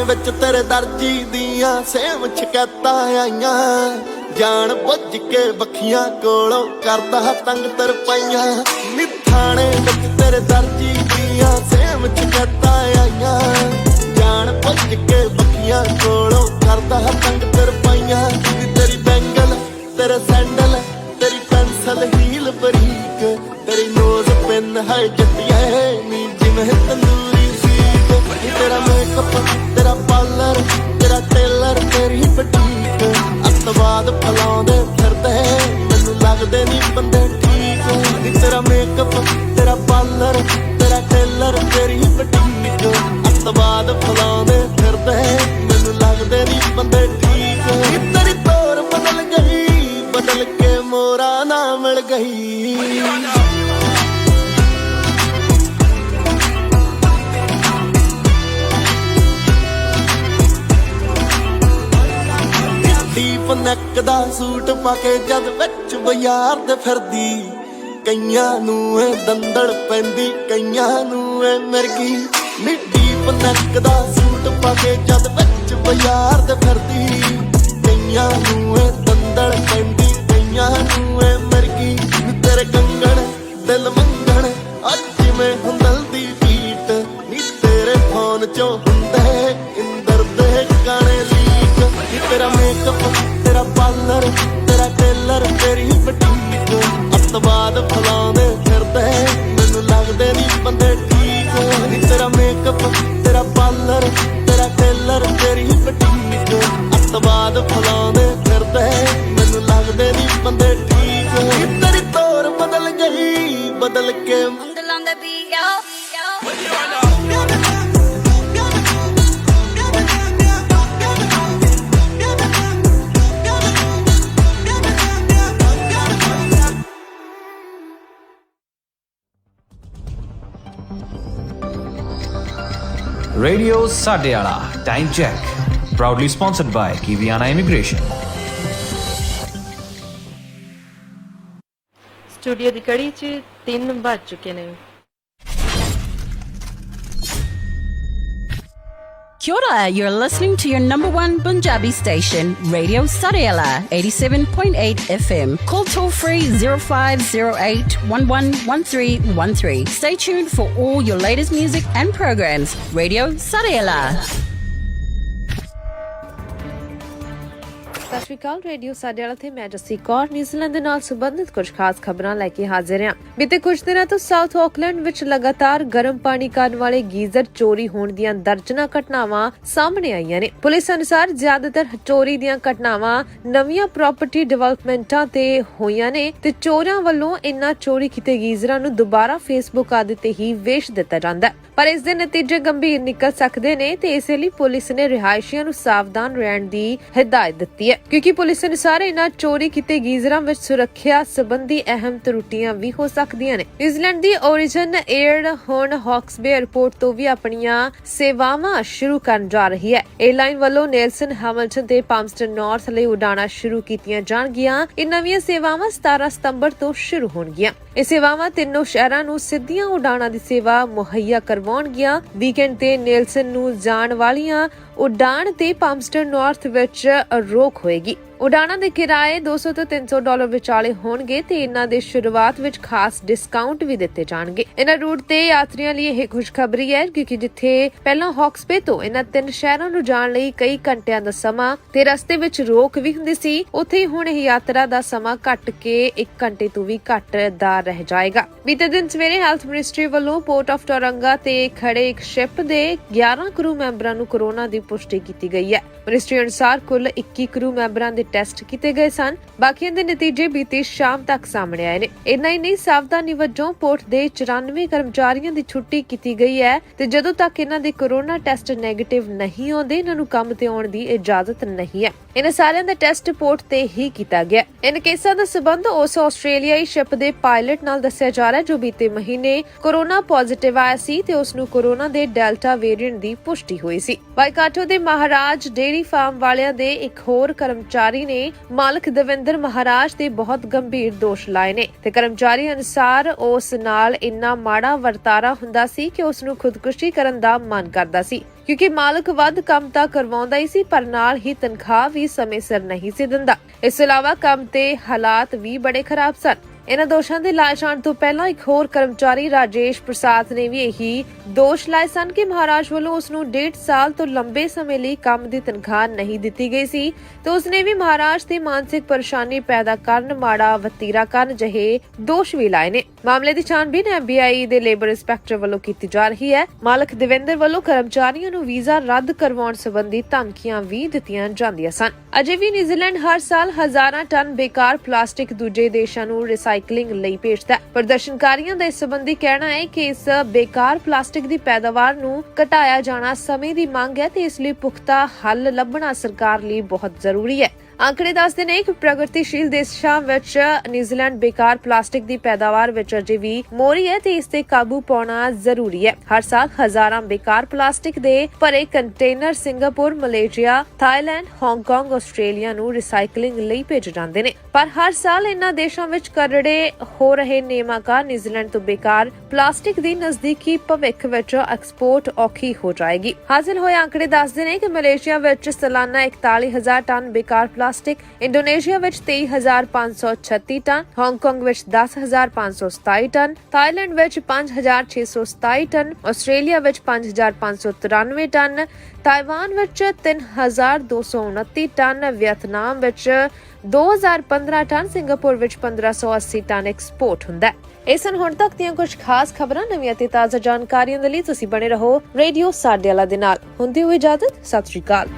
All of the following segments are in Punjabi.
विच तेरे दर्जी दियां सेम शिकायतां आईयां जान बुझ के बखियां कोलों करदा तंग तरपाइयां नी थाने विच तेरे दर्जी दियां सेम शिकायतां आईयां जान बुझ के बखियां कोलों करदा तंग तरपाइयां तेरी बैंगल तेरे सैंडल तेरी पेंसिल हील बरीक तेरी नोज पिन है जट्टिया नी जिवें तंदूरी सीख तेरा मेकअप तेरा पार्लर तेरा टेलर तेरी बुटीक अतवाद फैलाउंदे फिरदे मैनूं लगदे नी बंदे ठीक तेरा मेकअप तेरा पार्लर तेरा टेलर तेरी बुटीक अतवाद फैलाउंदे फिरदे मैनूं लगदे नी बंदे ठीक तेरी तोर बदल के मोरा ना मिल गई ਦੀਪ ਨੱਕ ਦਾ ਸੂਟ ਪਾ ਕੇ ਜਦ ਵਿੱਚ ਬਾਜ਼ਾਰ ਦੇ ਫਿਰਦੀ ਕਈਆਂ ਨੂੰ ਇਹ ਦੰਦੜ ਪੈਂਦੀ ਕਈਆਂ ਨੂੰ ਇਹ ਮਿਰਗੀ ਨੀ ਦੀਪ ਨੱਕ ਦਾ ਸੂਟ ਪਾ ਕੇ ਜਦ ਵਿੱਚ ਬਾਜ਼ਾਰ ਦੇ ਫਿਰਦੀ ਕਈਆਂ ਨੂੰ ਇਹ ਦੰਦੜ ਪੈਂਦੀ ਕਈਆਂ ਨੂੰ ਇਹ ਮਿਰਗੀ ਤੇਰੇ ਕੰਗਣ ਦਿਲ ਮੰਗਣ ਅੱਜ ਜਿਵੇਂ ਹੁੰਦਲ ਦੀ ਬੀਟ ਨੀ ਤੇਰੇ ਫੋਨ ਚੋਂ ਹੁੰਦੇ ਇੰਦਰ ਦੇ ਗਾਣੇ ਲੀਕ तेरा मेकअप तेरा पार्लर तेरा टेलर तेरी बुटीक अतवाद फैलाउंदे फिरदे मैनूं लगदे नी बंदे ठीक तेरा मेकअप तेरा पार्लर तेरा टेलर तेरी बुटीक अतवाद फैलाउंदे फिरदे मैनूं लगदे नी बंदे ठीक तेरी तोर बदल के Radio Satyala Time Check, proudly sponsored by Kiwiana Immigration. Studio की कड़ी च 3 बज चुके ने। Kia ora, you're listening to your number one Punjabi station, Radio Satyala, 87.8 FM. Call toll free 0508 111313. Stay tuned for all your latest music and programs. Radio Satyala. ਸਤਿ ਸ਼੍ਰੀ ਅਕਾਲ। ਰੇਡੀਓ ਸਾਡਿਆਲਾ ਤੇ ਮੈਂ ਜੱਸੀ ਕੌਰ ਨਿਊਜ਼ੀਲੈਂਡ ਦੇ ਨਾਲ ਸੰਬੰਧਿਤ ਕੁਝ ਖਾਸ ਖਬਰਾਂ ਲੈ ਕੇ ਹਾਜ਼ਰ ਹਾਂ। ਬੀਤੇ ਕੁਝ ਦਿਨਾਂ ਤੋਂ ਸਾਊਥ ਆਕਲੈਂਡ ਵਿੱਚ ਲਗਾਤਾਰ ਗਰਮ ਪਾਣੀ ਕਰਨ ਵਾਲੇ ਗੀਜ਼ਰ ਚੋਰੀ ਹੋਣ ਦੀਆਂ ਦਰਜਨਾਂ ਘਟਨਾਵਾਂ ਸਾਹਮਣੇ ਆਈਆਂ ਨੇ। ਪੁਲਿਸ ਅਨੁਸਾਰ ਜ਼ਿਆਦਾਤਰ ਚੋਰੀ ਦੀਆਂ ਘਟਨਾਵਾਂ ਨਵੀਆਂ ਪ੍ਰਾਪਰਟੀ ਡਿਵੈਲਪਮੈਂਟਾਂ ਤੇ ਹੋਈਆਂ ਨੇ ਤੇ ਚੋਰਾਂ ਵੱਲੋਂ ਇਨ੍ਹਾਂ ਚੋਰੀ ਕੀਤੇ ਗੀਜ਼ਰਾਂ ਨੂੰ ਦੁਬਾਰਾ ਫੇਸਬੁੱਕ ਆਦਿ ਤੇ ਹੀ ਵੇਚ ਦਿੱਤਾ ਜਾਂਦਾ ਹੈ, ਪਰ ਇਸ ਦੇ ਨਤੀਜੇ ਗੰਭੀਰ ਨਿਕਲ ਸਕਦੇ ਨੇ ਤੇ ਇਸੇ ਲਈ ਪੁਲਿਸ ਨੇ ਰਿਹਾਇਸ਼ੀਆਂ ਨੂੰ ਸਾਵਧਾਨ ਰਹਿਣ ਦੀ ਹਦਾਇਤ ਦਿੱਤੀ ਹੈ, ਕਿਉਂਕਿ ਪੁਲਿਸ ਅਨੁਸਾਰ ਇਨ੍ਹਾਂ ਚੋਰੀ ਕੀਤੇ ਗੀਜ਼ਰਾਂ ਵਿੱਚ ਸੁਰੱਖਿਆ ਸੰਬੰਧੀ ਅਹਿਮ ਤਰੁੱਟੀਆਂ ਵੀ ਹੋ ਸਕਦੀਆਂ ਨੇ। ਨਿਊਜ਼ੀਲੈਂਡ ਦੀ ਓਰੀਜਨ ਏਅਰ ਹੁਣ ਹੌਕਸਬੇ ਏਅਰਪੋਰਟ ਤੋਂ ਵੀ ਆਪਣੀਆਂ ਸੇਵਾਵਾਂ ਸ਼ੁਰੂ ਕਰਨ ਜਾ ਰਹੀ ਹੈ। ਏਅਰਲਾਈਨ ਵੱਲੋਂ ਨੈਲਸਨ ਹੈਮਿਲਟਨ ਤੇ ਪਾਮਸਟਨ ਨਾਰਥ ਲਈ ਉਡਾਣਾਂ ਸ਼ੁਰੂ ਕੀਤੀਆਂ ਜਾਣਗੀਆਂ। ਇਹ ਨਵੀਆਂ ਸੇਵਾਵਾਂ 17 ਸਤੰਬਰ ਤੋਂ ਸ਼ੁਰੂ ਹੋਣਗੀਆਂ। ਇਹ ਸੇਵਾਵਾਂ ਤਿੰਨੋਂ ਸ਼ਹਿਰਾਂ ਨੂੰ ਸਿੱਧੀਆਂ ਉਡਾਣਾਂ ਦੀ ਸੇਵਾ ਮੁਹੱਈਆ ਕਰਵਾਉਣਗੀਆਂ। ਵੀਕਐਂਡ ਤੇ ਨੈਲਸਨ ਨੂੰ ਜਾਣ ਵਾਲੀਆਂ ਉਡਾਣ ਤੇ ਪਾਮਸਟਨ ਨਾਰਥ ਵਿੱਚ ਰੋਕ ਹੋਏਗੀ। ਉਡਾਣਾਂ ਦੇ ਕਿਰਾਏ $200 ਤੋਂ $300 ਵਿਚਾਲੇ ਹੋਣਗੇ ਤੇ ਇਹਨਾਂ ਦੇ ਸ਼ੁਰੂਆਤ ਵਿੱਚ ਖਾਸ ਡਿਸਕਾਊਂਟ ਵੀ ਦਿੱਤੇ ਜਾਣਗੇ। ਇਹਨਾਂ ਰੂਟ ਤੇ ਯਾਤਰੀਆਂ ਲਈ ਇਹ ਖੁਸ਼ਖਬਰੀ ਹੈ, ਕਿਉਂਕਿ ਜਿੱਥੇ ਪਹਿਲਾਂ ਹੌਕਸਬੇ ਤੋਂ ਇਹਨਾਂ 3 ਸ਼ਹਿਰਾਂ ਨੂੰ ਜਾਣ ਲਈ ਕਈ ਘੰਟਿਆਂ ਦਾ ਸਮਾਂ ਤੇ ਰਸਤੇ ਵਿੱਚ ਰੋਕ ਵੀ ਹੁੰਦੀ ਸੀ, ਉੱਥੇ ਹੁਣ ਇਹ ਯਾਤਰਾ ਦਾ ਸਮਾਂ ਘੱਟ ਕੇ 1 ਘੰਟੇ ਤੋਂ ਵੀ ਘੱਟ ਦਾ ਰਹਿ ਜਾਏਗਾ। ਬੀਤੇ ਦਿਨ ਸਵੇਰੇ ਹੈਲਥ ਮਿਨਿਸਟਰੀ ਵੱਲੋਂ ਪੋਰਟ ਆਫ ਟੋਰੰਗਾ ਤੇ ਖੜੇ ਇੱਕ ਸ਼ਿਪ ਦੇ 11 ਕਰੂ ਮੈਂਬਰਾਂ ਨੂੰ ਕੋਰੋਨਾ ਦੀ ਪੁਸ਼ਟੀ ਕੀਤੀ ਗਈ ਹੈ। ਮਿਨਿਸਟਰੀ ਅਨੁਸਾਰ ਕੁੱਲ 21 ਕਰੂ ਮੈਂਬਰਾਂ ਦੇ ਟੈਸਟ ਕੀਤੇ ਗਏ ਸਨ। ਬਾਕੀਆਂ ਦੇ ਨਤੀਜੇ ਬੀਤੀ ਸ਼ਾਮ ਤੱਕ ਸਾਹਮਣੇ ਆਏ ਨੇ। ਇੰਨਾ ਹੀ ਨਹੀਂ, ਸਾਵਧਾਨੀ ਵਜੋਂ ਪੋਰਟ ਦੇ 94 ਕਰਮਚਾਰੀਆਂ ਦੀ ਛੁੱਟੀ ਕੀਤੀ ਗਈ ਹੈ ਤੇ ਜਦੋਂ ਤੱਕ ਇਹਨਾਂ ਦੇ ਕੋਰੋਨਾ ਟੈਸਟ ਨੈਗੇਟਿਵ ਨਹੀਂ ਆਉਂਦੇ ਇਹਨਾਂ ਨੂੰ ਕੰਮ ਤੇ ਆਉਣ ਦੀ ਇਜਾਜ਼ਤ ਨਹੀਂ ਹੈ। ਇਹਨਾਂ ਸਾਰਿਆਂ ਦਾ ਟੈਸਟ ਪੋਰਟ ਤੇ ਹੀ ਕੀਤਾ ਗਿਆ। ਇਨ ਕੇਸਾਂ ਦਾ ਸਬੰਧ ਉਸ ਆਸਟ੍ਰੇਲੀਆਈ ਸ਼ਿਪ ਦੇ ਪਾਇਲਟ ਨਾਲ ਦੱਸਿਆ ਜਾ ਰਿਹਾ ਜੋ ਬੀਤੇ ਮਹੀਨੇ ਕੋਰੋਨਾ ਪੋਜ਼ਿਟਿਵ ਆਇਆ ਸੀ ਤੇ ਉਸ ਨੂੰ ਕੋਰੋਨਾ ਦੇ ਡੈਲਟਾ ਵੇਰੀਐਂਟ ਦੀ ਪੁਸ਼ਟੀ ਹੋਈ ਸੀ। ਵਾਈਕਾਟੋ ਦੇ ਮਹਾਰਾਜ ਡੇਅਰੀ ਫਾਰਮ ਵਾਲਿਆਂ ਦੇ ਇੱਕ ਹੋਰ ਕਰਮਚਾਰੀ ਨੇ ਮਾਲਕ ਦਵਿੰਦਰ ਮਹਾਰਾਜ ਤੇ ਬਹੁਤ ਗੰਭੀਰ ਦੋਸ਼ ਲਾਏ ਨੇ ਤੇ ਕਰਮਚਾਰੀ ਅਨੁਸਾਰ ਉਸ ਨਾਲ ਇੰਨਾ ਮਾੜਾ ਵਰਤਾਰਾ ਹੁੰਦਾ ਸੀ ਕਿ ਉਸ ਨੂੰ ਖੁਦਕੁਸ਼ੀ ਕਰਨ ਦਾ ਮਨ ਕਰਦਾ ਸੀ। ਕਿਉਂਕਿ ਮਾਲਕ ਵੱਧ ਕੰਮ ਤਾਂ ਕਰਵਾਉਂਦਾ ਹੀ ਸੀ, ਪਰ ਨਾਲ ਹੀ ਤਨਖਾਹ ਵੀ ਸਮੇਂ ਸਿਰ ਨਹੀਂ ਸੀ ਦਿੰਦਾ। ਇਸ ਤੋਂ ਇਲਾਵਾ ਕੰਮ ਤੇ ਹਾਲਾਤ ਵੀ ਬੜੇ ਖਰਾਬ ਸਨ। ਇਹਨਾਂ ਦੋਸ਼ਾਂ ਦੇ ਲਾਏ ਜਾਣ ਤੋਂ ਪਹਿਲਾਂ ਇੱਕ ਹੋਰ ਕਰਮਚਾਰੀ ਰਾਜੇਸ਼ ਪ੍ਰਸਾਦ ਨੇ ਵੀ ਇਹੀ ਦੋਸ਼ ਲਾਏ ਸਨ ਕਿ ਮਹਾਰਾਜ ਵੱਲੋਂ ਉਸ ਨੂੰ 1.5 ਸਾਲ ਤੋਂ ਲੰਬੇ ਸਮੇਂ ਲਈ ਕੰਮ ਦੀ ਤਨਖਾਹ ਨਹੀਂ ਦਿੱਤੀ ਗਈ ਸੀ ਤੇ ਉਸਨੇ ਵੀ ਮਹਾਰਾਜ ਤੇ ਮਾਨਸਿਕ ਪਰੇਸ਼ਾਨੀ ਪੈਦਾ ਕਰਨ, ਮਾੜਾ ਵਤੀਰਾ ਕਰਨ ਜਿਹੇ ਦੋਸ਼ ਵੀ ਲਾਏ ਨੇ। ਮਾਮਲੇ ਦੀ ਛਾਣਬੀਨ FBI ਦੇ ਲੇਬਰ ਇੰਸਪੈਕਟਰ ਵੱਲੋਂ ਕੀਤੀ ਜਾ ਰਹੀ ਹੈ। ਮਾਲਕ ਦੇਵਿੰਦਰ ਵੱਲੋਂ ਕਰਮਚਾਰੀਆਂ ਨੂੰ ਵੀਜ਼ਾ ਰੱਦ ਕਰਵਾਉਣ ਸੰਬੰਧੀ ਧਮਕੀਆਂ ਵੀ ਦਿੱਤੀਆਂ ਜਾਂਦੀਆਂ ਸਨ। ਅਜੇ ਵੀ ਨਿਊਜ਼ੀਲੈਂਡ ਹਰ ਸਾਲ ਹਜ਼ਾਰਾਂ ਟਨ ਬੇਕਾਰ ਪਲਾਸਟਿਕ ਦੂਜੇ ਦੇਸ਼ਾਂ ਨੂੰ ਰੀਸਾਈਕਲਿੰਗ ਲਈ ਭੇਜਦਾ ਹੈ। ਪ੍ਰਦਰਸ਼ਨਕਾਰੀਆਂ ਦਾ ਇਸ ਸੰਬੰਧੀ ਕਹਿਣਾ ਹੈ ਕਿ ਇਸ ਬੇਕਾਰ ਪਲਾਸਟਿਕ ਦੀ ਪੈਦਾਵਾਰ ਨੂੰ ਘਟਾਇਆ ਜਾਣਾ ਸਮੇਂ ਦੀ ਮੰਗ ਹੈ ਤੇ ਇਸ ਲਈ ਪੁਖਤਾ ਹੱਲ ਲੱਭਣਾ ਸਰਕਾਰ ਲਈ ਬਹੁਤ ਜ਼ਰੂਰੀ ਹੈ। ਆંકੜੇ ਦੱਸਦੇ ਨੇ ਕਿ ਪ੍ਰਗਤੀਸ਼ੀਲ ਦੇਸ਼ਾਂ ਵਿੱਚ ਨਿਊਜ਼ੀਲੈਂਡ ਬੇਕਾਰ ਪਲਾਸਟਿਕ ਦੀ ਪੈਦਾਵਾਰ ਵਿੱਚ ਅਜੇ ਵੀ ਮੋਹਰੀ ਹੈ ਤੇ ਇਸ ਤੇ ਕਾਬੂ ਪਾਉਣਾ ਜ਼ਰੂਰੀ ਹੈ। ਹਰ ਸਾਲ ਹਜ਼ਾਰਾਂ ਬੇਕਾਰ ਪਲਾਸਟਿਕ ਦੇ ਭਰੇ container Singapore, Malaysia, Thailand, Hong Kong, Australia ਨੂੰ ਰੀਸਾਈਕਲਿੰਗ ਲਈ ਭੇਜੇ ਜਾਂਦੇ ਨੇ। ਪਰ ਹਰ ਸਾਲ ਇਹਨਾਂ ਦੇਸ਼ਾਂ ਵਿੱਚ ਕਰੜੇ ਹੋ ਰਹੇ ਨਿਯਮਾਂ ਕਾਰਨ ਨਿਊਜ਼ੀਲੈਂਡ ਤੋਂ ਬੇਕਾਰ ਪਲਾਸਟਿਕ ਦੀ ਨਜ਼ਦੀਕੀ ਭਵਿੱਖ ਵਿੱਚ ਐਕਸਪੋਰਟ ਔਖੀ ਹੋ ਜਾਏਗੀ। ਹਾਸਿਲ ਹੋਏ ਆંકੜੇ ਦੱਸਦੇ ਨੇ ਕਿ ਮਲੇਸ਼ੀਆ ਵਿੱਚ ਸਾਲਾਨਾ 41,000 ਟਨ ਬੇਕਾਰ ਪਲਾਸਟਿਕ, ਇੰਡੋਨੇਸ਼ੀਆ ਵਿੱਚ 23,536 ਟਨ, ਹਾਂਗਕਾਂਗ ਵਿੱਚ 10,527 ਟਨ, ਥਾਈਲੈਂਡ ਵਿੱਚ 5,627 ਟਨ, ਆਸਟ੍ਰੇਲੀਆ ਵਿੱਚ 5,593 ਟਨ, ਤਾਈਵਾਨ ਵਿੱਚ 3,229 ਟਨ, ਵੀਅਤਨਾਮ ਵਿੱਚ 2015 ਟਨ, ਸਿੰਗਾਪੁਰ ਵਿੱਚ 1580 ਟਨ ਐਕਸਪੋਰਟ ਹੁੰਦਾ ਹੈ। ਇਹ ਸਨ ਹੁਣ ਤੱਕ ਦੀਆਂ ਕੁਝ ਖਾਸ ਖਬਰਾਂ। ਨਵੀਆਂ ਤੇ ਤਾਜ਼ਾ ਜਾਣਕਾਰੀਆਂ ਦੇ ਲਈ ਤੁਸੀਂ ਬਣੇ ਰਹੋ ਰੇਡੀਓ ਸਾਡੇ ਵਾਲਾ ਦੇ ਨਾਲ। ਹੁੰਦੀ ਹੋਈ ਇਜਾਜ਼ਤ, ਸਤਿ ਸ਼੍ਰੀ ਅਕਾਲ।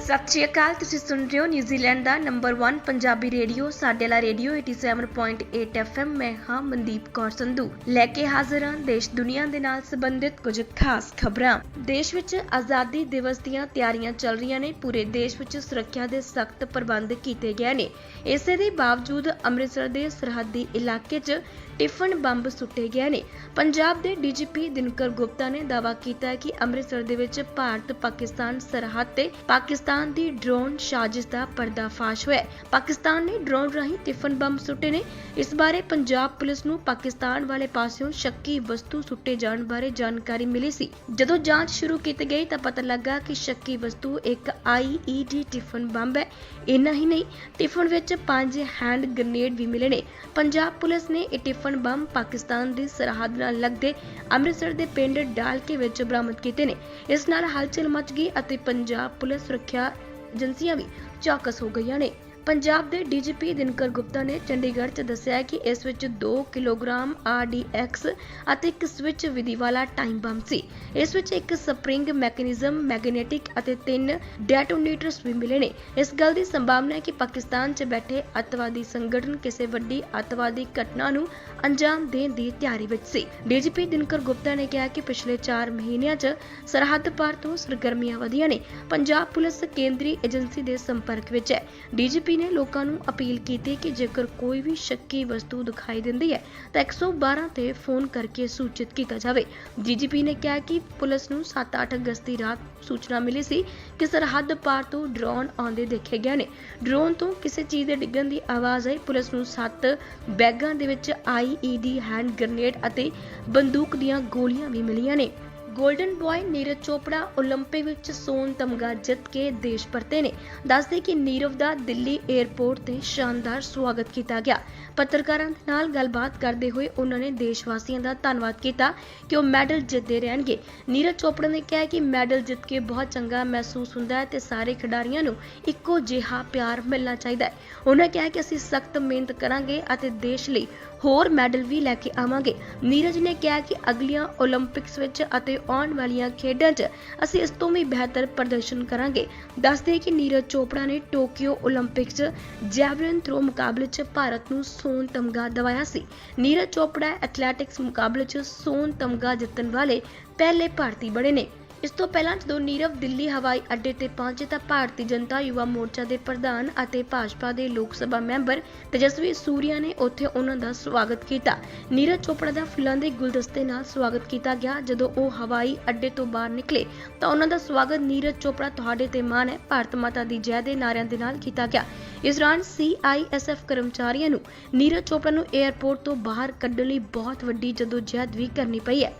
ਸਤਿ ਸ਼੍ਰੀ ਅਕਾਲ। ਤੁਸੀਂ ਸੁਣ ਰਹੇ ਹੋ ਨਿਊਜ਼ੀਲੈਂਡ ਦਾ ਨੰਬਰ 1 ਪੰਜਾਬੀ ਰੇਡੀਓ ਸਾਡੇ ਵਾਲਾ ਰੇਡੀਓ 87.8 FM। ਮੈਂ ਹਾਂ ਮਨਦੀਪ ਕੌਰ ਸੰਧੂ, ਲੈ ਕੇ ਹਾਜ਼ਰ ਹਾਂ ਦੇਸ਼ ਦੁਨੀਆ ਦੇ ਨਾਲ ਸੰਬੰਧਿਤ ਕੁਝ ਖਾਸ ਖਬਰਾਂ। ਦੇਸ਼ ਵਿੱਚ ਆਜ਼ਾਦੀ ਦਿਵਸ ਦੀਆਂ ਤਿਆਰੀਆਂ ਚੱਲ ਰਹੀਆਂ ਨੇ। ਪੂਰੇ ਦੇਸ਼ ਵਿੱਚ ਸੁਰੱਖਿਆ ਦੇ ਸਖਤ ਪ੍ਰਬੰਧ ਕੀਤੇ ਗਏ ਨੇ। ਇਸੇ ਦੇ ਬਾਵਜੂਦ ਅੰਮ੍ਰਿਤਸਰ ਦੇ ਸਰਹੱਦੀ ਇਲਾਕੇ 'ਚ ਟਿਫਨ ਬੰਬ ਸੁੱਟੇ ਗਏ ਨੇ। ਪੰਜਾਬ ਦੇ DGP ਦਿਨਕਰ ਗੁਪਤਾ ਨੇ ਦਾਅਵਾ ਕੀਤਾ ਹੈ ਕਿ ਅੰਮ੍ਰਿਤਸਰ ਦੇ ਵਿੱਚ ਭਾਰਤ ਪਾਕਿਸਤਾਨ ਸਰਹੱਦ ਤੇ ਪਾਕਿਸਤਾਨ ਦੀ ਡਰੋਨ ਸਾਜ਼ਿਸ਼ ਦਾ ਪਰਦਾਫਾਸ਼ ਹੋਇਆ। ਪਾਕਿਸਤਾਨ ਨੇ ਡਰੋਨ ਰਾਹੀਂ ਟਿਫਨ ਬੰਬ ਸੁੱਟੇ ਨੇ। ਇਸ ਬਾਰੇ ਪੰਜਾਬ ਪੁਲਿਸ ਨੂੰ ਪਾਕਿਸਤਾਨ ਵਾਲੇ ਪਾਸਿਓਂ ਸ਼ੱਕੀ ਵਸਤੂ ਸੁੱਟੇ ਜਾਣ ਬਾਰੇ ਜਾਣਕਾਰੀ ਮਿਲੀ ਸੀ। ਜਦੋਂ ਜਾਂਚ ਸ਼ੁਰੂ ਕੀਤੀ ਗਈ ਤਾਂ ਪਤਾ ਲੱਗਾ ਕਿ ਸ਼ੱਕੀ ਵਸਤੂ ਇੱਕ IED ਟਿਫਨ ਬੰਬ ਹੈ। ਇੰਨਾ ਹੀ ਨਹੀਂ, ਟਿਫਨ ਵਿੱਚ 5 ਹੈਂਡ ਗ੍ਰਨੇਡ ਵੀ ਮਿਲੇ ਨੇ। ਪੰਜਾਬ ਪੁਲਿਸ ਨੇ ਇਹ ਟਿਫਨ ਬੰਬ ਪਾਕਿਸਤਾਨ ਦੀ ਸਰਹੱਦ ਨਾਲ ਲੱਗਦੇ ਅੰਮ੍ਰਿਤਸਰ ਦੇ ਪਿੰਡ ਡਾਲਕੇ ਵਿੱਚ ਬਰਾਮਦ ਕੀਤੇ ਨੇ। ਇਸ ਨਾਲ ਹਲਚਲ ਮਚ ਗਈ ਅਤੇ ਪੰਜਾਬ ਪੁਲਿਸ ਸੁਰੱਖਿਆ ਏਜੰਸੀਆਂ ਵੀ ਚੌਕਸ ਹੋ ਗਈਆਂ ਨੇ। ਪੰਜਾਬ ਦੇ DGP ਦਿਨਕਰ ਗੁਪਤਾ ਨੇ ਚੰਡੀਗੜ੍ਹ 'ਚ ਦੱਸਿਆ ਕਿ ਇਸ ਵਿੱਚ 2 ਕਿਲੋਗ੍ਰਾਮ RDX ਅਤੇ ਇੱਕ ਸਵਿਚ ਵਿਧੀ ਵਾਲਾ ਟਾਈਮ ਬੰਬ ਸੀ। ਇਸ ਵਿੱਚ ਇੱਕ ਸਪਰਿੰਗ ਮੈਕੈਨਿਜ਼ਮ, ਮੈਗਨੇਟਿਕ ਅਤੇ 3 ਡੈਟੋਨੇਟਰਸ ਵੀ ਮਿਲੇ ਨੇ। ਇਸ ਗੱਲ ਦੀ ਸੰਭਾਵਨਾ ਹੈ ਕਿ ਪਾਕਿਸਤਾਨ 'ਚ ਬੈਠੇ ਅੱਤਵਾਦੀ ਸੰਗਠਨ ਕਿਸੇ ਵੱਡੀ ਅੱਤਵਾਦੀ ਘਟਨਾ ਨੂੰ ਅੰਜਾਮ ਦੇਣ ਦੀ ਤਿਆਰੀ ਵਿੱਚ ਸੀ। DGP ਦਿਨਕਰ ਗੁਪਤਾ ਨੇ ਕਿਹਾ ਕਿ ਪਿਛਲੇ 4 ਮਹੀਨਿਆਂ 'ਚ ਸਰਹੱਦ ਪਾਰ ਤੋਂ ਸਰਗਰਮੀਆਂ ਵਧੀਆਂ ਨੇ। ਪੰਜਾਬ ਪੁਲਿਸ ਕੇਂਦਰੀ ਏਜੰਸੀ ਦੇ ਸੰਪਰਕ ਵਿੱਚ ਹੈ। DGP ਨੇ ਲੋਕਾਂ ਨੂੰ ਅਪੀਲ ਕੀਤੀ ਕਿ ਜੇਕਰ ਕੋਈ ਵੀ ਸ਼ੱਕੀ ਵਸਤੂ ਦਿਖਾਈ ਦਿੰਦੀ ਹੈ ਤਾਂ 112 ਤੇ ਫੋਨ ਕਰਕੇ ਸੂਚਿਤ ਕੀਤਾ ਜਾਵੇ। DGP ਨੇ ਕਿਹਾ ਕਿ ਪੁਲਿਸ ਨੂੰ 7-8 ਅਗਸਤ ਦੀ ਰਾਤ ਸੂਚਨਾ ਮਿਲੀ ਸੀ ਕਿ ਸਰਹੱਦ ਪਾਰ ਤੋਂ ਡਰੋਨ ਆਉਂਦੇ ਦੇਖੇ ਗਏ ਨੇ। ਡਰੋਨ ਤੋਂ ਕਿਸੇ ਚੀਜ਼ ਦੇ ਡਿੱਗਣ ਦੀ ਆਵਾਜ਼ ਆਈ। ਪੁਲਿਸ ਨੂੰ 7 ਬੈਗਾਂ ਦੇ ਵਿੱਚ IED ਹੈਂਡ ਗ੍ਰਨੇਡ ਅਤੇ ਬੰਦੂਕ ਦੀਆਂ ਗੋਲੀਆਂ ਵੀ ਮਿਲੀਆਂ ਨੇ। ਗੋਲਡਨ ਬॉय ਨੀਰਜ ਚੋਪੜਾ 올림픽 ਵਿੱਚ ਸੋਨ ਤਮਗਾ ਜਿੱਤ ਕੇ ਦੇਸ਼ ਪਰਤੇ ਨੇ। ਦੱਸਦੇ ਕਿ ਨੀਰਵ ਦਾ ਦਿੱਲੀ 에ਅਰਪੋਰਟ ਤੇ ਸ਼ਾਨਦਾਰ ਸਵਾਗਤ ਕੀਤਾ ਗਿਆ। ਪੱਤਰਕਾਰਾਂ ਦੇ ਨਾਲ ਗੱਲਬਾਤ ਕਰਦੇ ਹੋਏ ਉਹਨਾਂ ਨੇ ਦੇਸ਼ ਵਾਸੀਆਂ ਦਾ ਧੰਨਵਾਦ ਕੀਤਾ ਕਿ ਉਹ ਮੈਡਲ ਜਿੱਤਦੇ ਰਹਿਣਗੇ। ਨੀਰਜ ਚੋਪੜਾ ਨੇ ਕਿਹਾ ਕਿ ਮੈਡਲ ਜਿੱਤ ਕੇ ਬਹੁਤ ਚੰਗਾ ਮਹਿਸੂਸ ਹੁੰਦਾ ਹੈ ਤੇ ਸਾਰੇ ਖਿਡਾਰੀਆਂ ਨੂੰ ਇੱਕੋ ਜਿਹਾ ਪਿਆਰ ਮਿਲਣਾ ਚਾਹੀਦਾ ਹੈ। ਉਹਨਾਂ ਕਿਹਾ ਕਿ ਅਸੀਂ ਸਖਤ ਮਿਹਨਤ ਕਰਾਂਗੇ ਅਤੇ ਦੇਸ਼ ਲਈ ਹੋਰ ਮੈਡਲ ਵੀ ਲੈ ਕੇ ਆਵਾਂਗੇ। ਨੀਰਜ ਨੇ ਕਿਹਾ ਕਿ ਅਗਲੀਆਂ 올림픽ਸ ਵਿੱਚ ਅਤੇ ਆਉਣ ਵਾਲੀਆਂ ਖੇਡਾਂ 'ਚ ਅਸੀਂ ਇਸ ਤੋਂ ਵੀ ਬਿਹਤਰ ਪ੍ਰਦਰਸ਼ਨ ਕਰਾਂਗੇ। ਦੱਸਦੇ ਕਿ ਨੀਰਜ ਚੋਪੜਾ ਨੇ ਟੋਕੀਓ 올림픽 'ਚ ਜੈਵਲਿਨ ਥਰੋ ਮੁਕਾਬਲੇ 'ਚ ਭਾਰਤ ਨੂੰ ਸੋਨ ਤਮਗਾ ਦਿਵਾਇਆ ਸੀ। ਨੀਰਜ ਚੋਪੜਾ ਐਥਲੈਟਿਕਸ ਮੁਕਾਬਲੇ 'ਚ ਸੋਨ ਤਮਗਾ ਜਿੱਤਣ ਵਾਲੇ ਪਹਿਲੇ ਭਾਰਤੀ ਬਣੇ ਨੇ। ਇਸ ਤੋਂ ਪਹਿਲਾਂ ਜਦੋਂ ਨੀਰਵ ਦਿੱਲੀ ਹਵਾਈ ਅੱਡੇ ਤੇ ਪਹੁੰਚੇ ਤਾਂ ਭਾਰਤੀ ਜਨਤਾ ਯੁਵਾ ਮੋਰਚਾ ਦੇ ਪ੍ਰਧਾਨ ਅਤੇ ਭਾਜਪਾ ਦੇ ਲੋਕ ਸਭਾ ਮੈਂਬਰ ਤੇਜਸਵੀ ਸੂਰੀਆ ਨੇ ਉੱਥੇ ਉਹਨਾਂ ਦਾ ਸਵਾਗਤ ਕੀਤਾ। ਨੀਰਜ ਚੋਪੜਾ ਦਾ ਫੁੱਲਾਂ ਦੇ ਗੁਲਦਸਤੇ ਨਾਲ ਸਵਾਗਤ ਕੀਤਾ ਗਿਆ। ਜਦੋਂ ਉਹ ਹਵਾਈ ਅੱਡੇ ਤੋਂ ਬਾਹਰ ਨਿਕਲੇ ਤਾਂ ਉਹਨਾਂ ਦਾ ਸਵਾਗਤ ਨੀਰਜ ਚੋਪੜਾ ਤੁਹਾਡੇ ਤੇ ਮਾਣ ਹੈ, ਭਾਰਤ ਮਾਤਾ ਦੀ ਜੈ ਦੇ ਨਾਰਿਆਂ ਦੇ ਨਾਲ ਕੀਤਾ ਗਿਆ। ਇਸ ਦੌਰਾਨ CISF ਕਰਮਚਾਰੀਆਂ ਨੂੰ ਨੀਰਜ ਚੋਪੜਾ ਨੂੰ 에ਅਰਪੋਰਟ ਤੋਂ ਬਾਹਰ ਕੱਢਣ ਲਈ ਬਹੁਤ ਵੱਡੀ ਜਦੋਜਹਿਦ ਵੀ ਕਰਨੀ ਪਈ ਹੈ।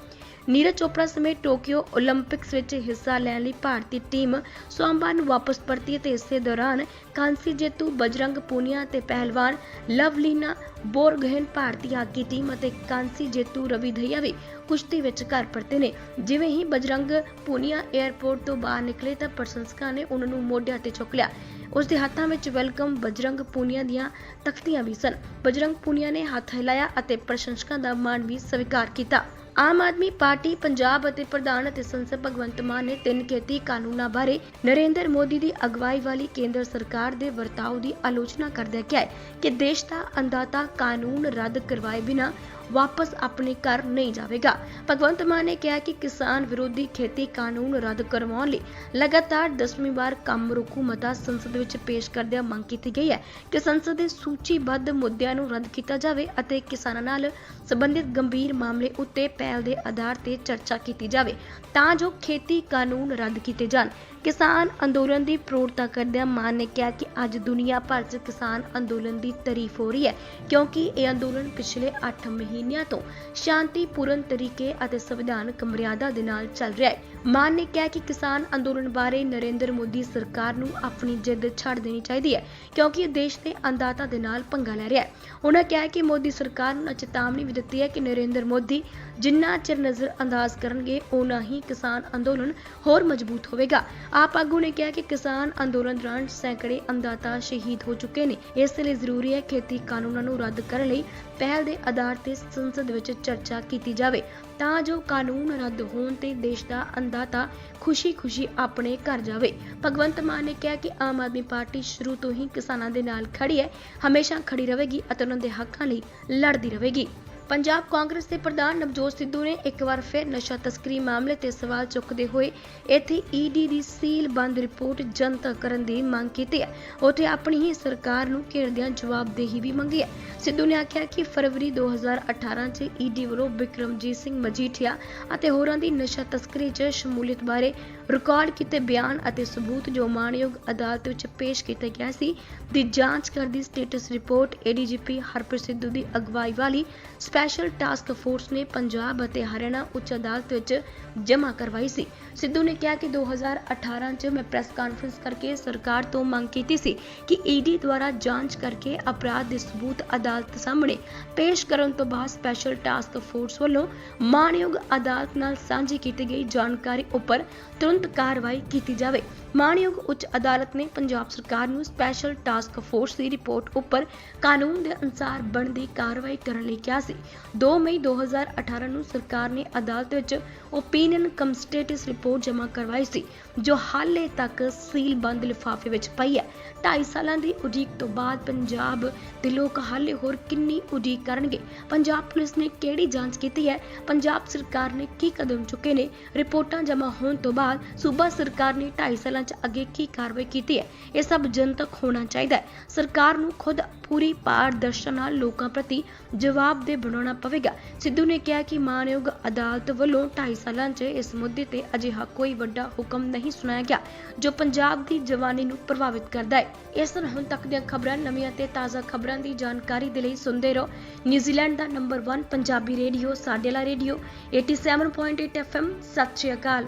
ਨੀਰਜ ਚੋਪੜਾ ਸਮੇਤ ਟੋਕੀਓ ਓਲੰਪਿਕਸ ਵਿੱਚ ਹਿੱਸਾ ਲੈਣ ਲਈ ਭਾਰਤੀ ਟੀਮ ਸੋਮਵਾਰ ਨੂੰ ਵਾਪਸ ਪਰਤੀ ਅਤੇ ਇਸੇ ਦੌਰਾਨ ਕਾਂਸੀ ਜੇਤੂ ਬਜਰੰਗ ਪੂਨੀਆ ਅਤੇ ਪਹਿਲਵਾਨ ਲਵਲੀਨਾ ਬੋਰਗੋਹੇਨ ਭਾਰਤੀ ਹਾਕੀ ਟੀਮ ਅਤੇ ਕਾਂਸੀ ਜੇਤੂ ਰਵੀ ਦਹੀਆ ਵੀ ਕੁਸ਼ਤੀ ਵਿੱਚ ਘਰ ਪਰਤੇ ਨੇ। ਜਿਵੇਂ ਹੀ ਬਜਰੰਗ ਪੂਨੀਆ 에ਅਰਪੋਰਟ ਤੋਂ ਬਾਹਰ ਨਿਕਲੇ ਤਾਂ ਪ੍ਰਸ਼ੰਸਕਾਂ ਨੇ ਉਹਨਾਂ ਨੂੰ ਮੋਢਿਆਂ ਤੇ ਚੁੱਕ ਲਿਆ। ਉਸ ਦੇ ਹੱਥਾਂ ਵਿੱਚ ਵੈਲਕਮ ਬਜਰੰਗ ਪੂਨੀਆ ਦੀਆਂ ਤਖਤੀਆਂ ਵੀ ਸਨ। ਬਜਰੰਗ ਪੂਨੀਆ ਨੇ ਹੱਥ ਹਿਲਾਇਆ ਅਤੇ ਪ੍ਰਸ਼ੰਸਕਾਂ ਦਾ ਮਾਣ ਵੀ ਸਵੀਕਾਰ ਕੀਤਾ। ਆਮ ਆਦਮੀ ਪਾਰਟੀ ਪੰਜਾਬ ਅਤੇ ਪ੍ਰਧਾਨ ਅਤੇ ਸੰਸਦ ਭਗਵੰਤ ਮਾਨ ਨੇ 3 ਖੇਤੀ ਕਾਨੂੰਨਾਂ ਬਾਰੇ ਨਰਿੰਦਰ ਮੋਦੀ ਦੀ ਅਗਵਾਈ ਵਾਲੀ ਕੇਂਦਰ ਸਰਕਾਰ ਦੇ ਵਰਤਾਓ ਦੀ ਆਲੋਚਨਾ ਕਰਦਿਆਂ ਕਿਹਾ ਹੈ ਕਿ ਦੇਸ਼ ਦਾ ਅੰਦਾਤਾ ਕਾਨੂੰਨ ਰੱਦ ਕਰਵਾਏ ਬਿਨਾਂ ਵਾਪਸ ਆਪਣੇ ਘਰ ਨਹੀਂ ਜਾਵੇਗਾ। ਭਗਵੰਤ ਮਾਨ ਨੇ ਕਿਹਾ ਕਿ ਕਿਸਾਨ ਵਿਰੋਧੀ ਖੇਤੀ ਕਾਨੂੰਨ ਰੱਦ ਕਰਵਾਉਣ ਲਈ ਲਗਾਤਾਰ 10ਵੀਂ ਵਾਰ ਕੰਮ ਰੋਕੂ ਮਤਾ ਸੰਸਦ ਵਿੱਚ ਪੇਸ਼ ਕਰਦਿਆਂ ਮੰਗ ਕੀਤੀ ਗਈ ਹੈ ਕਿ ਸੰਸਦ ਦੇ ਸੂਚੀਬੱਧ ਮੁੱਦਿਆਂ ਨੂੰ ਰੱਦ ਕੀਤਾ ਜਾਵੇ ਅਤੇ ਕਿਸਾਨਾਂ ਨਾਲ ਸੰਬੰਧਿਤ ਗੰਭੀਰ ਮਾਮਲੇ ਉੱਤੇ ਪਹਿਲ ਦੇ ਆਧਾਰ ਤੇ ਚਰਚਾ ਕੀਤੀ ਜਾਵੇ ਤਾਂ ਜੋ ਖੇਤੀ ਕਾਨੂੰਨ ਰੱਦ ਕੀਤੇ ਜਾਣ। ਕਿਸਾਨ ਅੰਦੋਲਨ ਦੀ ਪ੍ਰੋੜਤਾ ਕਰਦਿਆਂ ਮਾਨ ਨੇ ਕਿਹਾ ਕਿ ਅੱਜ ਦੁਨੀਆ ਭਰ 'ਚ ਕਿਸਾਨ ਅੰਦੋਲਨ ਦੀ ਤਾਰੀਫ ਹੋ ਰਹੀ ਹੈ ਕਿਉਂਕਿ ਇਹ ਅੰਦੋਲਨ ਪਿਛਲੇ 8 ਮਹੀਨਿਆਂ ਤੋਂ ਸ਼ਾਂਤੀਪੂਰਨ ਤਰੀਕੇ ਅਤੇ ਸੰਵਿਧਾਨਕ ਮਰਿਆਦਾ ਦੇ ਨਾਲ ਚੱਲ ਰਿਹਾ ਹੈ। ਮਾਨ ਨੇ ਕਿਹਾ ਕਿ ਕਿਸਾਨ ਅੰਦੋਲਨ ਬਾਰੇ ਨਰਿੰਦਰ ਮੋਦੀ ਸਰਕਾਰ ਨੂੰ ਆਪਣੀ ਜਿੱਦ ਛੱਡ ਦੇਣੀ ਚਾਹੀਦੀ ਹੈ ਕਿਉਂਕਿ ਇਹ ਦੇਸ਼ ਦੇ ਅੰਦਾਤਾ ਦੇ ਨਾਲ ਪੰਗਾ ਲੈ ਰਿਹਾ ਹੈ। ਉਹਨਾਂ ਕਿਹਾ ਕਿ ਮੋਦੀ ਸਰਕਾਰ ਨੂੰ ਚੇਤਾਵਨੀ ਵੀ ਦਿੱਤੀ ਹੈ ਕਿ ਨਰਿੰਦਰ ਮੋਦੀ ਜਿੰਨਾ ਚਿਰ ਨਜ਼ਰ ਅੰਦਾਜ਼ ਕਰਨਗੇ ਉਨਾ ਹੀ ਕਿਸਾਨ ਅੰਦੋਲਨ ਹੋਰ ਮਜ਼ਬੂਤ ਹੋਵੇਗਾ। ਆਪ ਆਗੂ ਨੇ ਕਿਹਾ ਕਿ ਕਿਸਾਨ ਅੰਦੋਲਨ ਦੌਰਾਨ ਸੈਂਕੜੇ ਅੰਦਾਤਾ ਸ਼ਹੀਦ ਹੋ ਚੁੱਕੇ ਨੇ, ਇਸ ਲਈ ਜ਼ਰੂਰੀ ਹੈ ਖੇਤੀ ਕਾਨੂੰਨਾਂ ਨੂੰ ਰੱਦ ਕਰਨ ਲਈ ਪਹਿਲ ਦੇ ਆਧਾਰ ਤੇ ਸੰਸਦ ਵਿੱਚ ਚਰਚਾ ਕੀਤੀ ਜਾਵੇ ਤਾਂ ਜੋ ਕਾਨੂੰਨ ਰੱਦ ਹੋਣ ਤੇ ਦੇਸ਼ ਦਾ ਅੰਦਾਤਾ ਖੁਸ਼ੀ-ਖੁਸ਼ੀ ਆਪਣੇ ਘਰ ਜਾਵੇ। ਭਗਵੰਤ ਮਾਨ ਨੇ ਕਿਹਾ ਕਿ ਆਮ ਆਦਮੀ ਪਾਰਟੀ ਸ਼ੁਰੂ ਤੋਂ ਹੀ ਕਿਸਾਨਾਂ ਦੇ ਨਾਲ ਖੜੀ ਹੈ, ਹਮੇਸ਼ਾ ਖੜੀ ਰਹੇਗੀ ਅਤੇ ਉਹਨਾਂ ਦੇ ਹੱਕਾਂ ਲਈ ਲੜਦੀ ਰਹੇਗੀ। ਪੰਜਾਬ ਕਾਂਗਰਸ ਦੇ ਪ੍ਰਧਾਨ ਨਵਜੋਤ ਸਿੱਧੂ ਨੇ ਇੱਕ ਵਾਰ ਫਿਰ ਨਸ਼ਾ ਤਸਕਰੀ ਮਾਮਲੇ ਤੇ ਸਵਾਲ ਚੁੱਕਦੇ ਹੋਏ ਇੱਥੇ ਈਡੀ ਦੀ ਸੀਲਬੰਦ ਰਿਪੋਰਟ ਜਨਤਕ ਕਰਨ ਦੀ ਮੰਗ ਕੀਤੀ ਹੈ। ਉੱਥੇ ਆਪਣੀ ਹੀ ਸਰਕਾਰ ਨੂੰ ਘੇਰਦਿਆਂ ਜਵਾਬਦੇਹੀ ਵੀ ਮੰਗੀ ਹੈ। ਸਿੱਧੂ ਨੇ ਆਖਿਆ ਕਿ ਫਰਵਰੀ 2018 ਚ ਈਡੀ ਵੱਲੋਂ ਬਿਕਰਮਜੀਤ ਸਿੰਘ ਮਜੀਠੀਆ ਅਤੇ ਹੋਰਾਂ ਦੀ ਨਸ਼ਾ ਤਸਕਰੀ 'ਚ ਸ਼ਮੂਲੀਅਤ ਬਾਰੇ ਰਿਕਾਰਡ ਕੀਤੇ ਬਿਆਨ ਅਤੇ ਸਬੂਤ ਜੋ ਮਾਣਯੋਗ ਅਦਾਲਤ ਵਿੱਚ ਪੇਸ਼ ਕੀਤੇ ਗਏ ਸੀ ਦੀ ਜਾਂਚ ਕਰਦੀ status report ADGP Harpreet Sidhu ਦੀ ਅਗਵਾਈ ਵਾਲੀ ਸਪੈਸ਼ਲ ਟਾਸਕ ਫੋਰਸ ਨੇ ਪੰਜਾਬ ਅਤੇ ਹਰਿਆਣਾ ਉੱਚ ਅਦਾਲਤ ਵਿੱਚ ਜਮ੍ਹਾਂ ਕਰਵਾਈ ਸੀ। ਸਿੱਧੂ ਨੇ ਕਿਹਾ ਕਿ 2018 ਚ ਮੈਂ ਪ੍ਰੈਸ ਕਾਨਫਰੰਸ ਕਰਕੇ ਸਰਕਾਰ ਤੋਂ ਮੰਗ ਕੀਤੀ ਸੀ ਕਿ ਈਡੀ ਦੁਆਰਾ ਜਾਂਚ ਕਰਕੇ ਅਪਰਾਧ ਦੇ ਸਬੂਤ ਅਦਾਲਤ ਸਾਹਮਣੇ ਪੇਸ਼ ਕਰਨ ਤੋਂ ਬਾਅਦ ਸਪੈਸ਼ਲ ਟਾਸਕ ਫੋਰਸ ਵੱਲੋਂ ਮਾਣਯੋਗ ਅਦਾਲਤ ਨਾਲ ਸਾਂਝੀ ਕੀਤੀ ਗਈ ਜਾਣਕਾਰੀ ਉੱਪਰ ਤੁਰੰਤ ਕਾਰਵਾਈ ਕੀਤੀ ਜਾਵੇ। ਮਾਣਯੋਗ ਉੱਚ ਅਦਾਲਤ ਨੇ ਪੰਜਾਬ ਸਰਕਾਰ ਨੂੰ ਸਪੈਸ਼ਲ ਟਾਸਕ ਫੋਰਸ ਦੀ ਰਿਪੋਰਟ ਉੱਪਰ ਕਾਨੂੰਨ ਦੇ ਅਨੁਸਾਰ ਬਣਦੀ ਕਾਰਵਾਈ ਕਰਨ ਲਈ ਕਿਹਾ ਸੀ। 2 ਮਈ 2018 ਨੂੰ ਸਰਕਾਰ ਨੇ ਅਦਾਲਤ ਵਿੱਚ ਓਪੀਨੀਅਨ ਕਮ ਸਟੇਟਸ ਰਿਪੋਰਟ ਜਮ੍ਹਾਂ ਕਰਵਾਈ ਸੀ ਜੋ ਹਾਲੇ ਤੱਕ ਸੀਲਬੰਦ ਲਿਫਾਫੇ ਵਿੱਚ ਪਈ ਹੈ। 2.5 ਸਾਲਾਂ ਦੀ ਉਡੀਕ ਤੋਂ ਬਾਅਦ ਪੰਜਾਬ ਦੇ ਲੋਕ ਹਾਲੇ ਹੋਰ ਕਿੰਨੀ ਉਡੀਕ ਕਰਨਗੇ? ਪੰਜਾਬ ਪੁਲਿਸ ਨੇ ਕਿਹੜੀ ਜਾਂਚ ਕੀਤੀ ਹੈ? ਪੰਜਾਬ ਸਰਕਾਰ ਨੇ ਕੀ ਕਦਮ ਚੁੱਕੇ ਨੇ? ਰਿਪੋਰਟਾਂ ਜਮ੍ਹਾਂ ਹੋਣ ਤੋਂ ਬਾਅਦ ਸੂਬਾ ਸਰਕਾਰ ਨੇ 2.5 ਸਾਲਾਂ 'ਚ ਅੱਗੇ ਕੀ ਕਾਰਵਾਈ ਕੀਤੀ ਹੈ? ਇਹ ਸਭ ਜਨਤਕ ਹੋਣਾ ਚਾਹੀਦਾ ਹੈ। ਸਰਕਾਰ ਨੂੰ ਖੁਦ ਪੂਰੀ ਪਾਰਦਰਸ਼ਤਾ ਨਾਲ ਲੋਕਾਂ ਪ੍ਰਤੀ ਜਵਾਬਦੇਹ ਬਣਾਉਣਾ ਪਵੇਗਾ। ਸਿੱਧੂ ਨੇ ਕਿਹਾ ਕਿ ਮਾਣਯੋਗ ਅਦਾਲਤ ਵੱਲੋਂ 2.5 ਸਾਲਾਂ 'ਚ ਇਸ ਮੁੱਦੇ ਤੇ ਅਜਿਹਾ ਕੋਈ ਵੱਡਾ ਹੁਕਮ ਨਹੀਂ ਸੁਣਾਇਆ ਗਿਆ ਜੋ ਪੰਜਾਬ ਦੀ ਜਵਾਨੀ ਨੂੰ ਪ੍ਰਭਾਵਿਤ ਕਰਦਾ ਹੈ। ਇਸ ਤਰ੍ਹਾਂ ਹੁਣ ਤੱਕ ਦੀਆਂ ਖਬਰਾਂ, ਨਵੀਆਂ ਤੇ ਤਾਜ਼ਾ ਖਬਰਾਂ ਦੀ ਜਾਣਕਾਰੀ ਦੇ ਲਈ ਸੁਣਦੇ ਰਹੋ ਨਿਊਜ਼ੀਲੈਂਡ ਦਾ ਨੰਬਰ 1 ਪੰਜਾਬੀ ਰੇਡੀਓ ਸਾਡੇ ਵਾਲਾ ਰੇਡੀਓ 87.8 FM। ਸਤਿ ਸ਼੍ਰੀ ਅਕਾਲ।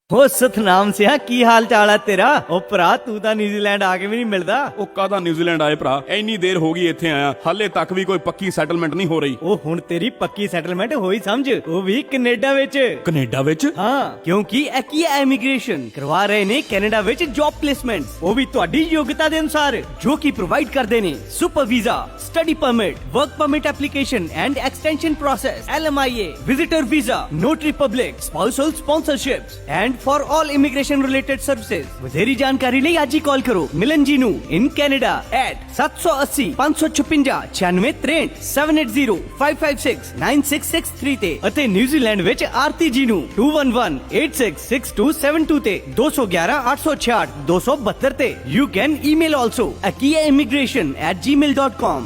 हो सतनाम सिया की हाल चाल है तेरा? ओ भरा तू तां न्यूजीलैंड आके भी नहीं मिलदा। ਉਹ ਕਾਹਦਾ ਨਿਊਜ਼ੀਲੈਂਡ ਆਏ ਭਰਾ, ਇੰਨੀ ਦੇਰ ਹੋ ਗਈ ਇੱਥੇ ਆਇਆ, ਹਾਲੇ ਤੱਕ ਵੀ ਕੋਈ ਪੱਕੀ ਸੈਟਲਮੈਂਟ ਨਹੀਂ ਹੋ ਰਹੀ। ਉਹ ਹੁਣ ਤੇਰੀ ਪੱਕੀ ਸੈਟਲਮੈਂਟ ਹੋਈ ਸਮਝ, ਉਹ ਵੀ ਕੈਨੇਡਾ ਵਿੱਚ। ਕੈਨੇਡਾ ਵਿੱਚ? ਹਾਂ, ਕਿਉਂਕਿ ਇਹ ਕੀ ਇਮੀਗ੍ਰੇਸ਼ਨ ਕਰਵਾ ਰਹੇ ਨੇ ਕੈਨੇਡਾ ਵਿੱਚ ਜੌਬ ਪਲੇਸਮੈਂਟ, ਉਹ ਵੀ ਤੁਹਾਡੀ ਯੋਗਤਾ ਦੇ ਅਨੁਸਾਰ, ਜੋ ਕਿ ਪ੍ਰੋਵਾਈਡ ਕਰਦੇ ਨੇ super visa, study permit, work permit application and extension process, LMIA, visitor visa, notary public, spousal sponsorships and for all immigration related services। ਵਧੇਰੀ ਜਾਣਕਾਰੀ ਲਈ ਅੱਜ ਹੀ ਕਾਲ ਕਰੋ ਮਿਲਨ ਜੀ ਨੂੰ in Canada at 780 556 9663 780 556 9663 ਤੇ ਅਤੇ ਨਿਊਜ਼ੀਲੈਂਡ ਵਿੱਚ ਆਰਤੀ ਜੀ ਨੂੰ 211 866272 ਤੇ 211 866 272 ਤੇ। You can email also akiaimmigration@gmail.com।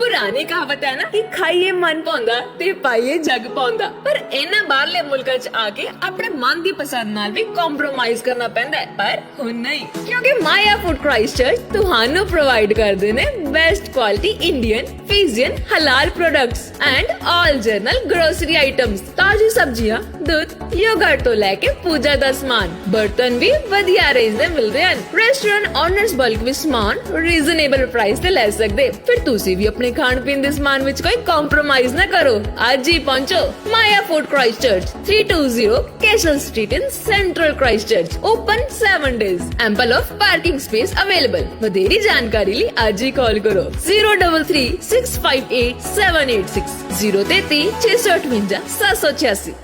ਪੁਰਾਣੀ ਕਹਾਵਤ ਹੈ ਨਾ ਕਿ ਖਾਈਏ ਮਨ ਪਾਉਂਦਾ ਤੇ ਪਾਈਏ ਜਗ ਪਾਉਂਦਾ, ਪਰ ਇਹਨਾਂ ਬਾਹਰਲੇ ਮੁਲਕਾਂ 'ਚ ਆ ਕੇ ਆਪਣੇ ਮਨ ਦੀ ਪਸੰਦ ਨਾਲ ਵੀ ਕੰਪਰੋਮਾਈਜ਼ ਕਰਨਾ ਪੈਂਦਾ ਹੈ। ਪਰ ਹੁਣ ਨਹੀਂ, ਕਿਉਂਕਿ ਮਾਇਆ ਫੂਡ ਕ੍ਰਾਈਸਟਚਰਚ ਤੁਹਾਨੂੰ ਪ੍ਰੋਵਾਈਡ ਕਰਦੇ ਨੇ best quality Indian, Fijian, halal products and all general grocery items, ਤਾਜ਼ੀ ਸਬਜ਼ੀਆਂ, ਦੁੱਧ, ਯੋਗਰਟ ਤੋਂ ਲੈ ਕੇ ਪੂਜਾ ਦਾ ਸਮਾਨ, ਬਰਤਨ ਵੀ ਵਧੀਆ ਰੇਂਜ ਦੇ ਮਿਲਦੇ ਹਨ। ਰੈਸਟੋਰੈਂਟ ਓਨਰਸ ਬਲਕ ਵਿੱਚ ਸਮਾਨ ਰੀਜ਼ਨੇਬਲ ਪ੍ਰਾਈਸ ਤੇ ਲੈ ਸਕਦੇ। ਫਿਰ ਤੁਸੀਂ ਵੀ ਆਪਣੇ ਖਾਣ ਪੀਣ ਦੇ ਸਮਾਨ ਵਿੱਚ ਕੋਈ ਕੰਪਰੋਮਾਈਜ਼ ਨਾ ਕਰੋ, ਅੱਜ ਹੀ ਪਹੁੰਚੋ Maya food Christchurch, 320 Castle Street in Central Christchurch, open 7 days, ample of parking space available। ਵਧੇਰੀ ਜਾਣਕਾਰੀ ਲਈ ਅੱਜ ਹੀ ਕਾਲ ਕਰੋ 033 658 786 033 658 786।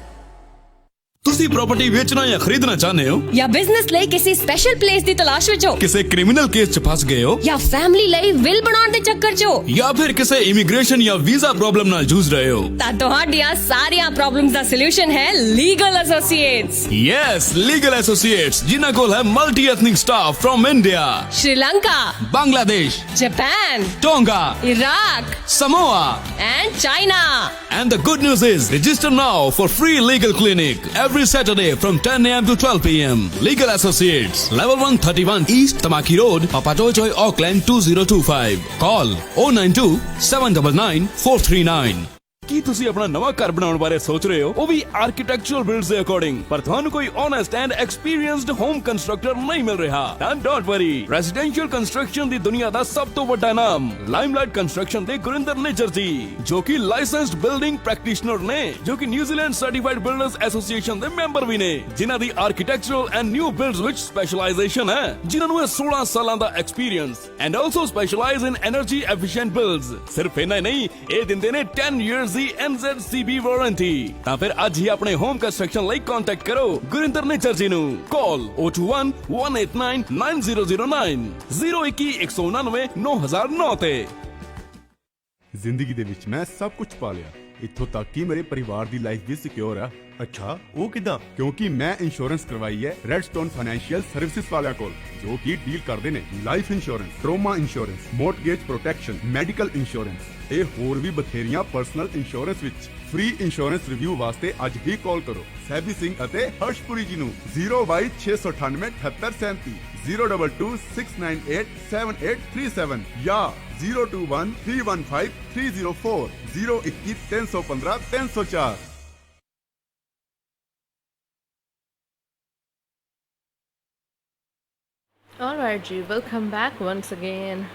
ਤੁਸੀਂ ਪ੍ਰਾਪਰਟੀ ਵੇਚਣਾ ਜਾਂ ਖਰੀਦਣਾ ਚਾਹੁੰਦੇ ਹੋ ਜਾਂ ਬਿਜ਼ਨਸ ਲਈ ਕਿਸੇ ਸਪੈਸ਼ਲ ਪਲੇਸ ਦੀ ਤਲਾਸ਼ ਵਿੱਚ ਹੋ, ਕਿਸੇ ਕ੍ਰਿਮੀਨਲ ਕੇਸ 'ਚ ਫਸ ਗਏ ਹੋ, ਜਾਂ ਫੈਮਿਲੀ ਲਈ ਵਿਲ ਬਣਾਉਣ ਦੇ ਚੱਕਰ 'ਚ ਹੋ, ਜਾਂ ਫਿਰ ਕਿਸੇ ਇਮੀਗ੍ਰੇਸ਼ਨ ਜਾਂ ਵੀਜ਼ਾ ਪ੍ਰੋਬਲਮ ਨਾਲ ਜੂਝ ਰਹੇ ਹੋ, ਤਾਂ ਤੁਹਾਡੀਆਂ ਸਾਰੀਆਂ ਪ੍ਰੋਬਲਮਸ ਦਾ ਸੋਲੂਸ਼ਨ ਹੈ legal associates. Yes, legal associates, ਜਿਨ੍ਹਾਂ ਕੋਲ ਹੈ multi ethnic staff from India, Sri Lanka, Bangladesh, Japan, Tonga, Iraq, Samoa and China. And the good news is, register now for free legal clinic every Saturday from 10 a.m. to 12 p.m. Legal Associates, level 131 East Tamaki Road, Papatoetoy, Auckland 2025. Call 092 799 439. ਕੀ ਤੁਸੀਂ ਆਪਣਾ ਨਵਾਂ ਘਰ ਬਣਾਉਣ ਬਾਰੇ ਸੋਚ ਰਹੇ ਹੋ, ਉਹ ਵੀ ਆਰਕੀਟੈਕਚਰਲ ਬਿਲਡਸ ਦੇ ਅਕੋਰਡਿੰਗ, ਪਰ ਤੁਹਾਨੂੰ ਕੋਈ honest and experienced home constructor ਨਹੀਂ ਮਿਲ ਰਿਹਾ? ਤਾਂ ਡੋਂਟ ਵਰੀ, ਰੈਜ਼ੀਡੈਂਸ਼ੀਅਲ ਕੰਸਟਰਕਸ਼ਨ ਦੀ ਦੁਨੀਆ ਦਾ ਸਭ ਤੋਂ ਵੱਡਾ ਨਾਮ ਲਾਈਮਲਾਈਟ ਕੰਸਟਰਕਸ਼ਨ ਦੇ ਗੁਰਿੰਦਰ ਨਿੱਜਰ ਜੀ, ਜੋ ਕਿ ਲਾਇਸੈਂਸਡ ਬਿਲਡਿੰਗ ਪ੍ਰੈਕਟੀਸ਼ਨਰ ਨੇ, ਜੋ ਕਿ ਨਿਊਜ਼ੀਲੈਂਡ ਸਰਟੀਫਾਈਡ ਬਿਲਡਰਸ ਐਸੋਸੀਏਸ਼ਨ ਦੇ ਮੈਂਬਰ ਵੀ ਨੇ, ਜਿਨ੍ਹਾਂ ਦੀ ਆਰਕੀਟੈਕਚਰਲ ਐਂਡ ਨਿਊ ਬਿਲਡਸ ਵਿੱਚ ਸਪੈਸ਼ਲਾਈਜੇਸ਼ਨ ਹੈ, ਜਿਨ੍ਹਾਂ ਨੂੰ 16 ਸਾਲਾਂ ਦਾ experience, and also specialise in energy efficient builds. ਸਿਰਫ ਇੰਨਾ ਹੀ ਨਹੀਂ, ਇਹ ਦਿੰਦੇ ਨੇ 10 years NZCB ਵਾਰੰਟੀ। ਤਾਂ ਫਿਰ ਅੱਜ ਹੀ ਆਪਣੇ ਹੋਮ ਕੰਸਟਰਕਸ਼ਨ ਲਈ ਕੰਟੈਕਟ ਕਰੋ ਗੁਰਿੰਦਰ ਨਿੱਜਰ ਜੀ ਨੂੰ। ਕਾਲ 021 189 9009 021 199 9009 ਤੇ। ਜ਼ਿੰਦਗੀ ਦੇ ਵਿੱਚ ਮੈਂ ਸਭ ਕੁਝ ਪਾ ਲਿਆ, ਇੱਥੋਂ ਤੱਕ ਕਿ ਮੇਰੇ ਪਰਿਵਾਰ ਦੀ ਲਾਈਫ ਵੀ ਸਿਕਿਉਰ ਆ। ਅੱਛਾ, ਉਹ ਕਿਦਾਂ? ਕਿਉਂਕਿ ਮੈਂ ਇੰਸ਼ੋਰੈਂਸ ਕਰਵਾਈ ਹੈ ਰੈਡਸਟੋਨ ਫਾਈਨੈਂਸ਼ੀਅਲ ਸਰਵਿਸਿਜ਼ ਵਾਲਿਆਂ ਕੋਲ, ਜੋ ਕਿ ਡੀਲ ਕਰਦੇ ਨੇ life insurance, trauma insurance, mortgage protection, medical insurance ਤੇ ਹੋਰ ਵੀ ਬਥੇਰੀਆਂ ਪਰਸਨਲ ਇੰਸ਼ੋਰੈਂਸ ਵਿੱਚ। ਫ੍ਰੀ ਇੰਸ਼ੋਰੈਂਸ ਰਿਵਿਊ ਵਾਸਤੇ ਅੱਜ ਹੀ ਕਾਲ ਕਰੋ ਸੈਬੀ ਸਿੰਘ ਅਤੇ ਹਰਸ਼ਪੁਰੀ ਜੀ ਨੂੰ 022 698 7837 022 698 7837 ਜਾਂ 021 315 304 021 315 304। All right, G, welcome back once again.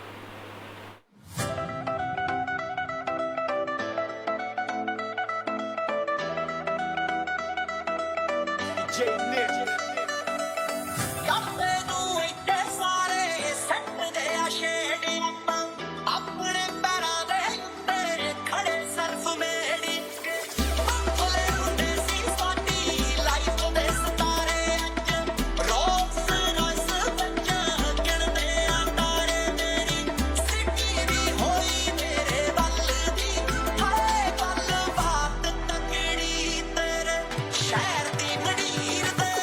ਸ਼ਹਿਰ ਦੀ ਮੰਡੀਰ ਦੇ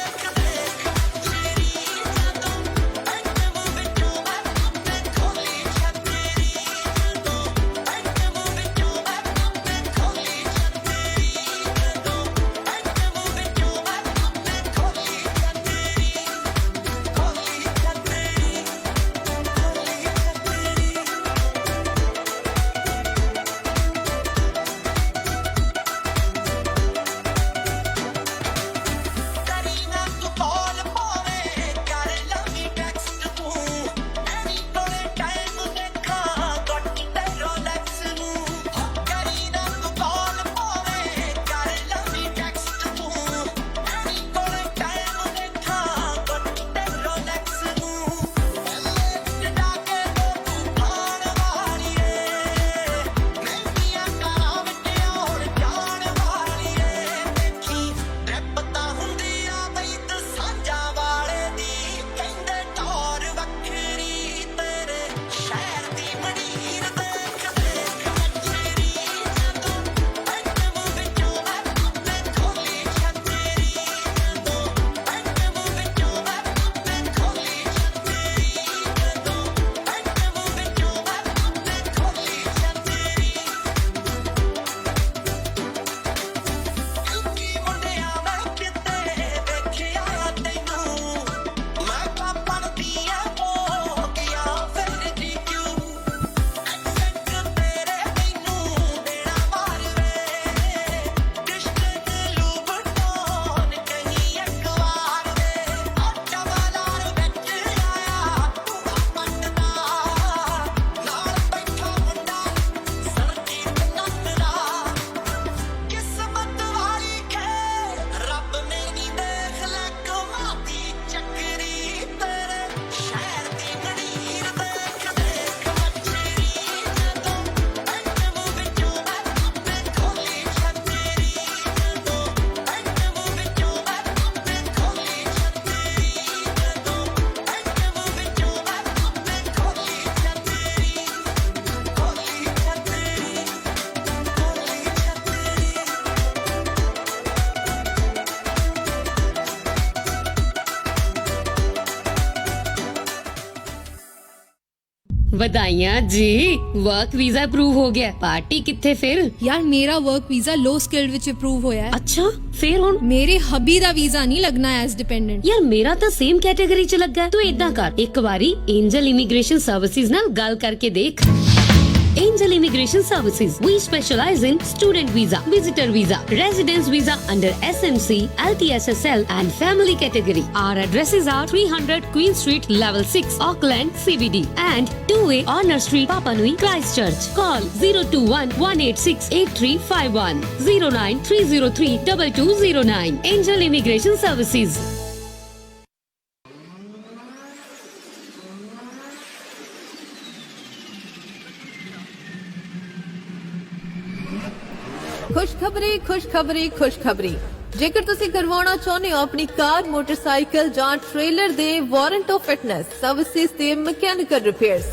ਵਧਾਈਆਂ ਜੀ, ਵਰਕ ਵੀਜ਼ਾ ਅਪਰੂਵ ਹੋ ਗਿਆ। ਪਾਰਟੀ ਕਿੱਥੇ ਫਿਰ? यार मेरा वर्क वीजा लो स्किल्ड विच अप्रूव होया है। ਅੱਛਾ, ਫਿਰ ਹੁਣ मेरे हबी दा वीजा नहीं लगना एज डिपेंडेंट। ਯਾਰ ਮੇਰਾ ਤਾਂ ਸੇਮ ਕੈਟਾਗਰੀ ਚ ਲੱਗਾ। ਤੂੰ ਏਦਾਂ ਕਰ, ਇੱਕ ਵਾਰੀ ਐਂਜਲ ਇਮੀਗ੍ਰੇਸ਼ਨ ਸਰਵਿਸਿਜ਼ ਨਾਲ ਗੱਲ ਕਰਕੇ ਦੇਖ। Angel Immigration Services. We specialize in student visa, visitor visa, residence visa under SMC, LTSSL and family category. Our addresses are 300 Queen Street, Level 6, Auckland, CBD and 2A Honor Street, Papa Nui, Christchurch. Call 021-186-8351, 09303-2209. Angel Immigration Services. ਖੁਸ਼ਖਬਰੀ ਜੇਕਰ ਤੁਸੀਂ ਕਰਵਾਉਣਾ ਚਾਹੁੰਦੇ ਹੋ ਆਪਣੀ ਕਾਰ, ਮੋਟਰਸਾਈਕਲ ਜਾਂ ਟ੍ਰੇਲਰ ਦੇ ਵਾਰੰਟ ਆਫ ਫਿਟਨੈਸ ਸਰਵਿਸਿਜ਼ ਤੇ ਮਕੈਨੀਕਲ ਰਿਪੇਅਰਸ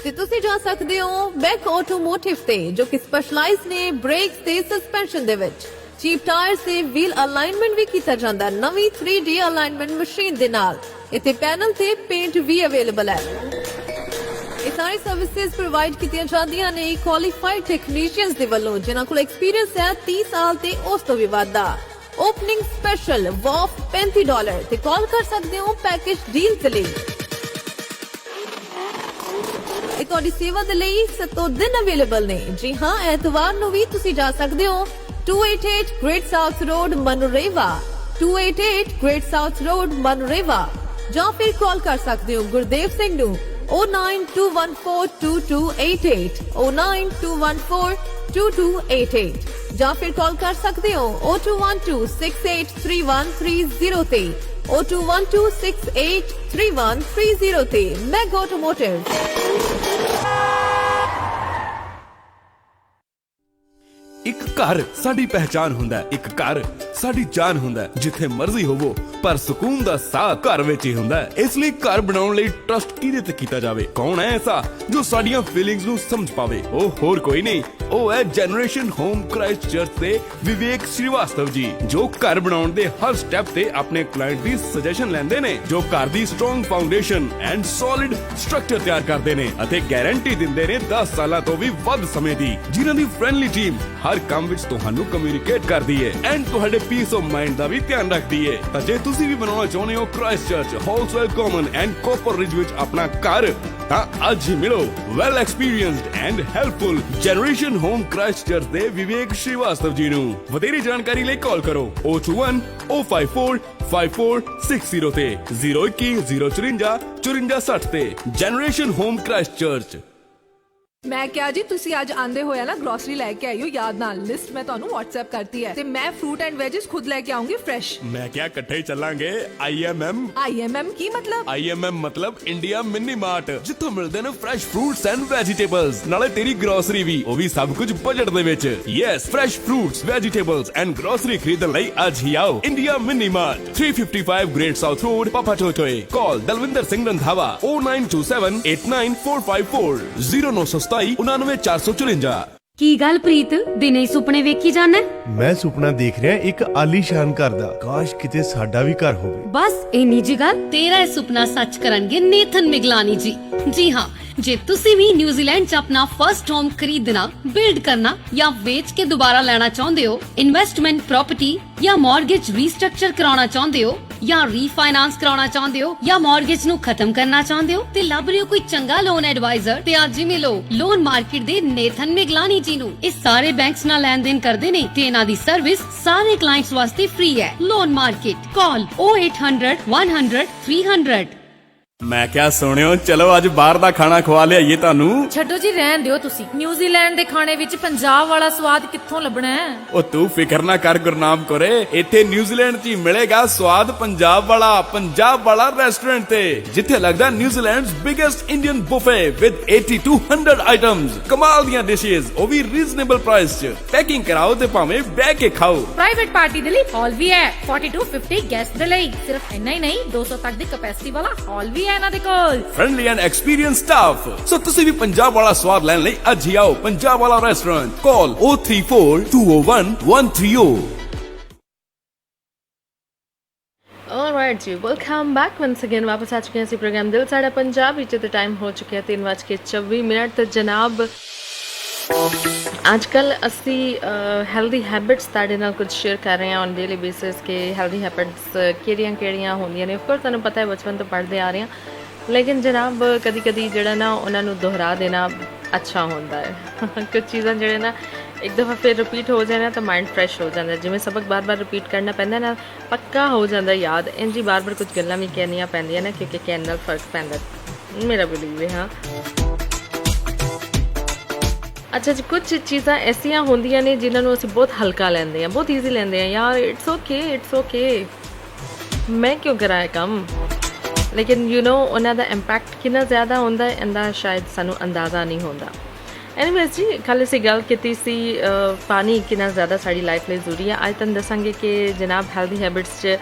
ਤੇ ਤੁਸੀਂ ਜਾ ਸਕਦੇ ਹੋ ਬੈਕ ਆਟੋਮੋਟਿਵ ਤੇ, ਜੋ ਕਿ ਸਪੈਸ਼ਲਾਈਜ਼ ਨੇ ਬ੍ਰੇਕਸ ਤੇ ਸਸਪੈਂਸ਼ਨ ਦੇ ਵਿੱਚ। ਚੀਪ ਟਾਇਰਸ ਤੇ ਵੀਲ ਅਲਾਈਨਮੈਂਟ ਵੀ ਕੀਤਾ ਜਾਂਦਾ ਨਵੀਂ 3D ਅਲਾਈਨਮੈਂਟ ਮਸ਼ੀਨ ਦੇ ਨਾਲ। ਇੱਥੇ ਪੈਨਲ ਤੇ ਪੇਂਟ ਵੀ ਅਵੇਲੇਬਲ ਹੈ। ਇਹ ਸਾਰੀ ਸਰਵਿਸਿਜ਼ ਪ੍ਰੋਵਾਈਡ ਕੀਤੀਆਂ ਜਾਂਦੀਆਂ ਨੇ ਕੁਆਲੀਫਾਈਡ ਟੈਕਨੀਸ਼ੀਅਨਸ ਦੇ ਵੱਲੋਂ, ਜਿਨ੍ਹਾਂ ਕੋਲ ਐਕਸਪੀਰੀਅੰਸ ਹੈ 30 ਸਾਲ ਤੇ ਉਸ ਤੋਂ ਵੀ ਵੱਧ ਦਾ। ਓਪਨਿੰਗ ਸਪੈਸ਼ਲ ਵਾਫ $35 ਤੇ ਕਾਲ ਕਰ ਸਕਦੇ ਹੋ ਪੈਕੇਜ ਡੀਲ ਦੇ ਲਈ। ਇਹ ਤੁਹਾਡੀ ਸੇਵਾ ਦੇ ਲਈ 7 ਦਿਨ ਅਵੇਲੇਬਲ ਨੇ। ਜੀ ਹਾਂ, ਐਤਵਾਰ ਨੂੰ ਵੀ ਤੁਸੀਂ ਜਾ ਸਕਦੇ ਹੋ 288 great south Road Manurewa, 288 great south Road Manurewa, ਜਾਂ ਫਿਰ ਕਾਲ ਕਰ ਸਕਦੇ ਹੋ ਗੁਰਦੇਵ ਸਿੰਘ ਨੂੰ 092142288, 092142288, ਜਾਂ ਫਿਰ ਕਾਲ ਕਰ ਸਕਦੇ ਹੋ 0212683130 ਤੇ 0212683130 ਤੇ। Mega automotive. ਇੱਕ ਘਰ ਸਾਡੀ ਪਹਿਚਾਨ ਹੁੰਦਾ ਹੈ, ਇੱਕ ਘਰ ਸਾਡੀ ਜਾਨ ਹੁੰਦਾ ਹੈ। ਜਿੱਥੇ ਮਰਜ਼ੀ ਹੋਵੋ ਪਰ ਸਕੂਨ ਦਾ ਸਾਹ ਘਰ ਵਿੱਚ ਹੀ ਹੁੰਦਾ ਹੈ। ਇਸ ਲਈ ਘਰ ਬਣਾਉਣ ਲਈ ਟਰਸਟ ਕਿਹਦੇ ਤੇ ਕੀਤਾ ਜਾਵੇ? ਕੌਣ ਹੈ ਐਸਾ ਜੋ ਸਾਡੀਆਂ ਫੀਲਿੰਗਸ ਨੂੰ ਸਮਝ ਪਾਵੇ? ਉਹ ਹੋਰ ਕੋਈ ਨਹੀਂ, ਉਹ ਹੈ ਜਨਰੇਸ਼ਨ ਹੋਮ ਕ੍ਰਾਈਸਟਚਰਚ ਦੇ ਵਿਵੇਕ ਸ਼੍ਰੀਵਾਸਤਵ ਜੀ, ਜੋ ਘਰ ਬਣਾਉਣ ਦੇ ਹਰ ਸਟੈਪ ਤੇ ਆਪਣੇ ਕਲਾਇੰਟ ਦੀ ਸੁਜੈਸ਼ਨ ਲੈਂਦੇ ਨੇ, ਜੋ ਘਰ ਦੀ strong foundation and solid structure ਤਿਆਰ ਕਰਦੇ ਨੇ ਅਤੇ ਗਾਰੰਟੀ ਦਿੰਦੇ ਨੇ 10 ਸਾਲਾਂ ਤੋਂ ਵੀ ਵੱਧ ਸਮੇਂ ਦੀ, ਜਿਨ੍ਹਾਂ ਦੀ ਫ੍ਰੈਂਡਲੀ ਟੀਮ ਹਰ ਕੰਮ ਵਿੱਚ ਤੁਹਾਨੂੰ ਕਮਿਊਨੀਕੇਟ ਕਰਦੀ ਹੈ ਐਂਡ ਤੁਹਾਡੇ ਪੀਸ ਆਫ ਮਾਈਂਡ ਦਾ ਵੀ ਧਿਆਨ ਰੱਖਦੀ ਹੈ। ਤਾਂ ਜੇ ਤੁਸੀਂ ਵੀ ਬਣਾਉਣਾ ਚਾਹੁੰਦੇ ਹੋ ਕ੍ਰਾਈਸਟਚਰਚ, ਹਾਲਸਵੇਲ ਕਾਮਨ ਐਂਡ ਕੋਪਰ ਰਿਜ ਵਿੱਚ ਆਪਣਾ ਘਰ, ਤਾਂ ਅੱਜ ਹੀ ਮਿਲੋ well experienced and helpful generation home Christchurch ਦੇ ਵਿਵੇਕ ਸ਼੍ਰੀਵਾਸਤਵ ਜੀ ਨੂੰ। ਵਧੇਰੇ ਜਾਣਕਾਰੀ ਲਈ ਕਾਲ ਕਰੋ 021-054-5460 ਤੇ 021-054-5460 ਤੇ। Generation home Christchurch. ਮੈਂ ਕਿਹਾ ਜੀ ਤੁਸੀਂ ਅੱਜ ਆਂਦੇ ਹੋਇਆ ਨਾ ਗਰੋਸਰੀ ਲੈ ਕੇ ਆਇਓ, ਯਾਦ ਨਾਲ ਲਿਸਟ ਮੈਂ ਤੁਹਾਨੂੰ WhatsApp ਕਰਤੀ ਹੈ ਤੇ ਮੈਂ ਫਰੂਟ ਐਂਡ ਵੈਜਿਸ ਖੁਦ ਲੈ ਕੇ ਆਉਂਗੀ ਫਰੈਸ਼। ਮੈਂ ਕਿਹਾ ਇਕੱਠੇ ਹੀ ਚੱਲਾਂਗੇ। IMM ਕੀ ਮਤਲਬ? IMM ਮਤਲਬ ਇੰਡੀਆ ਮਿਨੀ ਮਾਰਟ, ਜਿੱਥੋਂ ਮਿਲਦੇ ਨੇ ਫਰੈਸ਼ ਫਰੂਟਸ ਐਂਡ ਵੈਜੀਟੇਬਲਸ, ਨਾਲੇ ਤੇਰੀ ਗਰੋਸਰੀ ਵੀ, ਉਹ ਵੀ ਸਭ ਕੁਝ ਬਜਟ ਦੇ ਵਿੱਚ। Yes, fresh fruits, vegetables and grocery ਖਰੀਦਣ ਲਈ ਅੱਜ ਹੀ ਆਓ India mini mart, 355 great south Road, Papatoetoe. Call Dalvinder Singh Randhawa 092789454, 097799454। ਕੀ ਗੱਲ ਪ੍ਰੀਤ, ਦਿਨੇ ਹੀ ਸੁਪਨੇ ਵੇਖੀ ਜਾਣਾ? ਮੈਂ ਸੁਪਨਾ ਦੇਖ ਰਿਹਾ ਇੱਕ ਆਲੀਸ਼ਾਨ ਘਰ ਦਾ। ਕਾਸ਼ ਕਿਤੇ ਸਾਡਾ ਵੀ ਘਰ ਹੋਵੇ। ਬਸ ਇੰਨੀ ਜੀ ਗੱਲ। ਤੇਰਾ ਇਹ ਸੁਪਨਾ ਸੱਚ ਕਰਨਗੇ ਨੇਥਨ ਮਿਗਲਾਨੀ ਜੀ। ਜੀ ਹਾਂ, ਜੇ ਤੁਸੀਂ ਵੀ ਨਿਊਜ਼ੀਲੈਂਡ 'ਚ ਆਪਣਾ ਫਰਸਟ ਹੋਮ ਖਰੀਦਣਾ, ਬਿਲਡ ਕਰਨਾ ਜਾਂ ਵੇਚ ਕੇ ਦੁਬਾਰਾ ਲੈਣਾ ਚਾਹੁੰਦੇ ਹੋ, ਇਨਵੈਸਟਮੈਂਟ ਪ੍ਰਾਪਰਟੀ ਜਾਂ ਮਾਰਗੇਜ ਰੀਸਟਰਕਚਰ ਕਰਾਉਣਾ ਚਾਹੁੰਦੇ ਹੋ, ਜਾਂ ਰੀਫਾਈਨਾਂਸ ਕਰਾਉਣਾ ਚਾਹੁੰਦੇ ਹੋ, ਜਾਂ ਮਾਰਗੇਜ ਨੂੰ ਖਤਮ ਕਰਨਾ ਚਾਹੁੰਦੇ ਹੋ ਤੇ ਲੱਭ ਰਹੇ ਹੋ ਕੋਈ ਚੰਗਾ ਲੋਨ ਐਡਵਾਈਜ਼ਰ, ਤੇ ਅੱਜ ਹੀ ਮਿਲੋ ਲੋਨ ਮਾਰਕੀਟ ਦੇ ਨੇਥਨ ਮਿਗਲਾਨੀ ਜੀ ਨੂੰ। ਇਹ ਸਾਰੇ ਬੈਂਕਸ ਨਾਲ ਲੈਣ ਦੇਣ ਕਰਦੇ ਨੇ ਤੇ ਇਹਨਾਂ ਦੀ ਸਰਵਿਸ ਸਾਰੇ ਕਲਾਇੰਟਸ ਵਾਸਤੇ ਫ੍ਰੀ ਹੈ। ਲੋਨ ਮਾਰਕੀਟ, ਕਾਲ 0800-100-300। ਮੈਂ ਕਿਹਾ ਸੁਣਿਓ, ਚਲੋ ਅੱਜ ਬਾਹਰ ਦਾ ਖਾਣਾ ਖਵਾ ਲਿਆਈਏ ਤੁਹਾਨੂੰ। ਛੱਡੋ ਜੀ, ਰਹਿਣ ਦਿਓ ਤੁਸੀਂ। ਨਿਊਜ਼ੀਲੈਂਡ ਦੇ ਖਾਣੇ ਵਿੱਚ ਪੰਜਾਬ ਵਾਲਾ ਸਵਾਦ ਕਿੱਥੋਂ ਲੱਭਣਾ ਹੈ? ਉਹ ਤੂੰ ਫਿਕਰ ਨਾ ਕਰ ਗੁਰਨਾਮ ਕੋਰੇ, ਇੱਥੇ ਨਿਊਜ਼ੀਲੈਂਡ 'ਚ ਹੀ ਮਿਲੇਗਾ ਸਵਾਦ ਪੰਜਾਬ ਵਾਲਾ ਰੈਸਟੋਰੈਂਟ ਤੇ, ਜਿੱਥੇ ਲੱਗਦਾ New Zealand's biggest Indian buffet with 80 to 100 items, ਕਮਾਲ ਦੀਆਂ ਡਿਸ਼ੇਸ, ਉਹ ਵੀ ਰੀਜ਼ਨੇਬਲ ਪ੍ਰਾਈਸ 'ਚ। ਪੈਕਿੰਗ ਕਰਾਓ ਤੇ ਭਾਵੇਂ ਬਹਿ ਕੇ ਖਾਓ। ਪ੍ਰਾਈਵੇਟ ਪਾਰਟੀ ਦੇ ਲਈ ਹਾਲ ਵੀ ਹੈ, 40 to 50 ਗੈਸਟ ਦੇ ਲਈ। ਸਿਰਫ ਇੰਨਾ ਹੀ ਨਹੀਂ, 200 ਤੱਕ ਦੀ ਕਪੈਸਿਟੀ ਵਾਲਾ ਹਾਲ ਵੀ ਹੈ ਇਹਨਾਂ ਦੇ ਕੋਲ। Friendly and experience staff. So ਤੁਸੀਂ ਵੀ ਪੰਜਾਬ ਵਾਲਾ ਸਵਾਦ ਲੈਣ ਲਈ ਅੱਜ ਹੀ ਆਓ ਪੰਜਾਬ ਵਾਲਾ ਰੈਸਟੋਰੈਂਟ। ਕਾਲ 034-201-130। Alright राइट जी, वेलकम बैक वंस अगेन। वापस आ चुके हैं इसी प्रोग्राम दिल साड़ा पंजाब विच। तो टाइम हो चुके हैं 3:24। तो जनाब आजकल असी हैल्दी हैबिट्स तुहाडे नाल कुछ शेयर कर रहे हैं ऑन डेली बेसिस कि हैल्दी हैबिट्स किहड़ियां होंदियां ने। ऑफकोर्स तुहानूं पता है बचपन तो पढ़ते आ रहे हैं, लेकिन जनाब कदी कदी जिहड़ा ना उन्हां नूं दोहरा देना अच्छा होंदा है। कुछ चीज़ां जिहड़े ना एक दफ़ा फिर रिपीट हो जाए ना तो माइंड फ्रैश हो जाता है। जिवें सबक बार बार रिपीट करना पैंदा ना, पक्का हो जाता याद। इंज ही बार बार कुछ गल्लां भी कहनियां पैंदियां ना, क्योंकि कहने नाल फर्क पैंदा, मेरा बिलीव है। हाँ अच्छा जी, कुछ चीज़ां ऐसियां होंदियां ने जिन्हां नूं असीं बहुत हल्का लैंदे हैं, बहुत ईजी लैंदे हैं। यार इट्स ओके मैं क्यों कराया कम, लेकिन यू नो उन्हां दा इंपैक्ट कितना ज़्यादा होंदा है इहदा शायद सानूं अंदाज़ा नहीं होंदा। एनीवेज जी, कल असीं गल कीती सी पानी कितना ज़्यादा साड़ी लाइफ लई जरूरी है। अज तुहानूं दसांगे कि जनाब हैल्दी हैबिट्स च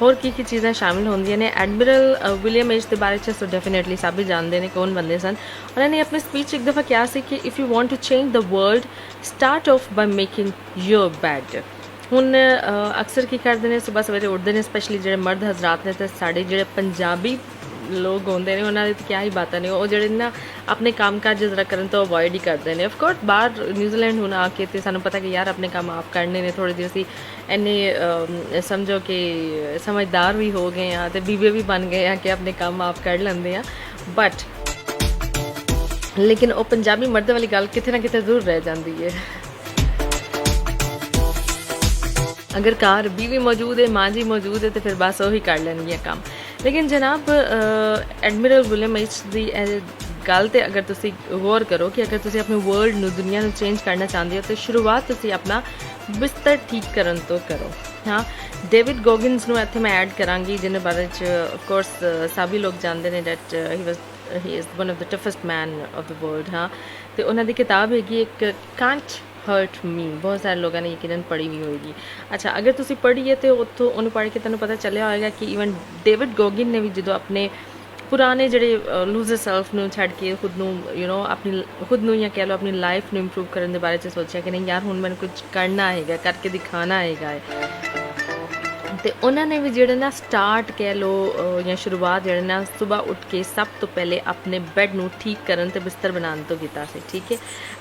होर की चीज़ां शामिल होंदियां ने। एडमिरल विलियम एज के बारे च डेफिनेटली सब ही जानते हैं कौन बंदे सन। उन्होंने अपनी स्पीच एक दफ़ा कहा सी कि if you want to change the world start off by making your bed. हुण अक्सर की करते हैं, सुबह सवेरे उठते हैं, स्पैशली जो मर्द हजरात ने, तो साढ़े जो पंजाबी लोग होंगे ने उन्होंने तो क्या ही बातें ने, वो जो ना अपने काम काज जरा करन तो अवॉइड ही करते हैं। ऑफकोर्स बाहर न्यूजीलैंड हुण आके तो सानूं पता कि यार अपने काम आप करने ने, थोड़े देर सी इन्ने समझो कि समझदार भी हो गए हैं तो बीबे भी बन गए हैं कि अपने काम आप कर लेंदे हैं। बट लेकिन वो पंजाबी मर्द वाली गल किते ना किते जरूर रह जाती है। अगर घर बीवी मौजूद है, माँ जी मौजूद है, तो फिर बस वही कर लेंगे काम। लेकिन जनाब एडमिरल विलियम एच दी गल ते अगर तुसी गौर करो कि अगर तुसी अपने वर्ल्ड नूं, दुनिया नूं चेंज करना चाहते हो तो शुरुआत तुसी अपना बिस्तर ठीक करन तो करो। हाँ, डेविड गॉगिन्स नूं इत्थे मैं ऐड करांगी, जिन्हें बारे च ऑफकोर्स सभी लोग जानते हैं that he is one of the toughest man of the world. हाँ, तो उन्होंने किताब हैगी एक कांट हर्ट मी, बहुत सारे लोगों ने यकीनन पढ़ी भी होगी। अच्छा, अगर तुसी पढ़ी है तो उत्थों उन्हें पढ़ के तुहानूं पता चलिया होगा कि ईवन डेविड गॉगिन ने भी जो अपने पुराने जिहड़े लूजर सैल्फ नूं छड्ड के खुद नूं यू नो अपनी खुद नूं या कह लो अपनी लाइफ नूं इंप्रूव करने के बारे च सोचा कि नहीं यार हुण मैंने कुछ करना हैगा, करके दिखाना हैगा। तो उन्होंने भी जो ना स्टार्ट कह लो या शुरुआत जो ना सुबह उठ के सब तो पहले अपने बैड नूं ठीक करन ते बिस्तर बनाने तो किया से। ठीक है,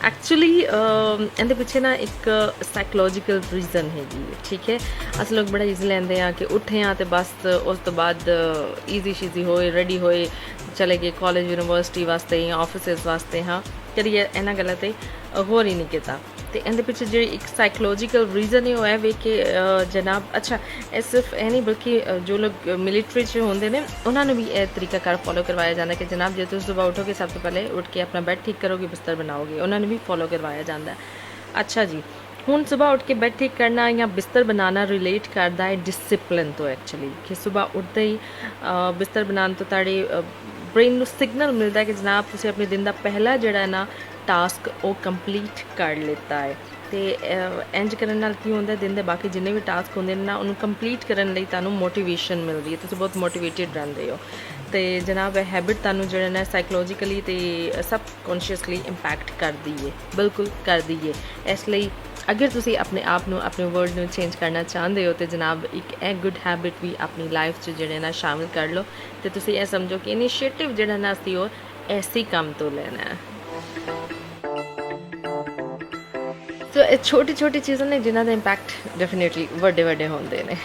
एक्चुअली इहदे पिछे ना एक साइकोलॉजिकल रीजन हैगी। ठीक है, अस लोग बड़ा ईजी लेंदे हैं कि उठे हाँ तो बस उस तो बाद ईजी शीजी होए, रेडी होए, चले गए कॉलेज यूनिवर्सिटी वास्ते या ऑफिस वास्ते। हाँ, करिए इन्हां गल्लां ते होर ही नहीं किया। तो इहदे पिछे जी एक साइकोलॉजिकल रीजन है वे कि जनाब अच्छा सिर्फ यह नहीं बल्कि जो लोग मिलिट्री च होंगे ने उन्होंने भी यह तरीकाकार फॉलो करवाया जाता है कि जनाब जो तुम सुबह उठोगे सब तो पहले उठ के अपना बैड ठीक करोगे, बिस्तर बनाओगे, उन्होंने भी फॉलो करवाया जाता है। अच्छा जी, हुण सुबह उठ के बैड ठीक करना या बिस्तर बनाना रिलेट करता है डिसिपलिन तो एक्चुअली कि सुबह उठते ही बिस्तर बनाने तो ताड़े ब्रेन नूं सिग्नल मिलता है कि जनाब तुसीं अपने दिन का पहला जिहड़ा ना टास्क वो कंप्लीट कर लेता है। तो इंज करने नाल की होंदा है दिन के बाकी जिन्ने भी टास्क होंदे ने ना उन्होंने कंप्लीट करने लई तुहानूं मोटिवेशन मिलती है, तुसीं बहुत मोटिवेटेड रहंदे हो। तो जनाब हैबिट तुहानूं जिहड़ा ना साइकोलॉजिकली तो सबकॉन्शियसली इंपैक्ट करदी है, बिल्कुल करदी है। इसलिए अगर तुसी अपने आप नूं अपने वर्ल्ड नूं चेंज करना चाहते हो तो जनाब एक गुड हैबिट भी अपनी लाइफ च जिहड़े ना शामिल कर लो। तो तुसी ये समझो कि इनिशिएटिव जिहड़ा ना असीं ओह ऐसे काम तो लेना है। तो छोटी छोटी चीज़ों ने जिन्हों का इंपैक्ट डेफिनेटली वड्डे वड्डे होंदे ने।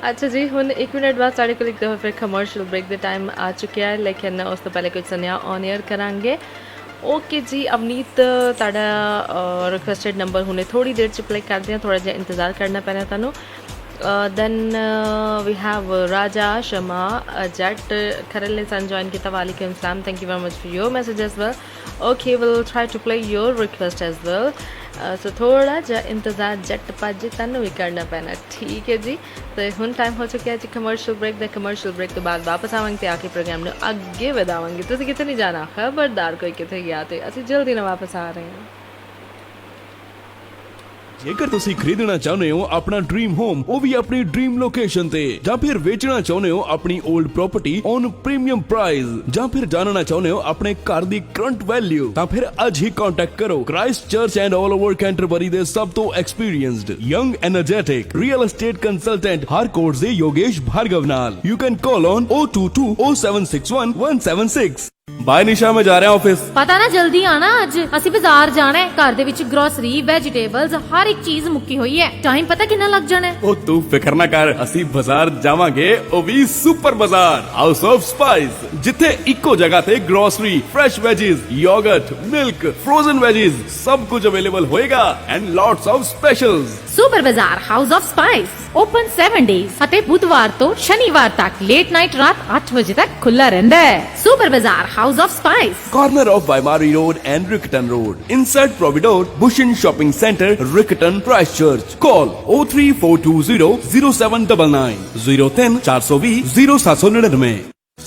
अच्छा जी, हुण 1 मिनट बाद साढ़े को एक दफ़ा फिर कमर्शियल ब्रेक का टाइम आ चुका है, लेकिन उस तो पहले कुछ सुनिया ऑन एयर करांगे। ओके जी, अवनीत ताड़ा रिक्वेस्टेड नंबर हुणे थोड़ी देर च प्ले करते हैं, थोड़ा जिहा इंतज़ार करना पैना तुहानूं। then we have Raja Shama Jat Kharale San join kita Walaikum Assalam, thank you very much for your message as well. Okay, we'll try to play your request as well. So थोड़ा जा इंतज़ार जट पाजे तनु भी करना पैना। ठीक है जी, तो हुण टाइम हो चुका है जी commercial break the commercial break के बाद वापस आवांगे ते आके प्रोग्राम ने अगे वधावांगे। तुसीं किते नहीं जाना, खबरदार कोई किते गया तो असीं जल्दी ना वापस आ रहे हैं। ਜੇਕਰ ਤੁਸੀਂ ਖਰੀਦਣਾ ਚਾਹੁੰਦੇ ਹੋ ਆਪਣਾ ਡ੍ਰੀਮ ਹੋਮ, ਉਹ ਵੀ ਆਪਣੀ ਡ੍ਰੀਮ ਲੋਕੇਸ਼ਨ ਤੇ, ਜਾਂ ਫਿਰ ਵੇਚਣਾ ਚਾਹੁੰਦੇ ਹੋ ਆਪਣੀ old property on premium price, ਜਾਂ ਫਿਰ ਜਾਣਨਾ ਚਾਹੁੰਦੇ ਹੋ ਆਪਣੇ ਘਰ ਦੀ ਕਰੰਟ ਵੈਲਿਊ, ਤਾਂ ਫਿਰ ਅੱਜ ਹੀ ਕੰਟੈਕਟ ਕਰੋ Christchurch and all over Canterbury ਦੇ ਸਭ ਤੋਂ experienced young energetic real estate consultant Harcourts ਦੇ ਯੋਗੇਸ਼ ਭਾਰਗਵ ਨਾਲ। You can call on 0220761 bye Nisha, मैं जा रहा ऑफिस। पता ना जल्दी आना, अज ਅਸੀਂ ਬਾਜ਼ਾਰ ਜਾਣਾ ਹੈ। ਘਰ ਦੇ ਵਿੱਚ ਗਰੋਸਰੀ, ਵੈਜੀਟੇਬਲਸ, ਹਰ ਇੱਕ ਚੀਜ਼ ਮੁੱਕੀ ਹੋਈ ਹੈ। ਟਾਈਮ ਪਤਾ ਕਿੰਨਾ ਲੱਗ ਜਾਣਾ ਹੈ? ਉਹ ਤੂੰ ਫਿਕਰ ਨਾ ਕਰ, ਅਸੀਂ ਬਾਜ਼ਾਰ ਜਾਵਾਂਗੇ, ਉਹ ਵੀ ਸੁਪਰ ਬਾਜ਼ਾਰ ਹਾਊਸ ਆਫ ਸਪਾਈਸ, ਜਿੱਥੇ ਇੱਕੋ ਜਗ੍ਹਾ ਤੇ grocery, fresh ਵੈਜੀਜ਼, yoghurt, milk, frozen ਵੈਜੀਜ਼ ਸਭ ਕੁਝ ਅਵੇਲੇਬਲ ਹੋਏਗਾ ਐਂਡ ਲੋਟਸ ਆਫ ਸਪੈਸ਼ਲਸ। ਸੁਪਰ ਬਾਜ਼ਾਰ house of spice open 7 days ਅਤੇ ਬੁੱਧਵਾਰ ਤੋਂ ਸ਼ਨੀਵਾਰ ਤੱਕ ਲੇਟ ਨਾਈਟ ਰਾਤ 8 ਵਜੇ ਤੱਕ ਖੁੱਲਾ ਰਹਿੰਦਾ ਹੈ। ਸੁਪਰ ਬਾਜ਼ਾਰ house of spice, corner of Vaimari Road and Riccarton Road, inside Providore, Bushin Shopping Center, Riccarton, Christchurch. Call 03420 0799 03 420 0799।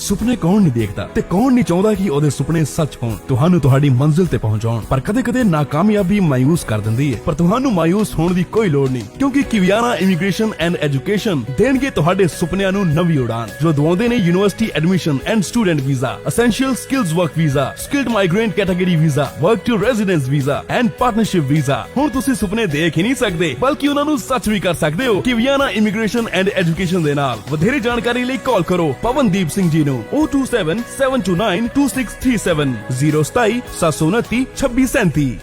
ਸੁਪਨੇ ਕੌਣ ਨਹੀਂ ਦੇਖਦਾ ਤੇ ਕੌਣ ਨਹੀਂ ਚਾਹੁੰਦਾ ਕਿ ਉਹਦੇ ਸੁਪਨੇ ਸੱਚ ਹੋਣ, ਤੁਹਾਨੂੰ ਤੁਹਾਡੀ ਮੰਜ਼ਿਲ ਤੇ ਪਹੁੰਚਾਉਣ। ਪਰ ਕਦੇ-ਕਦੇ ਨਾਕਾਮਯਾਬੀ ਮਾਇੂਸ ਕਰ ਦਿੰਦੀ ਹੈ, ਪਰ ਤੁਹਾਨੂੰ ਮਾਇੂਸ ਹੋਣ ਦੀ ਕੋਈ ਲੋੜ ਨਹੀਂ, ਕਿਉਂਕਿ ਕਿਵਿਆਨਾ ਇਮੀਗ੍ਰੇਸ਼ਨ ਐਂਡ ਐਜੂਕੇਸ਼ਨ ਦੇਣਗੇ ਤੁਹਾਡੇ ਸੁਪਨਿਆਂ ਨੂੰ ਨਵੀਂ ਉਡਾਨ, ਜੋ ਦਵਾਉਂਦੇ ਨੇ university admission and student visa, essential skills work visa, skilled migrant category visa, work to residence visa and partnership visa. ਹੁਣ ਤੁਸੀਂ ਸੁਪਨੇ ਦੇਖ ਹੀ ਨਹੀਂ ਸਕਦੇ, ਬਲਕਿ ਉਹਨਾਂ ਨੂੰ ਸੱਚ ਵੀ ਕਰ ਸਕਦੇ ਹੋ ਕਿਵਿਆਨਾ ਇਮੀਗ੍ਰੇਸ਼ਨ ਐਂਡ ਐਜੂਕੇਸ਼ਨ ਦੇ ਨਾਲ। ਵਧੇਰੇ ਜਾਣਕਾਰੀ ਲਈ ਕਾਲ ਕਰੋ ਪਵਨਦੀਪ ਸਿੰਘ ਜੀ ਨੂੰ 027-729-2637 027-729-2637।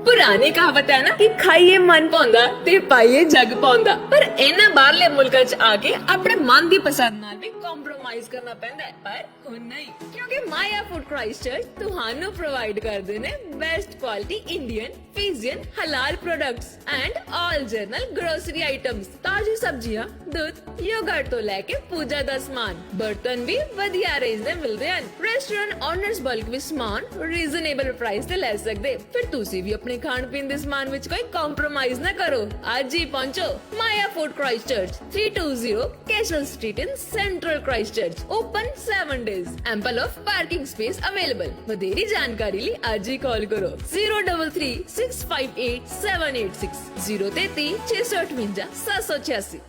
ਪੁਰਾਣੀ ਕਹਾਵਤ ਹੈ ਨਾ ਕਿ ਖਾਈਏ ਮਨ ਪਾਉਂਦਾ ਤੇ ਪਾਈਏ ਜੱਗ ਪਾਉਂਦਾ, ਪਰ ਇਹਨਾਂ ਬਾਹਰਲੇ ਮੁਲਕਾਂ 'ਚ ਆ ਕੇ ਆਪਣੇ ਮਨ ਦੀ ਪਸੰਦ ਨਾਲ ਵੀ ਕੰਪਰੋਮਾਈਜ਼ ਕਰਨਾ ਪੈਂਦਾ ਹੈ। ਪਰ ਹੁਣ ਨਹੀਂ, ਕਿਉਂਕਿ ਮਾਇਆ ਫੂਡ ਕ੍ਰਾਈਸਟਚਰਚ ਤੁਹਾਨੂੰ ਪ੍ਰੋਵਾਈਡ ਕਰਦੇ ਨੇ best quality Indian, Fijian, halal products and all general grocery items, ਤਾਜ਼ੀ ਸਬਜ਼ੀਆਂ, ਦੁੱਧ, ਯੋਗਰਟ ਤੋਂ ਲੈ ਕੇ ਪੂਜਾ ਦਾ ਸਮਾਨ, ਬਰਤਨ ਵੀ ਵਧੀਆ ਰੇਂਜ ਦੇ ਮਿਲਦੇ ਹਨ। ਰੈਸਟੋਰੈਂਟ ਓਨਰਸ ਬਲਕ ਵੀ ਸਮਾਨ ਰੀਜ਼ਨੇਬਲ ਪ੍ਰਾਈਸ ਤੇ ਲੈ ਸਕਦੇ। ਫਿਰ ਤੁਸੀਂ ਵੀ ਆਪਣੇ ਖਾਣ ਪੀਣ ਦੇ ਸਮਾਨ ਵਿੱਚ ਕੋਈ ਕੰਪਰੋਮਾਈਜ਼ ਨਾ ਕਰੋ, ਅੱਜ ਹੀ ਪਹੁੰਚੋ Maya food Christchurch 320 Castell street in central Christchurch, open 7 days, ample of parking space available। ਵਧੇਰੀ ਜਾਣਕਾਰੀ ਲਈ ਅੱਜ ਹੀ ਕਾਲ ਕਰੋ 033-658-786 033-658-786।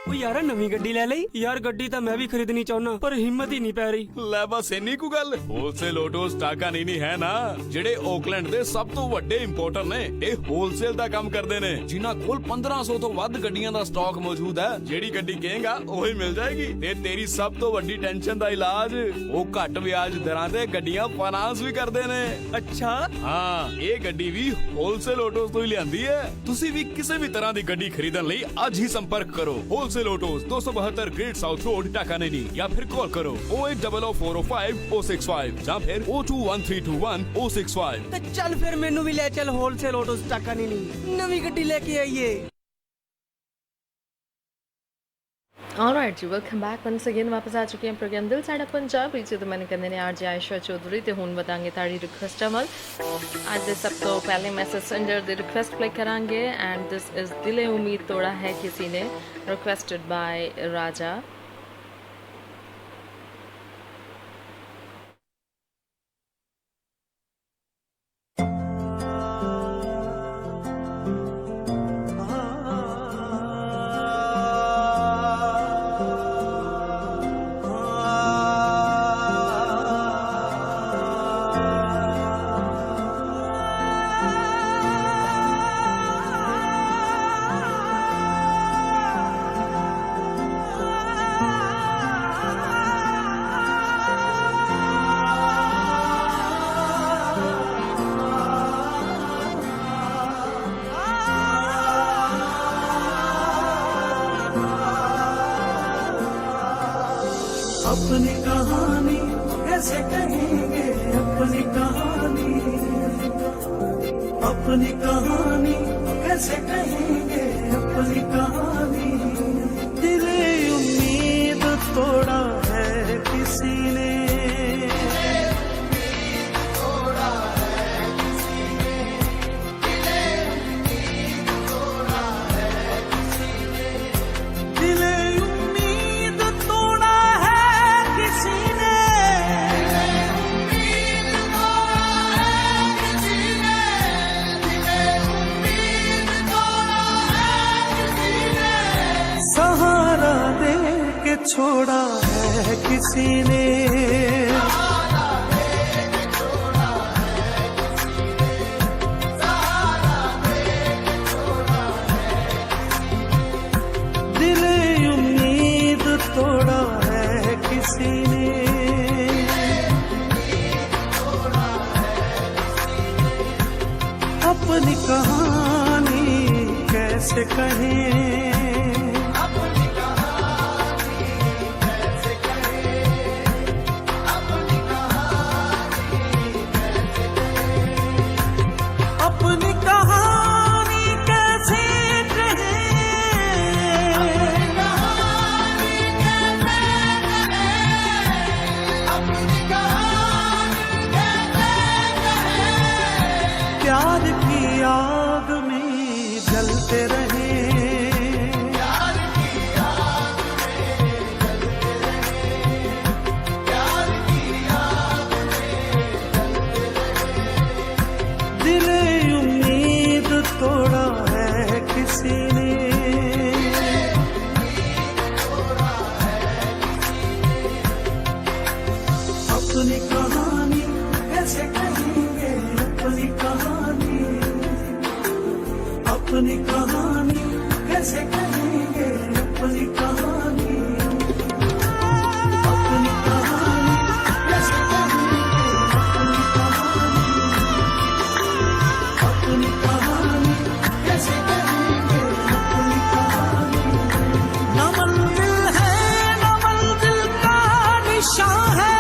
ਉਹ ਯਾਰ ਨਵੀਂ ਗੱਡੀ ਲੈ ਲਈ ਯਾਰ, ਗੱਡੀ ਤਾਂ ਮੈਂ ਵੀ ਖਰੀਦਣੀ ਚਾਹੁੰਨਾ ਪਰ ਹਿੰਮਤ ਹੀ ਨਹੀਂ ਪੈ ਰਹੀ। ਲੈ ਬਸ ਇੰਨੀ ਕੁ ਗੱਲ, ਹੋਲਸੇਲ ਆਟੋਸ ਟਾਕਾ ਨਹੀਂ ਹੈ ਨਾ, ਜਿਹੜੇ ਆਕਲੈਂਡ ਦੇ ਸਭ ਤੋਂ ਵੱਡੇ ਇੰਪੋਰਟਰ ਨੇ। ਇਹ ਹੋਲਸੇਲ ਦਾ ਕੰਮ ਕਰਦੇ ਨੇ, ਜਿਨ੍ਹਾਂ ਕੋਲ 1500 ਤੋਂ ਵੱਧ ਗੱਡੀਆਂ ਦਾ ਸਟਾਕ ਮੌਜੂਦ ਹੈ। ਜਿਹੜੀ ਗੱਡੀ ਕਹੇਗਾ ਉਹੀ ਮਿਲ ਜਾਏਗੀ, ਤੇ ਤੇਰੀ ਸਭ ਤੋਂ ਵੱਡੀ ਟੈਨਸ਼ਨ ਦਾ ਇਲਾਜ, ਉਹ ਘੱਟ ਵਿਆਜ ਦਰਾਂ ਤੇ ਗੱਡੀਆਂ ਫਾਈਨਾਂਸ ਵੀ ਕਰਦੇ ਨੇ। ਅੱਛਾ, ਹਾਂ, ਇਹ ਗੱਡੀ ਵੀ ਹੋਲਸੇਲ ਆਟੋਸ ਤੋਂ ਹੀ ਲਿਆਂਦੀ ਹੈ। ਤੁਸੀਂ ਵੀ ਕਿਸੇ ਵੀ ਤਰ੍ਹਾਂ ਦੀ ਗੱਡੀ ਖਰੀਦਣ ਲਈ ਅੱਜ ਹੀ ਸੰਪਰਕ ਕਰੋ wholesale autos 272 great south Road Takanini, ਜਾਂ ਫਿਰ ਕਾਲ ਕਰੋ 0800405 ਜਾਂ ਫਿਰ 021321065। ਤੇ ਚੱਲ ਫਿਰ ਮੈਨੂੰ ਵੀ ਲੈ ਚੱਲ ਹੋਲਸੇਲ ਆਟੋਸ ਟਾਕਾਨੇਨੀ, ਨਵੀਂ ਗੱਡੀ ਲੈ ਕੇ ਆਈਏ। ऑलराइट जी, वेलकम बैक वंस अगेन। वापस आ चुके हैं प्रोग्राम दिल साडा पंजाबी च, तो मैंने कहने ने आरजे आयशा चौधरी ते हुण बतांगे ताड़ी रिक्वेस्ट अमल। आज दे सब तो पहले मैसेज सेंडर दे रिक्वेस्ट प्ले करांगे एंड दिस इज दिले उम्मीद तोड़ा है किसी ने, रिक्वेस्टेड बाय राजा। अपनी कहानी कैसे कहेंगे, अपनी कहानी, अपनी कहानी कैसे कहेंगे, अपनी कहानी। दिले उम्मीद तोड़ा है किसी ने, छोड़ा है किसी ने। दिल उम्मीद तोड़ा है किसी ने। अपनी कहानी कैसे कहें, प्यार की आग में जलते रहे। प्यार की आग में जलते रहे। प्यार की आग में जलते रहे। दिल उम्मीद तोड़ा है किसी ने। अपनी कहानी कैसे कहेंगे, अपनी कहानी, अपनी कहानी कैसे कहेंगे, अपनी कहानी, अपनी कहानी कैसे कहेंगे, अपनी कहानी, अपनी कहानी कैसे कहेंगे, अपनी कहानी। न मंजिल है न मंजिल का निशान है,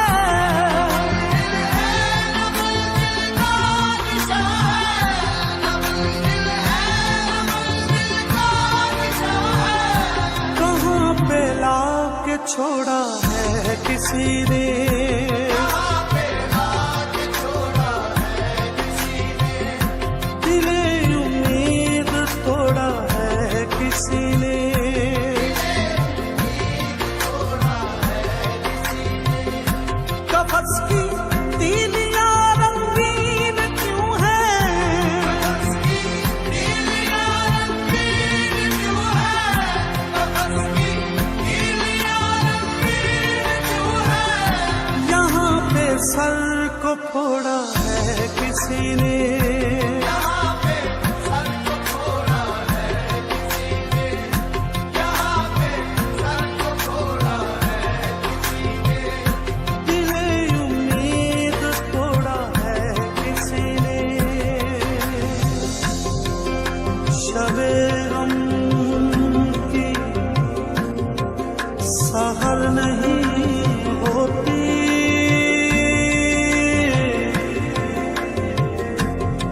छोड़ा है किसी ने। दिल उम्मीद तोड़ा है किसी ने। कफस की तीलियां रंगीन क्यों है, सर को फोड़ा है किसी ने। यहाँ पे सर को फोड़ा है किसी ने। यहाँ पे सर को फोड़ा है किसी ने। दिल उम्मीद तोड़ा है किसी ने। शबे गम की सहर नहीं होती,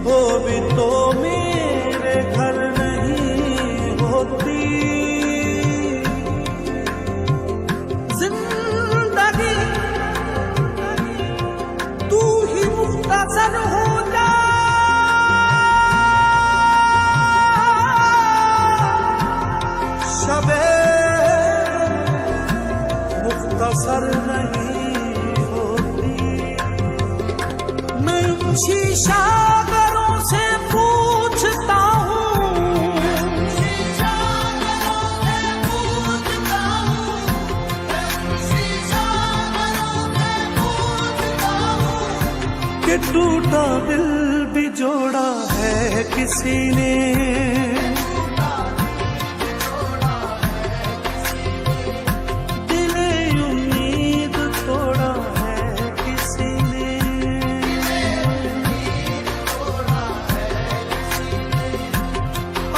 वो भी तो मेरे घर नहीं होती। जिंदगी तू ही मुख्तसर हो जा, शबे मुख्तसर नहीं होती। मैं शीशा से पूछता हूँ, कि टूटा दिल भी जोड़ा है किसी ने। दिल उम्मीद तोड़ा है किसी ने।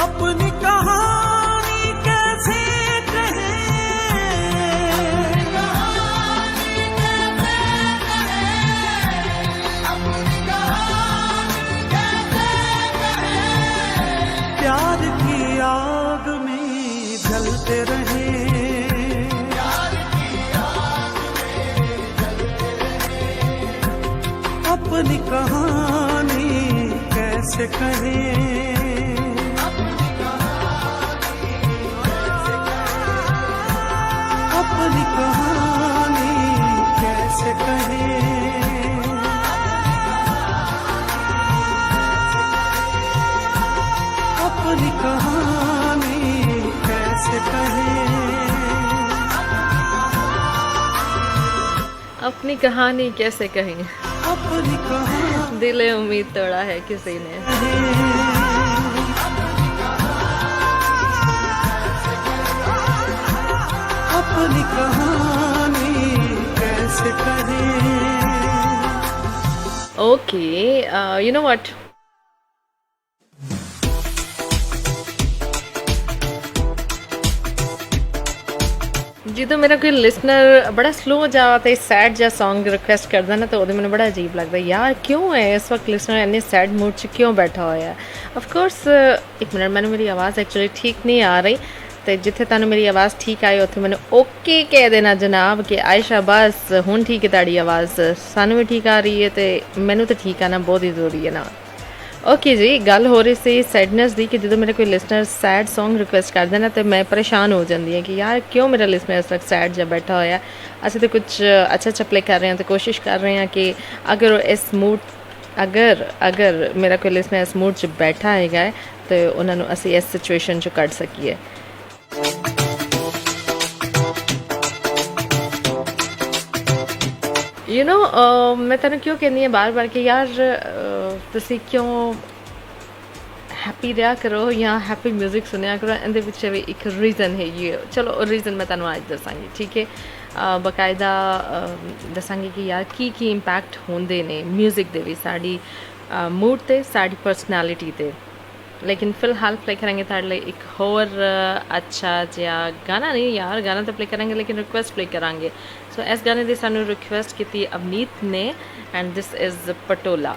अपनी कहानी कैसे कहें, अपनी कहानी कैसे कहें। प्यार की आग में जलते रहे। प्यार की आग में जलते रहे। अपनी कहानी कैसे कहें, अपनी कहानी कैसे कहें। अपनी कहानी कैसे कहें। अपनी कहानी कैसे कहें, अपनी कहानी दिल उम्मीद तोड़ा है किसी ने। अपनी कहानी कैसे कहें। Okay, you know what? ਜਦੋਂ ਮੇਰਾ ਕੋਈ ਲਿਸਨਰ ਬੜਾ ਸਲੋ ਜਿਹਾ ਤੇ ਸੈਡ ਜਿਹਾ ਸੌਂਗ ਰਿਕੁਐਸਟ ਕਰਦਾ ਨਾ ਤਾਂ ਉਹਦੇ ਮੈਨੂੰ ਬੜਾ ਅਜੀਬ ਲੱਗਦਾ, ਯਾਰ ਕਿਉਂ ਹੈ ਇਸ ਵਕਤ ਲਿਸਨਰ ਇੰਨੇ ਸੈਡ ਮੂਡ 'ਚ ਕਿਉਂ ਬੈਠਾ ਹੋਇਆ ਹੈ। ਆਫ ਕੋਰਸ ਇੱਕ ਮਿੰਟ, ਮੈਨੂੰ ਮੇਰੀ ਆਵਾਜ਼ ਐਕਚੁਅਲੀ ਠੀਕ ਨਹੀਂ ਆ ਰਹੀ, ਤੇ ਜਿੱਥੇ ਤੁਹਾਨੂੰ ਮੇਰੀ ਆਵਾਜ਼ ਠੀਕ ਆਈ ਉੱਥੇ ਮੈਨੂੰ ਓਕੇ ਕਹਿ ਦੇਣਾ ਜਨਾਬ ਕਿ ਆਇਸ਼ਾ ਬਸ ਹੁਣ ਠੀਕ ਹੈ ਤੁਹਾਡੀ ਆਵਾਜ਼, ਸਾਨੂੰ ਵੀ ਠੀਕ ਆ ਰਹੀ ਹੈ ਤੇ ਮੈਨੂੰ ਤਾਂ ਠੀਕ ਆਣਾ ਬਹੁਤ ਹੀ ਜ਼ਰੂਰੀ ਹੈ ਨਾ। ਓਕੇ ਜੀ, ਗੱਲ ਹੋ ਰਹੀ ਸੀ ਸੈਡਨੈਸ ਦੀ ਕਿ ਜਦੋਂ ਮੇਰਾ ਕੋਈ ਲਿਸਨਰ ਸੈਡ ਸੌਂਗ ਰਿਕੁਐਸਟ ਕਰਦਾ ਨਾ ਤਾਂ ਮੈਂ ਪਰੇਸ਼ਾਨ ਹੋ ਜਾਂਦੀ ਹਾਂ ਕਿ ਯਾਰ ਕਿਉਂ ਮੇਰਾ ਲਿਸਨਰ ਇਸ ਵਕਤ ਸੈਡ ਜਿਹਾ ਬੈਠਾ ਹੋਇਆ। ਅਸੀਂ ਤਾਂ ਕੁਝ ਅੱਛਾ ਪਲੇ ਕਰ ਰਹੇ ਹਾਂ ਤੇ ਕੋਸ਼ਿਸ਼ ਕਰ ਰਹੇ ਹਾਂ ਕਿ ਅਗਰ ਇਸ ਮੂਡ ਅਗਰ ਮੇਰਾ ਕੋਈ ਲਿਸਨਰ ਇਸ ਮੂਡ 'ਚ ਬੈਠਾ ਹੈਗਾ ਤੇ ਉਹਨਾਂ ਨੂੰ ਅਸੀਂ ਇਸ ਸਿਚੁਏਸ਼ਨ 'ਚੋਂ ਕੱਢ ਸਕੀਏ। ਯੂ ਨੋ ਮੈਂ ਤੁਹਾਨੂੰ ਕਿਉਂ ਕਹਿੰਦੀ ਹਾਂ ਬਾਰ-ਬਾਰ ਕਿ ਯਾਰ ਤੁਸੀਂ ਕਿਉਂ ਹੈਪੀ ਰਿਹਾ ਕਰੋ ਜਾਂ ਹੈਪੀ ਮਿਊਜ਼ਿਕ ਸੁਣਿਆ ਕਰੋ, ਇਹਦੇ ਪਿੱਛੇ ਵੀ ਇੱਕ ਰੀਜ਼ਨ ਹੈਗੀ ਹੈ। ਚਲੋ ਉਹ ਰੀਜ਼ਨ ਮੈਂ ਤੁਹਾਨੂੰ ਅੱਜ ਦੱਸਾਂਗੀ, ਠੀਕ ਹੈ। ਬਾਕਾਇਦਾ ਦੱਸਾਂਗੀ ਕਿ ਯਾਰ ਕੀ ਇੰਪੈਕਟ ਹੁੰਦੇ ਨੇ ਮਿਊਜ਼ਿਕ ਦੇ ਵੀ ਸਾਡੀ ਮੂਡ 'ਤੇ, ਸਾਡੀ ਪਰਸਨੈਲਿਟੀ 'ਤੇ। ਲੇਕਿਨ ਫਿਲਹਾਲ ਪਲੇ ਕਰਾਂਗੇ ਤੁਹਾਡੇ ਲਈ ਇੱਕ ਹੋਰ ਅੱਛਾ ਜਿਹਾ ਗਾਣਾ, ਨਹੀਂ ਯਾਰ ਗਾਣਾ ਤਾਂ ਪਲੇ ਕਰਾਂਗੇ ਲੇਕਿਨ ਰਿਕੁਐਸਟ ਪਲੇ ਕਰਾਂਗੇ। ਸੋ ਇਸ ਗਾਣੇ ਦੀ ਸਾਨੂੰ ਰਿਕੁਐਸਟ ਕੀਤੀ ਅਵਨੀਤ ਨੇ and this is Patola.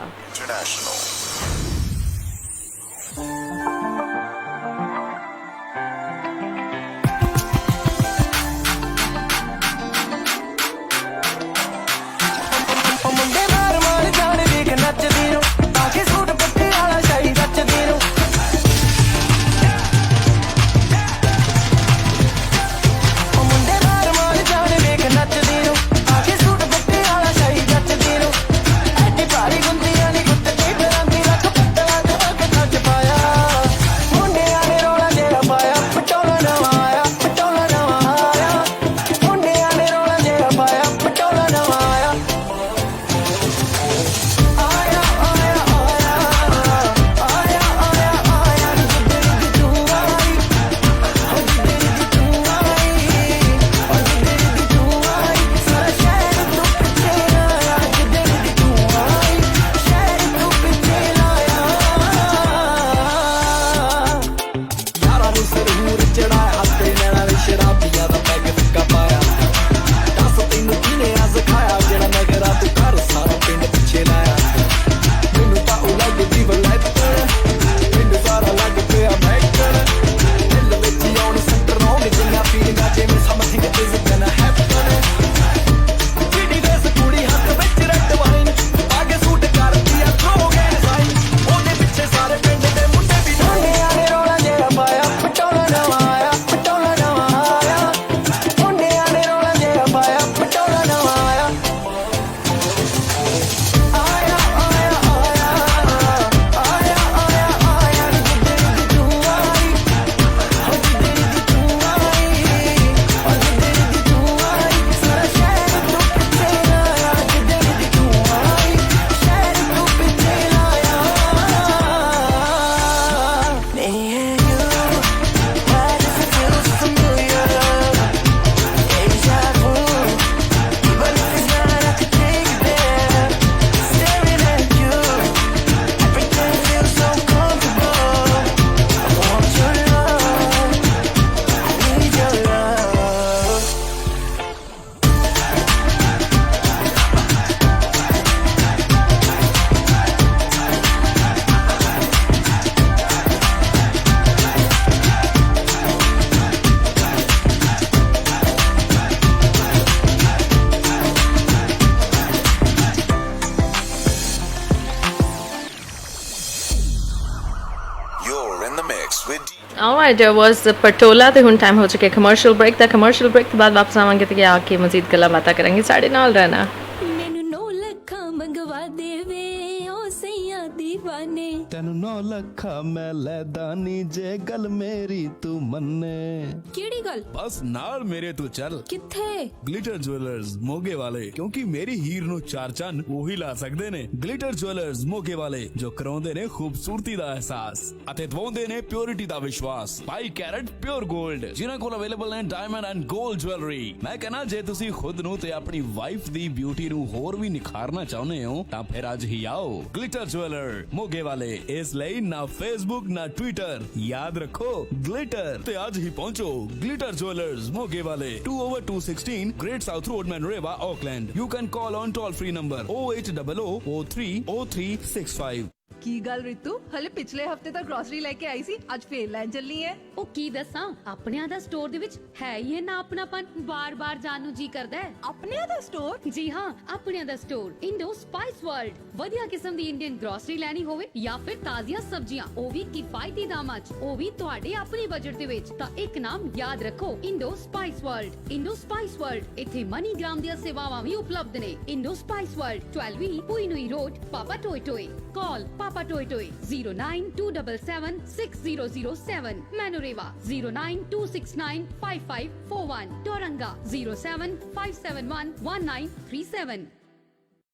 Alright, there was Patola ਤੇ ਹੁਣ ਟਾਈਮ ਹੋ ਚੁੱਕਿਆ ਕਮਰਸ਼ੀਅਲ ਬ੍ਰੇਕ ਦਾ। ਕਮਰਸ਼ੀਅਲ ਬ੍ਰੇਕ ਤੋਂ ਬਾਅਦ ਵਾਪਸ ਆਵਾਂਗੇ ਤੇ ਆ ਕੇ ਮਜ਼ੀਦ ਗੱਲਾਂ ਬਾਤਾਂ ਕਰਾਂਗੇ। ਸਾਡੇ ਨਾਲ ਰਹਿਣਾ। ਮੈਨੂੰ 9 ਲੱਖਾਂ ਮੰਗਵਾ ਦੇਵੇ ਓ ਸਈਆਂ ਦੀਵਾਨੇ ਤੈਨੂੰ 9 ਲੱਖਾਂ ਮੈਂ ਲੈਦਾ ਨੀ ਜੇ ਗੱਲ ਮੇਰੀ ਤੂੰ ਮੰਨੇ। ਕਿਹੜੀ ਗੱਲ? ਬਸ ਨਾਲ ਮੇਰੇ ਤੂੰ ਚੱਲ। ਕਿੱਥੇ? ਗਲਿਟਰ ਜੁਐਲਰਸ ਮੋਗੇ ਵਾਲੇ, ਕਿਉਂਕਿ ਮੇਰੀ ਹੀਰ ਨੂੰ 4 ਚੰਨ ਉਹੀ ਲਾ ਸਕਦੇ ਨੇ। ਗਲਿਟਰ ਜੁਐਲਰਸ ਮੋਗੇ ਵਾਲੇ ਜੋ ਕਰਾਉਂਦੇ ਨੇ ਖੂਬਸੂਰਤੀ ਦਾ ਅਹਿਸਾਸ ਅਤੇ ਦਵਾਉਂਦੇ ਨੇ ਪਿਓਰਿਟੀ ਦਾ ਵਿਸ਼ਵਾਸ। 22 ਕੈਰਟ ਪਿਓਰ 골ਡ ਜਿਨ੍ਹਾਂ ਕੋਲ ਅਵੇਲੇਬਲ ਨੇ ਡਾਇਮੰਡ ਐਂਡ 골ਡ ਜੁਐਲਰੀ। ਮੈਂ ਕਹਿੰਦਾ ਜੇ ਤੁਸੀਂ ਖੁਦ ਨੂੰ ਤੇ ਆਪਣੀ ਵਾਈਫ ਦੀ ਬਿਊਟੀ ਨੂੰ ਹੋਰ ਵੀ ਨਿਖਾਰਨਾ ਚਾਹੁੰਦੇ ਹੋ ਤਾਂ ਫਿਰ ਅੱਜ ਹੀ ਆਓ ਗਲਿਟਰ ਜੁਐਲਰ ਮੋਗੇ ਵਾਲੇ। ਇਸ ਲਈ ਨਾ ਫੇਸਬੁੱਕ ਨਾ ਟਵਿੱਟਰ, ਯਾਦ ਰੱਖੋ ਗਲਿਟਰ ਤੇ ਅੱਜ ਹੀ ਪਹੁੰਚੋ ਗਲਿਟਰ ਜੁਐਲਰਸ ਮੋਗੇ ਵਾਲੇ 2/216 Great South Road, Manoreva, Auckland. You can call on toll free number 0800030365। ਕੀ ਗੱਲ ਰਿਤੂ, ਹਲੇ ਪਿਛਲੇ ਹਫਤੇ ਤਾਂ ਗਰੋਸਰੀ ਲੈ ਕੇ ਆਈ ਸੀ, ਅੱਜ ਫੇਰ ਲੈਣ ਚੱਲਨੀ ਹੈ। ਉਹ ਕੀ ਦੱਸਾਂ, ਆਪਣਿਆਂ ਦਾ ਸਟੋਰ ਦੇ ਵਿੱਚ ਹੈ ਹੀ ਇਹ ਨਾ ਆਪਣਾਪਨ, ਬਾਰ-ਬਾਰ ਜਾਣ ਨੂੰ ਜੀ ਕਰਦਾ ਹੈ। ਆਪਣਿਆਂ ਦਾ ਸਟੋਰ? ਜੀ ਹਾਂ, ਆਪਣਿਆਂ ਦਾ ਸਟੋਰ ਇੰਡੋ ਸਪਾਈਸ ਵਰਲਡ। ਵਧੀਆ ਕਿਸਮ ਦੀ ਇੰਡੀਅਨ ਗਰੋਸਰੀ ਲੈਣੀ ਹੋਵੇ ਜਾਂ ਫਿਰ ਤਾਜ਼ੀਆਂ ਸਬਜ਼ੀਆਂ, ਉਹ ਵੀ ਕਿਫਾਇਤੀ ਦਾਮਾਂ 'ਚ, ਉਹ ਵੀ ਤੁਹਾਡੇ ਆਪਣੇ ਬਜਟ ਦੇ ਵਿੱਚ, ਤਾਂ ਇੱਕ ਨਾਮ ਯਾਦ ਰੱਖੋ, Indo spice world. Indo spice world ਇੱਥੇ ਮਨੀਗ੍ਰਾਮ ਦੀਆਂ ਸੇਵਾਵਾਂ ਵੀ ਉਪਲਬਧ ਨੇ। ਇੰਡੋ ਸਪਾਈਸ ਵਰਲਡ 12 ਪੁਈਨੂਈ ਰੋਡ, ਪਾਪਾ ਟੋਏ ਟੋਏ। ਕਾਲ Papa Toy Toy 092776007, Manoreva 092695541, Doranga 075711937।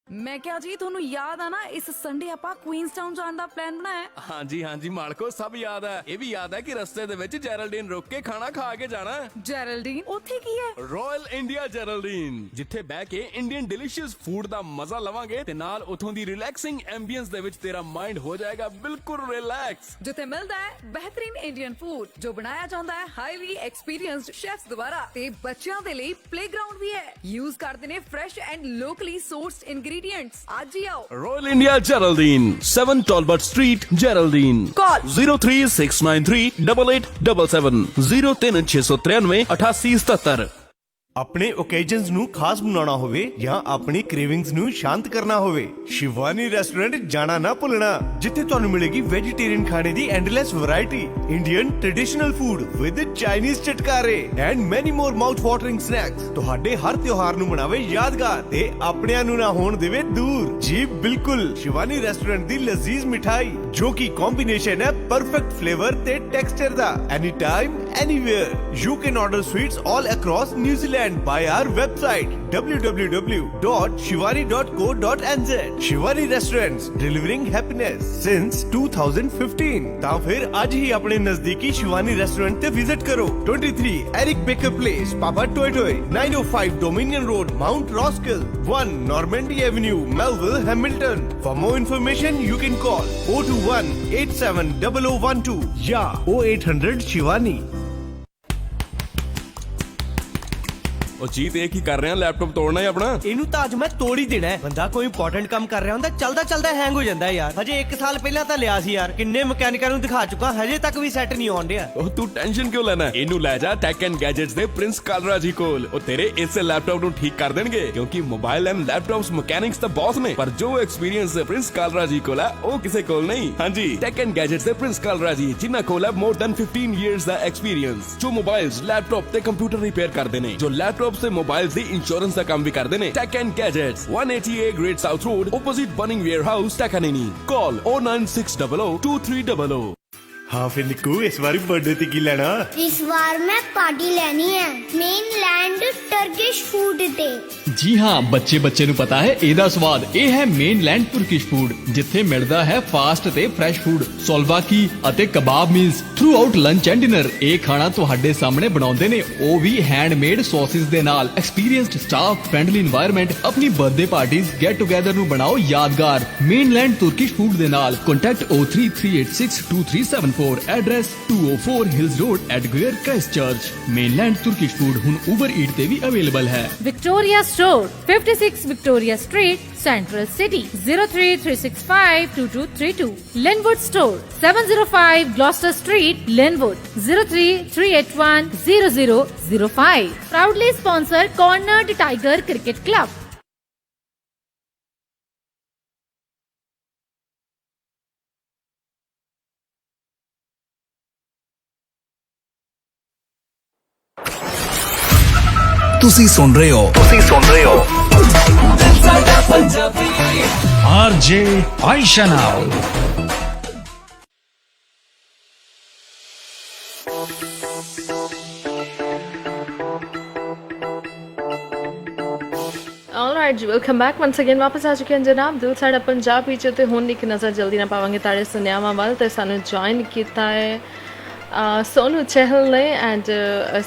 ਮੈਂ ਕਿਹਾ ਜੀ ਤੁਹਾਨੂੰ ਯਾਦ ਆ ਨਾ, ਇਸ ਸੰਡੇ ਆਪਾਂ ਕੁਈਨਸਟਾਊਨ ਜਾਣ ਦਾ ਪਲਾਨ ਬਣਾਇਆ। ਹਾਂਜੀ ਹਾਂਜੀ ਮਾਲਕੋ, ਸਭ ਯਾਦ ਹੈ। ਇਹ ਵੀ ਯਾਦ ਹੈ ਕਿ ਰਸਤੇ ਦੇ ਵਿੱਚ ਜੈਰਲਡੀਨ ਰੁਕ ਕੇ ਖਾਣਾ ਖਾ ਕੇ ਜਾਣਾ। ਜੈਰਲਡੀਨ ਉੱਥੇ ਕੀ ਹੈ? ਰਾਇਲ ਇੰਡੀਆ ਜੈਰਲਡੀਨ, ਜਿੱਥੇ ਬਹਿ ਕੇ ਇੰਡੀਅਨ ਡਿਲੀਸ਼ੀਅਸ ਫੂਡ ਦਾ ਮਜ਼ਾ ਲਵਾਂਗੇ ਤੇ ਨਾਲ ਉਥੋਂ ਦੀ ਰਿਲੈਕਸਿੰਗ ਐਂਬੀਐਂਸ ਦੇ ਵਿੱਚ ਤੇਰਾ ਮਾਈਂਡ ਹੋ ਜਾਏਗਾ ਬਿਲਕੁਲ ਰਿਲੈਕਸ। ਜਿੱਥੇ ਮਿਲਦਾ ਹੈ ਬਿਹਤਰੀਨ ਇੰਡੀਅਨ ਫੂਡ ਜੋ ਬਣਾਇਆ ਜਾਂਦਾ ਹੈ ਹਾਈਲੀ ਐਕਸਪੀਰੀਐਂਸਡ ਸ਼ੈਫਸ ਦੁਆਰਾ, ਤੇ ਬੱਚਿਆਂ ਦੇ ਲਈ ਪਲੇਗਰਾਉਂਡ ਵੀ ਹੈ। ਯੂਜ਼ ਕਰਦੇ ਨੇ ਫਰੈਸ਼ ਐਂਡ ਲੋਕਲੀ ਸੋਰਸਡ ਇੰਗਰੀਡੀਐਂਟਸ। ਅੱਜ ਹੀ ਆਓ ਰਾਇਲ ਇੰਡੀਆ ਜੈਰਲਡੀਨ, 7 ਟਾਲਬਟ ਸਟਰੀਟ, ਜੈਰਲਡੀਨ। ਕਾਲ 036938877 03693 8877। ਆਪਣੇ ਓਕੇਜਨਸ ਨੂੰ ਖਾਸ ਬਣਾਉਣਾ ਹੋਵੇ ਜਾਂ ਆਪਣੀ ਕ੍ਰੇਵਿੰਗਸ ਨੂੰ ਸ਼ਾਂਤ ਕਰਨਾ ਹੋਵੇ, ਸ਼ਿਵਾਨੀ ਰੈਸਟੋਰੈਂਟ ਜਾਣਾ ਨਾ ਭੁੱਲਣਾ, ਜਿੱਥੇ ਤੁਹਾਨੂੰ ਮਿਲੇਗੀ ਵੈਜੀਟੇਰੀਅਨ ਖਾਣੇ ਦੀ endless variety, Indian traditional food with Chinese ਚਟਕਾਰੇ and many more mouth watering snacks. ਤੁਹਾਡੇ ਹਰ ਤਿਉਹਾਰ ਨੂੰ ਬਣਾਵੇ ਯਾਦਗਾਰ ਤੇ ਆਪਣਿਆਂ ਨੂੰ ਨਾ ਹੋਣ ਦੇਵੇ ਦੂਰ। ਜੀ ਬਿਲਕੁਲ, ਸ਼ਿਵਾਨੀ ਰੈਸਟੋਰੈਂਟ ਦੀ ਲਜ਼ੀਜ਼ ਮਿਠਾਈ ਜੋ ਕਿ ਕੰਬੀਨੇਸ਼ਨ ਹੈ ਪਰਫੈਕਟ ਫਲੇਵਰ ਤੇ texture the. Any time anywhere you can order sweets all across New Zealand by our website www.shivani.co.nz। Shivani Restaurants, delivering happiness since 2015। ਤਾਂ ਫਿਰ ਅੱਜ ਹੀ ਆਪਣੇ ਨਜ਼ਦੀਕੀ ਸ਼ਿਵਾਨੀ ਰੈਸਟੋਰੈਂਟ ਤੇ ਵਿਜ਼ਿਟ ਕਰੋ। 23 Eric Baker Place, Papa Toy Toy, 905 Dominion Road, Mount Roskill, 1 Normandy Avenue, Melville, Hamilton। For more information you can call 021-870012 ਜਾਂ 0800 Shivani। ਉਹ ਜੀਤ ਇਹ ਕੀ ਕਰ ਰਿਹਾ, ਲੈਪਟਾਪ ਤੋੜਨਾ ਹੈ ਆਪਣਾ? ਇਹਨੂੰ ਤਾਂ ਅੱਜ ਮੈਂ ਤੋੜ ਹੀ ਦੇਣਾ ਹੈ। ਬੰਦਾ ਕੋਈ ਇੰਪੋਰਟੈਂਟ ਕੰਮ ਕਰ ਰਿਹਾ ਹੁੰਦਾ, ਚੱਲਦਾ ਹੈਂਗ ਹੋ ਜਾਂਦਾ ਯਾਰ। ਹਜੇ 1 ਸਾਲ ਪਹਿਲਾਂ ਤਾਂ ਲਿਆ ਸੀ ਯਾਰ, ਕਿੰਨੇ ਮਕੈਨਿਕਾਂ ਨੂੰ ਦਿਖਾ ਚੁੱਕਾ, ਹਜੇ ਤੱਕ ਵੀ ਸੈੱਟ ਨਹੀਂ ਆਉਣ ਡਿਆ। ਉਹ ਤੂੰ ਟੈਨਸ਼ਨ ਕਿਉਂ ਲੈਣਾ, ਇਹਨੂੰ ਲੈ ਜਾ ਟੈਕ ਐਂਡ ਗੈਜਟਸ ਦੇ ਪ੍ਰਿੰਸ ਕਾਲਰਾ ਜੀ ਕੋਲ। ਉਹ ਤੇਰੇ ਇਸੇ ਲੈਪਟਾਪ ਨੂੰ ਠੀਕ ਕਰ ਦੇਣਗੇ, ਕਿਉਂਕਿ ਮੋਬਾਈਲ ਐਂਡ ਲੈਪਟਾਪਸ ਮਕੈਨਿਕਸ ਤਾਂ ਬਹੁਤ ਨੇ, ਪਰ ਜੋ ਐਕਸਪੀਰੀਅੰਸ ਪ੍ਰਿੰਸ ਕਾਲਰਾ ਜੀ ਕੋਲ ਹੈ ਉਹ ਕਿਸੇ ਕੋਲ ਨਹੀਂ। ਹਾਂਜੀ, ਟੈਕ ਐਂਡ ਗੈਜਟਸ ਦੇ ਪ੍ਰਿੰਸ ਕਾਲਰਾ ਜੀ, ਜਿਨ੍ਹਾਂ ਕੋਲ ਹੈ more than 15 years ਦਾ ਐਕਸਪੀਰੀਅੰਸ, ਜੋ ਮੋਬਾਈਲਸ, ਲੈਪਟਾਪ ਤੇ ਕੰਪਿਊਟਰ ਰਿਪੇਅਰ ਕਰਦੇ ਨੇ, ਜੋ ਲੈਪਟਾਪਸ ਤੇ ਮੋਬਾਈਲਸ ਦੀ ਇੰਸ਼ੋਰੈਂਸ ਦਾ ਕੰਮ ਵੀ ਕਰਦੇ ਨੇ। Tech and gadgets, 188 Great South Road, opposite Bunning Warehouse, Takanini। Call 096002300। ਹਾਂ ਫਿਰ ਨਿੱਕੂ, ਇਸ ਵਾਰੀ ਬਰਥਡੇ ਤੇ ਕੀ ਲੈਣਾ? ਇਸ ਵਾਰ ਮੈਂ ਪਾਰਟੀ ਲੈਣੀ ਹੈ ਮੇਨਲੈਂਡ ਟਰਕਿਸ਼ ਫੂਡ ਤੇ। ਜੀ ਹਾਂ, ਬੱਚੇ ਨੂੰ ਪਤਾ ਹੈ ਇਹਦਾ ਸਵਾਦ। ਇਹ ਹੈ ਮੇਨਲੈਂਡ ਤੁਰਕਿਸ਼ ਫੂਡ, ਜਿੱਥੇ ਮਿਲਦਾ ਹੈ ਫਾਸਟ ਤੇ ਫਰੈਸ਼ ਫੂਡ, ਸੋਲਵਾਕੀ ਅਤੇ ਕਬਾਬ meals throughout lunch and dinner. ਇਹ ਖਾਣਾ ਤੁਹਾਡੇ ਸਾਹਮਣੇ ਬਣਾਉਂਦੇ ਨੇ, ਉਹ ਵੀ ਹੈਂਡਮੇਡ ਸੌਸਿਸ ਦੇ ਨਾਲ। Experienced staff, friendly environment. ਆਪਣੀ ਬਰਥਡੇ ਪਾਰਟੀਜ਼, ਗੈਟ ਟੂਗੇਦਰ ਨੂੰ ਬਣਾਓ ਯਾਦਗਾਰ ਮੇਨਲੈਂਡ ਤੁਰਕਿਸ਼ ਫੂਡ ਦੇ ਨਾਲ। Contact 033862337 address 204 hills road, Edgware, Christchurch. Mainland Turkish food ਹੁਣ ਉਬਰ ਈਟ ਤੇ ਵੀ ਅਵੇਲੇਬਲ ਹੈ। Victoria store, 56 Victoria street, central city, 033652232। Linwood store, 705 Gloucester street, Linwood, 033810005। Proudly sponsor cornered tiger cricket club. ਤੁਸੀਂ ਸੁਣ ਰਹੇ ਹੋ RJ ਆਇਸ਼ਾ ਨਾਲ। Alright जी, वेलकम बैक वंस अगेन। वापस आ चुके हैं जनाब दिल साड़ा पंजाब ਵਿੱਚ ਤੇ ਹੁਣ ਇੱਕ ਨਜ਼ਰ ਜਲਦੀ ਨਾ ਪਾਵਾਂਗੇ ਤੁਹਾਡੇ ਸੁਨੇਹਿਆਂ ਵੱਲ ਤੇ ਸਾਨੂੰ ਜੁਆਇਨ ਕੀਤਾ ਹੈ ਸੋਨੂ ਚਹਿਲ ਨੇ ਐਂਡ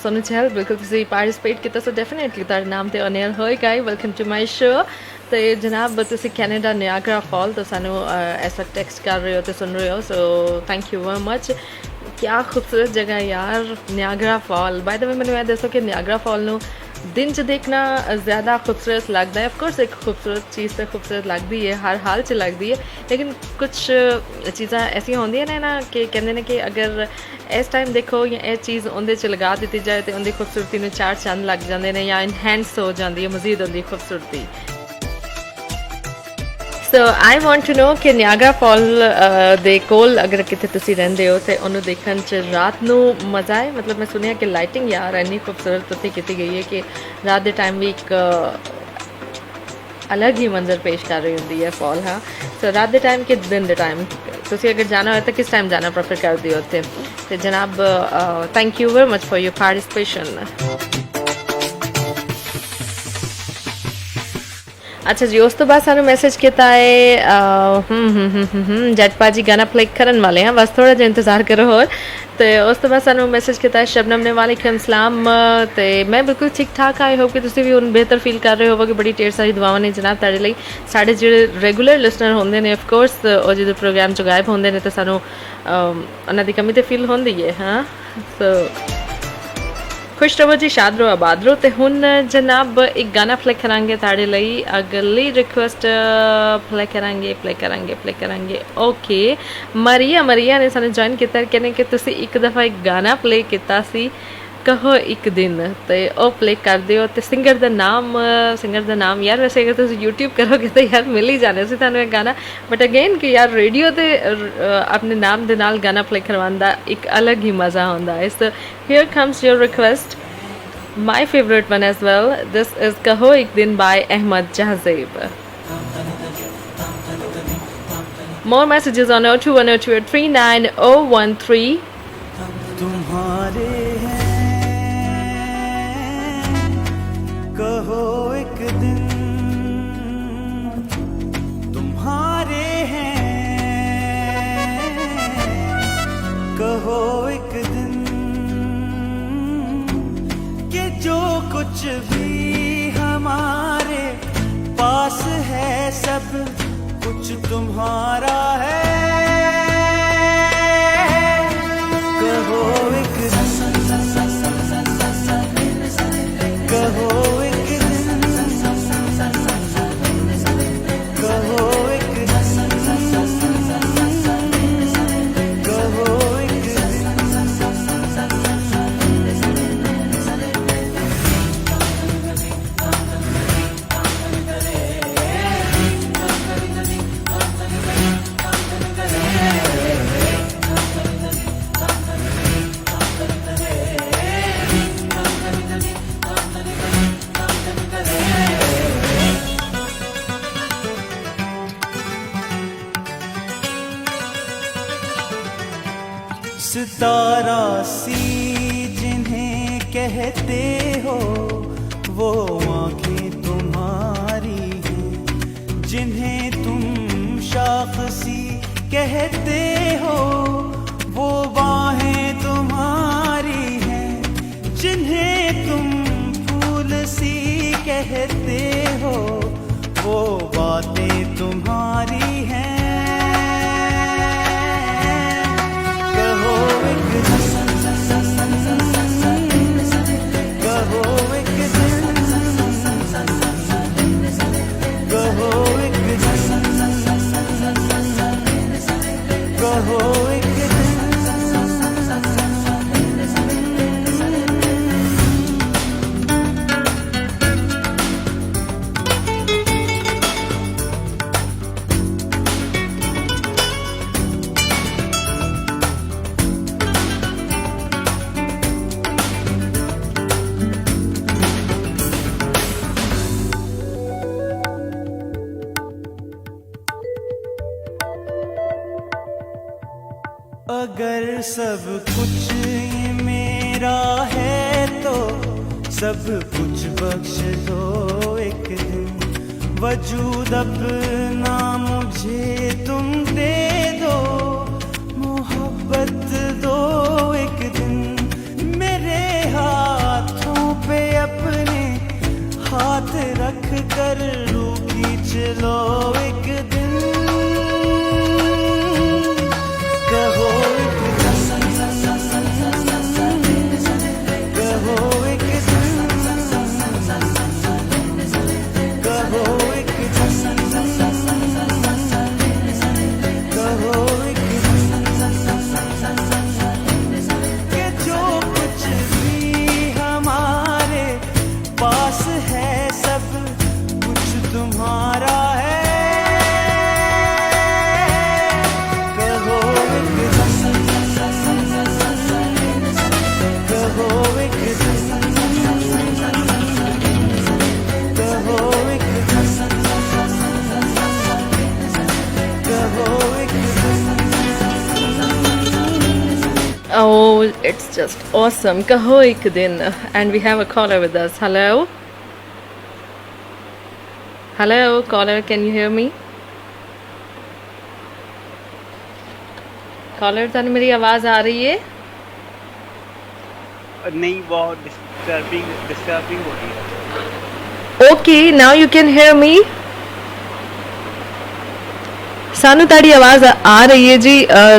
ਸੋਨੂ ਚਹਿਲ ਬਿਲਕੁਲ ਤੁਸੀਂ ਪਾਰਟਿਸਿਪੇਟ ਕੀਤਾ ਸੋ ਡੈਫੀਨਿਟਲੀ ਤੁਹਾਡਾ ਨਾਮ ਤੇ ਔਨ 에ਅਰ ਹੋਏਗਾ ਹੀ। Welcome to my show. ਤੇ ਜਨਾਬ ਤੁਸੀਂ ਕੈਨੇਡਾ ਨਿਆਗਰਾ ਫਾਲ ਤੋਂ ਸਾਨੂੰ ਇਸ ਵਕਤ ਟੈਕਸਟ ਕਰ ਰਹੇ ਹੋ ਤੇ ਸੁਣ ਰਹੇ ਹੋ so thank you very much. क्या खूबसूरत जगह यार Niagara fall. By the way मैंने दसो कि नियाग्रा फॉल ਨੂੰ दिन च देखना ज़्यादा खूबसूरत लगता है। ऑफकोर्स एक खूबसूरत चीज़ तो खूबसूरत लगती है हर हाल च लगती है लेकिन कुछ चीज़ा ऐसी होंदियां ने ना कि कहते हैं कि अगर इस टाइम देखो या ये चीज़ उनके च लगा दी जाए तो उनकी खूबसूरती में चार चंद लग जाते हैं या इनहेंस हो जाती है मजीद उनकी खूबसूरती। सो आई वॉन्ट टू नो कि नियाग्रा फॉल ਦੇ ਕੋਲ अगर कितने तुसी रहंदे हो तो उन्होंने देखने च रात ਨੂੰ मज़ा है। मतलब मैं सुनिया कि लाइटिंग यार इन्नी खूबसूरत उत्थे की गई है कि रात के टाइम भी एक अलग ही मंजर पेश कर रही होंगी है फॉल। हाँ सो रात के टाइम कि दिन के टाइम तुसी अगर जाना हो तो किस टाइम जाना प्रेफर करते हो उत्थे तो जनाब thank you very much for your participation. अच्छा जी उस तो बाद सानू मैसेज किया है जट भाजी गाना प्ले करन वाले हैं बस थोड़ा जिहा इंतज़ार करो और तो उस तो बाद सानू मैसेज किया है शबनम ने वालेकुम सलाम। तो मैं बिल्कुल ठीक ठाक आई होप कि तुसीं भी हुण बेहतर फील कर रहे होवोगे। बड़ी ढेर सारी दुआवां ने जनाब तुहाडे लई। साडे जिहड़े रेगुलर लिसनर होंदे ने ऑफकोर्स और जो प्रोग्राम चो गायब होंदे ने तो सानू उन्हां दी कमी तो फील होंदी है। हाँ सो खुश रहो जी शाद रहो आबाद रहो। तो हुण जनाब एक गाना प्ले करांगे ताड़े लई। अगली रिक्वेस्ट प्ले करांगे ओके मरिया ने सानू ज्वाइन किया कहने कि तुसी एक दफ़ा एक गाना प्ले किया सी कहो एक दिन तो वह प्ले कर दिओ। तो सिंगर का नाम यार वैसे अगर तुम यूट्यूब करोगे तो यार मिल ही जाने से थानू गाना बट अगेन कि यार रेडियो ते अपने नाम दे नाल गाना प्ले करवाने का एक अलग ही मज़ा होंदा है। So here comes your request my favourite one as well. This is कहो एक दिन by Ahmad Jahzeb. More messages on 0210283913। तुम्हारे कहो एक दिन तुम्हारे हैं कहो एक दिन कि जो कुछ भी हमारे पास है सब कुछ तुम्हारा है। कहो एक दिन कहो एक दिन कहो एक दिन कहो एक सितारा सी जिन्हें कहते हो वो आंखें तुम्हारी हैं जिन्हें तुम शाखसी कहते हो वो बाहें तुम्हारी हैं जिन्हें तुम फूल सी कहते हो वो बातें तुम्हारी हैं। कहो एक दिन कहो एक दिन कहो एक दिन कहो एक दिन अगर सब कुछ ये मेरा है तो सब कुछ बख्श दो एक दिन, वजूद अपना मुझे तुम दे दो, मोहब्बत दो एक दिन, मेरे हाथों पे अपने हाथ रख कर रूह खींच लो एक दिन, कहो एक दिन, कहो एक दिन, कहो एक दिन, कहो एक दिन, कि जो कुछ भी हमारे पास है सब कुछ तुम्हारा है, कहो एक दिन, कहो एक दिन, कहो एक दिन, कहो एक दिन. Oh, it's just awesome. Kaho ek din. And we have a caller with us. Hello? Hello, caller, can you hear me? Caller, ਤੁਹਾਨੂੰ ਮੇਰੀ ਆਵਾਜ਼ ਆ ਰਹੀ ਹੈ? नहीं, बहुत डिस्टर्बिंग हो रही है. Okay, now you can hear me. ਸਾਨੂੰ ਤੁਹਾਡੀ ਆਵਾਜ਼ ਆ ਰਹੀ ਹੈ ਜੀ.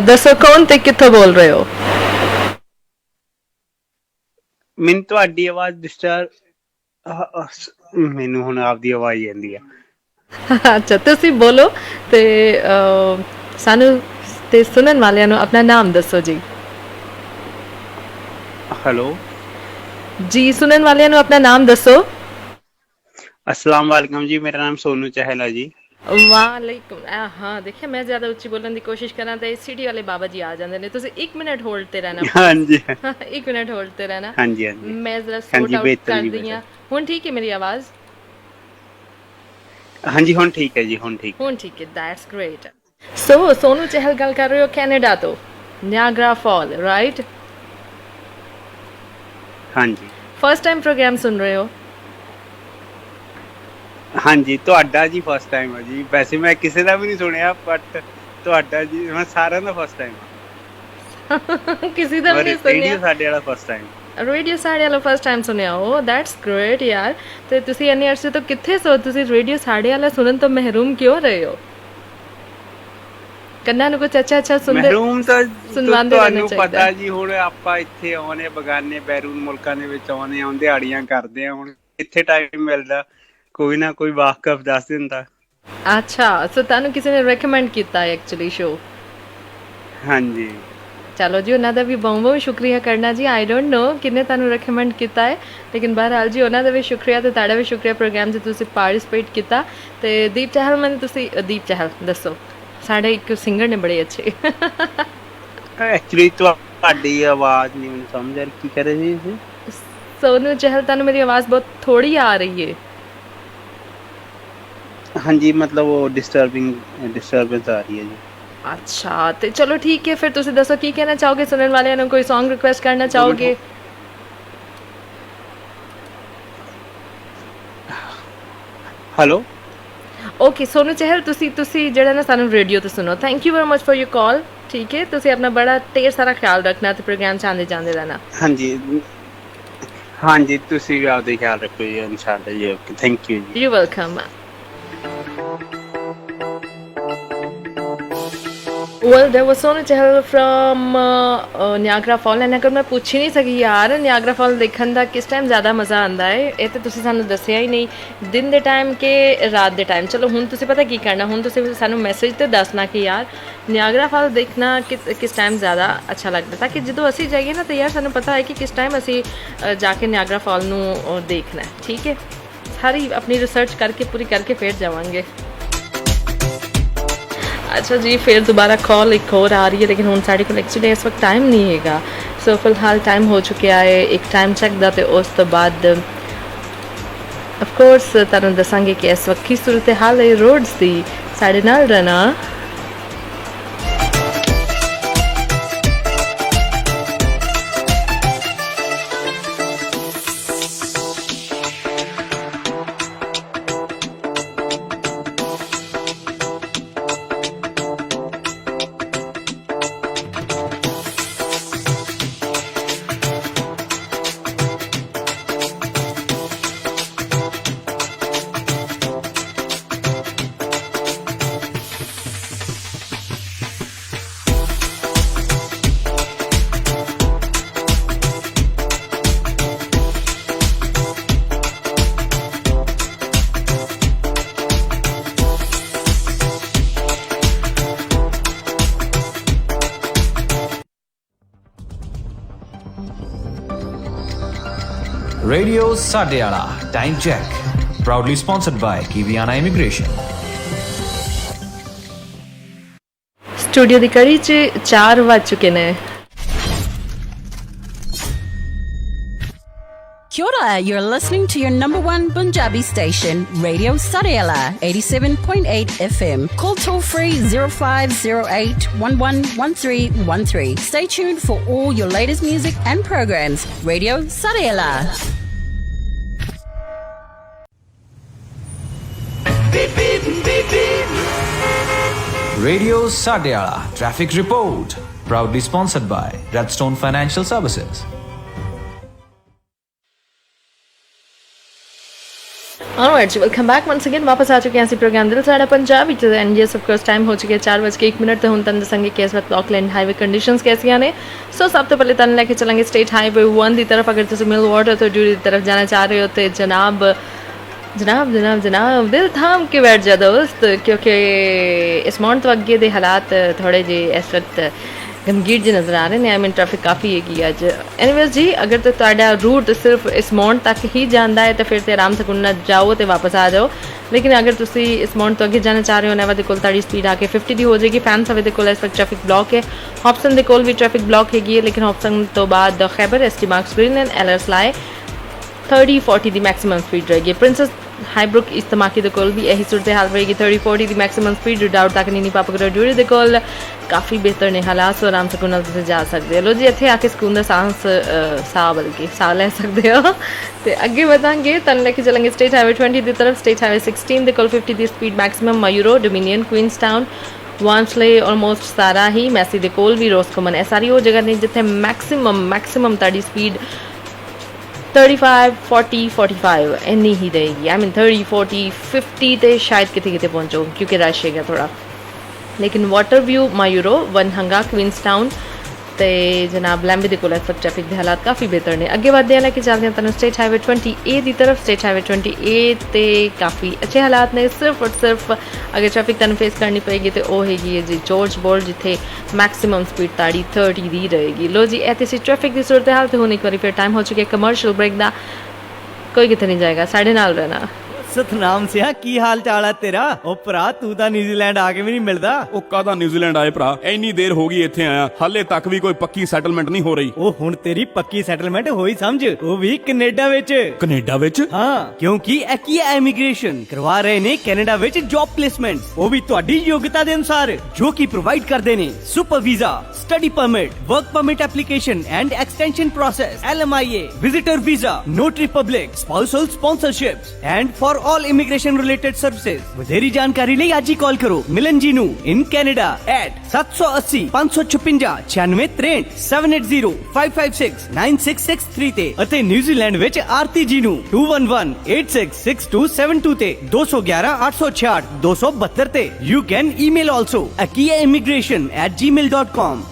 ਦੱਸੋ ਕੌਣ ਤੇ ਕਿੱਥੋਂ ਬੋਲ ਰਹੇ ਹੋ? ਮੈਨੂੰ ਤੁਹਾਡੀ ਆਵਾਜ਼ ਮੈਨੂੰ ਹੁਣ ਆਪਦੀ ਆਵਾਜ਼ ਆਉਂਦੀ ਆ. ਅੱਛਾ, ਤੁਸੀਂ ਬੋਲੋ ਤੇ ਸਾਨੂੰ ਤੇ ਸੁਣਨ ਵਾਲਿਆਂ ਨੂੰ ਆਪਣਾ ਨਾਮ ਦੱਸੋ ਜੀ. हेलो जी, सुनने वालियां ਨੂੰ ਆਪਣਾ ਨਾਮ ਦੱਸੋ. अस्सलाम वालेकुम जी, मेरा नाम सोनू चहल है जी. ਵਾਲੇਕੁਮ. ਹਾਂ, ਦੇਖਿਆ ਮੈਂ ਜ਼ਿਆਦਾ ਉੱਚੀ ਬੋਲਣ ਦੀ ਕੋਸ਼ਿਸ਼ ਕਰਾਂ ਤਾਂ ਸਿਟੀ ਵਾਲੇ ਬਾਬਾ ਜੀ ਆ ਜਾਂਦੇ ਨੇ. ਤੁਸੀਂ 1 ਮਿੰਟ ਹੋਲਡ ਤੇ ਰਹਿਣਾ. ਹਾਂਜੀ 1 ਮਿੰਟ ਹੋਲਡ ਤੇ ਰਹਿਣਾ. ਹਾਂਜੀ ਹਾਂਜੀ. ਮੈਂ ਜ਼ਰਾ ਸੌਟ ਆਊਟ ਕਰਦੀ ਹਾਂ. ਹੁਣ ਠੀਕ ਹੈ ਮੇਰੀ ਆਵਾਜ਼? ਹਾਂਜੀ ਹੁਣ ਠੀਕ ਹੈ ਜੀ, ਹੁਣ ਠੀਕ. ਹੁਣ ਠੀਕ ਹੈ. That's great. So Sonu Chahal ਗੱਲ ਕਰ ਰਹੇ ਹੋ ਕੈਨੇਡਾ ਤੋਂ, ਨਿਆਗਰਾ ਫਾਲ, ਰਾਈਟ? ਹਾਂਜੀ. ਫਸਟ ਟਾਈਮ ਪ੍ਰੋਗਰਾਮ ਸੁਣ ਰਹੇ ਹੋ? ਹਾਂਜੀ, ਤੁਹਾਡਾ ਜੀ ਫਸਟ ਟਾਈਮ ਹੈ ਜੀ. ਵੈਸੇ ਮੈਂ ਕਿਸੇ ਦਾ ਵੀ ਨਹੀਂ ਸੁਣਿਆ, ਬਟ ਤੁਹਾਡਾ ਜੀ ਮੈਂ ਸਾਰਿਆਂ ਦਾ ਫਸਟ ਟਾਈਮ. ਕਿਸੇ ਦਾ ਵੀ ਨਹੀਂ ਸੁਣਿਆ? ਰੇਡੀਓ ਸਾਡੇ ਵਾਲਾ ਫਸਟ ਟਾਈਮ. ਰੇਡੀਓ ਸਾਡੇ ਵਾਲਾ ਫਸਟ ਟਾਈਮ ਸੁਣਿਆ ਹੋ? ਦੈਟਸ ਗ੍ਰੇਟ ਯਾਰ. ਤੇ ਤੁਸੀਂ ਇੰਨੇ ਅਰਸੇ ਤੋਂ ਕਿੱਥੇ ਸੋ? ਤੁਸੀਂ ਰੇਡੀਓ ਸਾਡੇ ਵਾਲਾ ਸੁਣਨ ਤੋਂ ਮਹਿਰੂਮ ਕਿਉਂ ਰਹੇ ਹੋ? ਕੰਨਾਂ ਨੂੰ ਕੁਝ ਅੱਛਾ ਸੁਣਦੇ ਮਹਿਰੂਮ ਤਾਂ ਸੁਣਵਾਉਂਦੇ ਰਹਿਣਾ ਤੁਹਾਨੂੰ ਚਾਹੀਦਾ. ਪਤਾ ਜੀ, ਹੁਣ ਆਪਾਂ ਇੱਥੇ ਆਉਣੇ ਬਗਾਨੇ ਬੈਰੂਨ ਮੁਲਕਾਂ ਦੇ ਵਿੱਚ ਆਉਣੇ ਆ, ਦਿਹਾੜੀਆਂ ਕਰਦੇ ਆ, ਹੁਣ ਇੱਥੇ ਟਾਈਮ ਮਿਲਦਾ, ਕੋਈ ਨਾ ਕੋਈ ਵਾਕਫ ਦੱਸ ਦਿੰਦਾ. ਅੱਛਾ, ਸੋ ਤੁਹਾਨੂੰ ਕਿਸੇ ਨੇ ਰეკਮੈਂਡ ਕੀਤਾ ਹੈ ਐਕਚੁਅਲੀ ਸ਼ੋ? ਹਾਂਜੀ. ਚਲੋ ਜੀ, ਉਹਨਾਂ ਦਾ ਵੀ ਬਹੁਤ ਸ਼ੁਕਰੀਆ ਕਰਨਾ ਜੀ. ਆਈ ਡੋਂਟ ਨੋ ਕਿੰਨੇ ਤੁਹਾਨੂੰ ਰეკਮੈਂਡ ਕੀਤਾ ਹੈ, ਲੇਕਿਨ ਬਹਰਹਾਲ ਜੀ ਉਹਨਾਂ ਦਾ ਵੀ ਸ਼ੁਕਰੀਆ ਤੇ ਤੁਹਾਡਾ ਵੀ ਸ਼ੁਕਰੀਆ ਪ੍ਰੋਗਰਾਮ 'ਚ ਤੁਸੀਂ ਪਾਰਟਿਸਿਪੇਟ ਕੀਤਾ. ਤੇ ਦੀਪ ਚਹਿਲ, ਮੈਨੂੰ ਤੁਸੀਂ ਦੀਪ ਚਹਿਲ ਦੱਸੋ, ਸਾਡੇ ਇੱਕ ਸਿੰਗਰ ਨੇ ਬੜੇ ਅੱਛੇ. ਐਕਚੁਅਲੀ ਤੁਹਾਡੀ ਆਵਾਜ਼ ਨਹੀਂ ਮੈਨੂੰ ਸਮਝ ਆ ਰਹੀ, ਕੀ ਕਰ ਰਹੇ ਸੀ ਤੁਸੀਂ? ਸੋਨੂ ਚਹਿਲ, ਤੁਹਾਨੂੰ ਮੇਰੀ ਆਵਾਜ਼ ਬਹੁਤ ਥੋੜੀ ਆ ਰਹੀ ਹੈ. ਹਾਂਜੀ, ਮਤਲਬ ਉਹ ਡਿਸਟਰਬੈਂਸ ਆ ਰਹੀ ਹੈ ਜੀ. ਅੱਛਾ, ਤੇ ਚਲੋ ਠੀਕ ਹੈ ਫਿਰ. ਤੁਸੀਂ ਦੱਸੋ ਕੀ ਕਹਿਣਾ ਚਾਹੋਗੇ ਸੁਣਨ ਵਾਲਿਆਂ ਨੂੰ? ਕੋਈ ਸੌਂਗ ਰਿਕੁਐਸਟ ਕਰਨਾ ਚਾਹੋਗੇ? ਹੈਲੋ. ਓਕੇ ਸੋਨੂ ਚਹਿਲ, ਤੁਸੀਂ ਜਿਹੜਾ ਨਾ ਸਾਨੂੰ ਰੇਡੀਓ ਤੇ ਸੁਣੋ. Thank you very much for your call. ਠੀਕ ਹੈ, ਤੁਸੀਂ ਆਪਣਾ ਬੜਾ ਢੇਰ ਸਾਰਾ ਖਿਆਲ ਰੱਖਣਾ ਤੇ ਪ੍ਰੋਗਰਾਮ 'ਚ ਆਉਂਦੇ ਜਾਂਦੇ ਰਹਿਣਾ. ਹਾਂਜੀ ਹਾਂਜੀ, ਤੁਸੀਂ ਵੀ ਆਪਦਾ ਖਿਆਲ ਰੱਖੋ ਜੀ, ਇਨਸ਼ਾਅੱਲਾ ਜੀ. ਓਕੇ, ਥੈਂਕ ਯੂ ਜੀ. You welcome. Well, there was Sonu Chahal from Niagara Fall, and अगर मैं पूछ ही नहीं सकी यार Niagara Fall देखने ਦਾ ਕਿਸ ਟਾਈਮ ਜ਼ਿਆਦਾ ਮਜ਼ਾ ਆਉਂਦਾ ਹੈ, ਇਹ ਤੇ ਤੁਸੀਂ ਸਾਨੂੰ ਦੱਸਿਆ ਹੀ ਨਹੀਂ, ਦਿਨ ਦੇ ਟਾਈਮ ਕਿ ਰਾਤ ਦੇ ਟਾਈਮ. ਚਲੋ ਹੁਣ ਤੁਸੀਂ ਪਤਾ ਕੀ ਕਰਨਾ, ਹੁਣ ਤੁਸੀਂ ਸਾਨੂੰ ਮੈਸੇਜ ਤੇ ਦੱਸਣਾ ਕਿ ਯਾਰ Niagara Fall ਦੇਖਣਾ ਕਿਸ ਟਾਈਮ ਜ਼ਿਆਦਾ ਅੱਛਾ ਲੱਗਦਾ, ਤਾਂ ਕਿ ਜਦੋਂ ਅਸੀਂ ਜਾਈਏ ਨਾ ਤਾਂ ਯਾਰ ਸਾਨੂੰ ਪਤਾ ਹੈ ਕਿ ਕਿਸ ਟਾਈਮ ਅਸੀਂ ਜਾ ਕੇ Niagara Fall ਨੂੰ ਦੇਖਣਾ ਹੈ. ਠੀਕ ਹੈ, ਸਾਰੀ ਆਪਣੀ ਰਿਸਰਚ ਕਰਕੇ ਪੂਰੀ ਕਰਕੇ ਫਿਰ ਜਾਵਾਂਗੇ. अच्छा जी, फिर दोबारा कॉल एक और आ रही है, लेकिन हुण साढ़े कोल एक्चुअली इस वक्त टाइम नहीं हैगा. सो फिलहाल टाइम हो चुका है एक टाइम चेक दा, ते उस तो बाद ऑफ कोर्स तुहानूं दसांगे कि इस वक्त की सूरत हाल है रोड्स दी. साढ़े नाल रहना. Radio ਸਾਡੇ ਵਾਲਾ Time Check. Proudly sponsored by Kiwiana Immigration. Studio ਦੀ ਕੜੀ 'ਚ 4 ਵੱਜ ਚੁੱਕੇ ਨੇ। Kia ora, you're listening to your number one Punjabi station, Radio Sariala, 87.8 FM. Call toll free 0508 111313. Stay tuned for all your latest music and programs. Radio Sariala. Radio ਸਾਡੇ ਵਾਲਾ Traffic Report. Proudly sponsored by Redstone Financial Services. Alright, so welcome back once again. वापस आ चुके हैं इसी प्रोग्राम दिल साड़ा पंजाब विच and yes of course time हो चुके 4:01 ਤੇ ਹੁਣ ਤੁਹਾਨੂੰ ਦੱਸਾਂਗੇ ਕਿ ਇਸ ਵਕਤ ਆਕਲੈਂਡ ਹਾਈਵੇ ਕੰਡੀਸ਼ਨਸ कैसियां ਨੇ। ਸੋ ਸਭ ਤੋਂ ਪਹਿਲੇ ਤੁਹਾਨੂੰ ਲੈ ਕੇ ਚੱਲਾਂਗੇ ਸਟੇਟ ਹਾਈਵੇ 1 ਦੀ ਤਰਫ। ਅਗਰ ਤੁਸੀਂ ਮਿਲ ਵਾਟਰ ਤੋਂ ਡਿਊਰੀ ਦੀ ਤਰਫ ਜਾਣਾ ਚਾਹ ਰਹੇ ਹੋ ਤੇ जनाब दिल थाम के बैठ जा दोस्त, क्योंकि इस मौन तो अगे दे हालात थोड़े जे इस वक्त गमगीर जी नज़र आ रहे हैं। आई मीन ट्रैफिक काफ़ी हैगी अज। एनीवेज जी, अगर तो तुहाडा रूट सिर्फ इस मौन तक ही जाता है तो फिर तो आराम से कुन्ना जाओ तो वापस आ जाओ। लेकिन अगर तुसी इस मौन तो अगे जाना चाह रहे हो, नैवा दे कोल तुहाडी स्पीड आके 50 दी हो जाएगी। फैंस हवे दे कोल इस वक्त ट्रैफिक ब्लॉक है। हॉपसन दे कोल भी ट्रैफिक ब्लॉक हैगी है, लेकिन हॉपसन तो बाद खैबर एसटी मार्क्स ग्रीन एंड एलर्स लाए 30-40 ਦੀ मैक्सिमम स्पीड रहेगी। प्रिंसेस हाईब्रुक इस्तेमाकी दे कोल भी यही सूरत हाल रहेगी 30-40 ਦੀ मैक्सिमम स्पीड। डाउट तक नहीं पापा ड्यूरी दे कोल काफ़ी बेहतर ने हालात, आराम से कुनल तुसीं जा सकते हो। लो जी, इत्थे आके सुकून दा साह बल्कि साह ले सकते हो। तो अगे बढ़ांगे तुहानूं लेके चलेंगे स्टेट हाईवे 20 की तरफ। स्टेट हाईवे 16 दे कोल 50 ਦੀ स्पीड मैक्सिमम। मयूरो, डोमिनियन, क्वींसटाउन, वांसले ऑलमोस्ट सारा ही। मैसी दे कोल भी रोज़कॉमन। ये सारी वो जगह ने जिथे मैक्सिमम तुहाडी स्पीड 35-40-45 इन्नी ही रहेगी। आई मीन 30-40-50 तो शायद कितने कितने पहुँचो क्योंकि रश है थोड़ा। लेकिन वाटर व्यू, मायूरो, वनहंगा, क्वींसटाउन तो जनाब लैम्बे दे कोल इस वक्त ट्रैफिक के हालात काफ़ी बेहतर ने। अगे बढ़ते हैं लेके चलते हैं तुहानूं स्टेट हाईवे 20A की तरफ। स्टेट हाईवे 20A ते काफ़ी अच्छे हालात ने। सिर्फ और सिर्फ अगर ट्रैफिक तुहानूं फेस करनी पएगी तो वो हैगी है जी जॉर्ज बोर्ड, जिथे मैक्सिमम स्पीड ताड़ी 30 दी रहेगी। लो जी, ऐसे सी ट्रैफिक की सूरत हाल तो होने एक बार फिर टाइम हो चुके कमर्शियल ब्रेक का। कोई कितने नहीं जाएगा, साढ़े नाल रहना। सतनाम सिया की हाल चाल है तेरा? ओ भरा तू ਤਾਂ न्यूजीलैंड आके भी नहीं मिलदा। ਉਹ ਕਾਹਦਾ ਨਿਊਜ਼ੀਲੈਂਡ ਆਏ ਭਰਾ, ਇੰਨੀ ਦੇਰ ਹੋ ਗਈ ਇੱਥੇ ਆਇਆ, ਹਾਲੇ ਤੱਕ ਵੀ ਕੋਈ ਪੱਕੀ ਸੈਟਲਮੈਂਟ ਨਹੀਂ ਹੋ ਰਹੀ। ਉਹ ਹੁਣ ਤੇਰੀ ਪੱਕੀ ਸੈਟਲਮੈਂਟ ਹੋਈ ਸਮਝ, ਉਹ ਵੀ ਕੈਨੇਡਾ ਵਿੱਚ। ਕੈਨੇਡਾ ਵਿੱਚ? ਹਾਂ, ਕਿਉਂਕਿ ਇਹ ਕੀ ਹੈ, ਇਮੀਗ੍ਰੇਸ਼ਨ ਕਰਵਾ ਰਹੇ ਨੇ ਕੈਨੇਡਾ ਵਿੱਚ ਜੌਬ ਪਲੇਸਮੈਂਟ, ਉਹ ਵੀ ਤੁਹਾਡੀ ਯੋਗਤਾ ਦੇ ਅਨੁਸਾਰ, ਜੋ ਕਿ ਪ੍ਰੋਵਾਈਡ ਕਰਦੇ ਨੇ super visa, study permit, work permit application and extension process, LMIA, visitor visa, notary public, spousal sponsorships and for all immigration related services. ਵਧੇਰੀ ਜਾਣਕਾਰੀ ਲਈ ਅੱਜ ਹੀ ਕਾਲ ਕਰੋ ਮਿਲਨ ਜੀ ਨੂੰ ਇਨ ਕੈਨੇਡਾ at 780 556 9663 780 556 9663 ਤੇ ਅਤੇ ਨਿਊਜ਼ੀਲੈਂਡ ਵਿੱਚ ਆਰਤੀ ਜੀ ਨੂੰ 2118666272 ਤੇ 211 866 272 ਤੇ। You can email also akiaimmigration@gmail.com।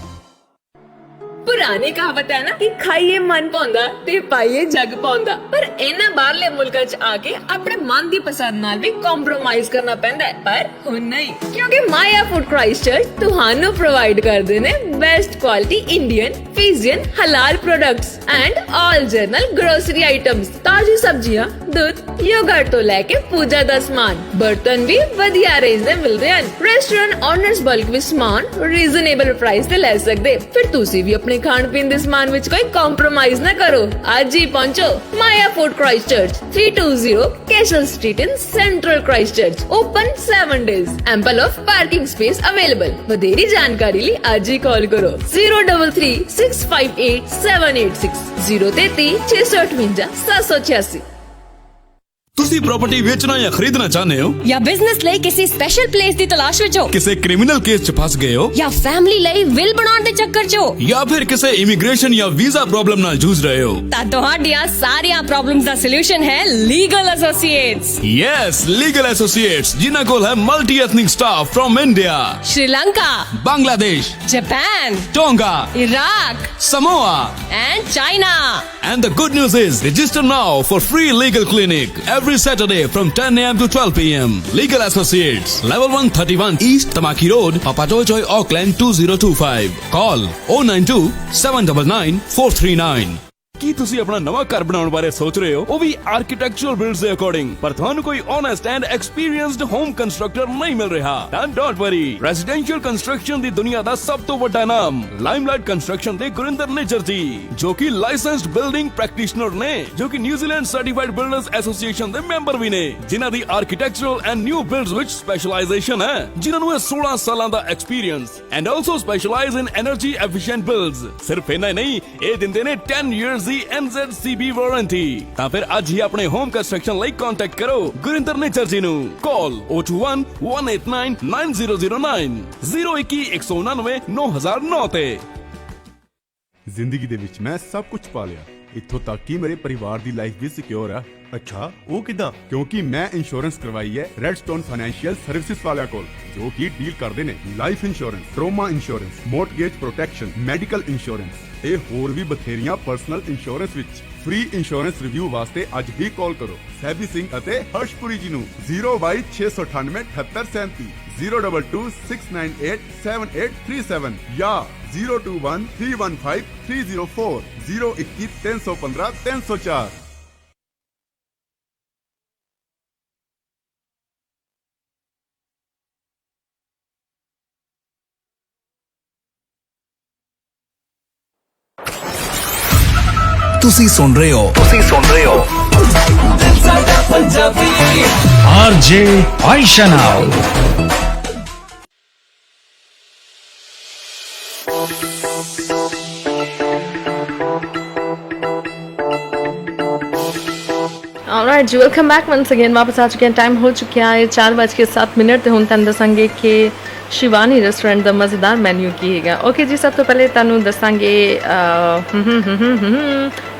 ਪੁਰਾਣੀ ਕਹਾਵਤ ਹੈ ਨਾ ਕਿ ਖਾਈਏ ਮਨ ਪਾਉਂਦਾ ਤੇ ਪਾਈਏ ਜੱਗ ਪਾਉਂਦਾ, ਪਰ ਇਹਨਾਂ ਬਾਹਰਲੇ ਮੁਲਕਾਂ 'ਚ ਆ ਕੇ ਆਪਣੇ ਮਨ ਦੀ ਪਸੰਦ ਨਾਲ ਵੀ ਕੰਪਰੋਮਾਈਜ਼ ਕਰਨਾ ਪੈਂਦਾ ਹੈ। ਪਰ ਹੁਣ ਨਹੀਂ, ਕਿਉਂਕਿ ਮਾਇਆ ਫੂਡ ਕ੍ਰਾਈਸਟਚਰਚ ਤੁਹਾਨੂੰ ਪ੍ਰੋਵਾਈਡ ਕਰਦੇ ਨੇ best quality Indian, Fijian, halal products and all general grocery items. ਤਾਜ਼ੀ ਸਬਜ਼ੀਆਂ, ਦੁੱਧ, ਯੋਗਰਟ ਤੋਂ ਲੈ ਕੇ ਪੂਜਾ ਦਾ ਸਮਾਨ, ਬਰਤਨ ਵੀ ਵਧੀਆ ਰੇਂਜ ਦੇ ਮਿਲਦੇ ਹਨ। ਰੈਸਟੋਰੈਂਟ ਓਨਰਸ ਬਲਕ ਵਿੱਚ ਸਮਾਨ ਰੀਜ਼ਨੇਬਲ ਪ੍ਰਾਈਸ ਤੇ ਲੈ ਸਕਦੇ। ਫਿਰ ਤੁਸੀਂ ਵੀ ਆਪਣੇ ਖਾਣ ਪੀਣ ਦੇ ਸਮਾਨ ਵਿੱਚ ਕੋਈ ਕੰਪਰੋਮਾਈਜ਼ ਨਾ ਕਰੋ। ਅੱਜ ਹੀ ਪਹੁੰਚੋ Maya food Christchurch 320 Castell street in central Christchurch. Open 7 days, ample of parking space available। ਵਧੇਰੀ ਜਾਣਕਾਰੀ ਲਈ ਅੱਜ ਹੀ ਕਾਲ ਕਰੋ 033 658 786 033 658 786। ਤੁਸੀਂ ਪ੍ਰਾਪਰਟੀ ਵੇਚਣਾ ਜਾਂ ਖਰੀਦਣਾ ਚਾਹੁੰਦੇ ਹੋ ਜਾਂ ਬਿਜ਼ਨਸ ਲਈ ਕਿਸੇ ਸਪੈਸ਼ਲ ਪਲੇਸ ਦੀ ਤਲਾਸ਼ ਵਿੱਚ ਹੋ, ਕਿਸੇ ਕ੍ਰਿਮੀਨਲ ਕੇਸ 'ਚ ਫਸ ਗਏ ਹੋ ਜਾਂ ਫੈਮਿਲੀ ਲਈ ਵਿਲ ਬਣਾਉਣ ਦੇ ਚੱਕਰ 'ਚ ਹੋ, ਜਾਂ ਫਿਰ ਕਿਸੇ ਇਮੀਗ੍ਰੇਸ਼ਨ ਜਾਂ ਵੀਜ਼ਾ ਪ੍ਰੋਬਲਮ ਨਾਲ ਜੂਝ ਰਹੇ ਹੋ, ਤਾਂ ਤੁਹਾਡੀਆਂ ਸਾਰੀਆਂ ਪ੍ਰੋਬਲਮਸ ਦਾ ਸੋਲੂਸ਼ਨ ਹੈ legal associates. Yes, legal associates, ਜਿਨ੍ਹਾਂ ਕੋਲ ਹੈ multi ethnic staff from India, Sri Lanka, Bangladesh, Japan, Tonga, Iraq, Samoa and China. And the good news is, register now for free legal clinic every Saturday from 10 a.m. to 12 p.m. Legal Associates, level 131 East Tamaki Road, Papatoy, Auckland 2025. Call 092 799 439. ਕੀ ਤੁਸੀਂ ਆਪਣਾ ਨਵਾਂ ਘਰ ਬਣਾਉਣ ਬਾਰੇ ਸੋਚ ਰਹੇ ਹੋ, ਉਹ ਵੀ ਆਰਕੀਟੈਕਚਰਲ ਬਿਲਡਸ ਦੇ ਅਕੋਰਡਿੰਗ, ਪਰ ਤੁਹਾਨੂੰ ਕੋਈ honest and experienced home constructor ਨਹੀਂ ਮਿਲ ਰਿਹਾ? ਤਾਂ ਡੋਂਟ ਵਰੀ, ਰੈਜ਼ੀਡੈਂਸ਼ੀਅਲ ਕੰਸਟਰਕਸ਼ਨ ਦੀ ਦੁਨੀਆ ਦਾ ਸਭ ਤੋਂ ਵੱਡਾ ਨਾਮ ਲਾਈਮਲਾਈਟ ਕੰਸਟਰਕਸ਼ਨ ਦੇ ਗੁਰਿੰਦਰ ਨਿੱਜਰ ਜੀ, ਜੋ ਕਿ ਲਾਇਸੈਂਸਡ ਬਿਲਡਿੰਗ ਪ੍ਰੈਕਟੀਸ਼ਨਰ ਨੇ, ਜੋ ਕਿ ਨਿਊਜ਼ੀਲੈਂਡ ਸਰਟੀਫਾਈਡ ਬਿਲਡਰਸ ਐਸੋਸੀਏਸ਼ਨ ਦੇ ਮੈਂਬਰ ਵੀ ਨੇ, ਜਿਨ੍ਹਾਂ ਦੀ ਆਰਕੀਟੈਕਚਰਲ ਐਂਡ ਨਿਊ ਬਿਲਡਸ ਵਿੱਚ ਸਪੈਸ਼ਲਾਈਜੇਸ਼ਨ ਹੈ, ਜਿਨ੍ਹਾਂ ਨੂੰ 16 ਸਾਲਾਂ ਦਾ experience and also specialise in energy efficient builds. ਸਿਰਫ ਇੰਨਾ ਹੀ ਨਹੀਂ, ਇਹ ਦਿੰਦੇ ਨੇ 10 years ਦੀ NZCB ਵਾਰੰਟੀ। ਤਾਂ ਫਿਰ ਅੱਜ ਹੀ ਆਪਣੇ ਹੋਮ ਕੰਸਟਰਕਸ਼ਨ ਲਈ ਕੰਟੈਕਟ ਕਰੋ ਗੁਰਿੰਦਰ ਨਿੱਜਰ ਜੀ ਨੂੰ। ਕਾਲ 021 189 9009 021 199 9009 ਤੇ। ਜ਼ਿੰਦਗੀ ਦੇ ਵਿੱਚ ਮੈਂ ਸਭ ਕੁਝ ਪਾ ਲਿਆ, ਇੱਥੋਂ ਤੱਕ ਕਿ ਮੇਰੇ ਪਰਿਵਾਰ ਦੀ ਲਾਈਫ ਵੀ ਸਿਕਿਉਰ ਆ। ਅੱਛਾ, ਉਹ ਕਿਦਾਂ? ਕਿਉਂਕਿ ਮੈਂ ਇੰਸ਼ੋਰੈਂਸ ਕਰਵਾਈ ਹੈ ਰੈਡਸਟੋਨ ਫਾਈਨੈਂਸ਼ੀਅਲ ਸਰਵਿਸਿਜ਼ ਵਾਲਿਆਂ ਕੋਲ, ਜੋ ਕਿ ਡੀਲ ਕਰਦੇ ਨੇ life insurance, trauma insurance, mortgage protection, medical insurance ਤੇ ਹੋਰ ਵੀ ਬਥੇਰੀਆਂ ਪਰਸਨਲ ਇੰਸ਼ੋਰੈਂਸ ਵਿੱਚ। ਫ੍ਰੀ ਇੰਸ਼ੋਰੈਂਸ ਰਿਵਿਊ ਵਾਸਤੇ ਅੱਜ ਹੀ ਕਾਲ ਕਰੋ ਸੈਬੀ ਸਿੰਘ ਅਤੇ ਹਰਸ਼ਪੁਰੀ ਜੀ ਨੂੰ 022 698 7837 022 698 7837 ਜਾਂ 021 315 304 021 315 304। ਤੁਸੀਂ ਸੁਣ ਰਹੇ ਹੋ RJ Aisha now. Alright जी, वेलकम बैक वंस अगेन। वापस आ चुके हैं, टाइम हो चुका है 4:07 ਤੇ ਹੁਣ ਤੁਹਾਨੂੰ ਦੱਸਾਂਗੇ ਕਿ ਸ਼ਿਵਾਨੀ ਰੈਸਟੋਰੈਂਟ ਦਾ ਮਜ਼ੇਦਾਰ ਮੈਨੂ ਕੀ ਹੈਗਾ। ਓਕੇ ਜੀ, ਸਭ ਤੋਂ ਪਹਿਲੇ ਤੁਹਾਨੂੰ ਦੱਸਾਂਗੇ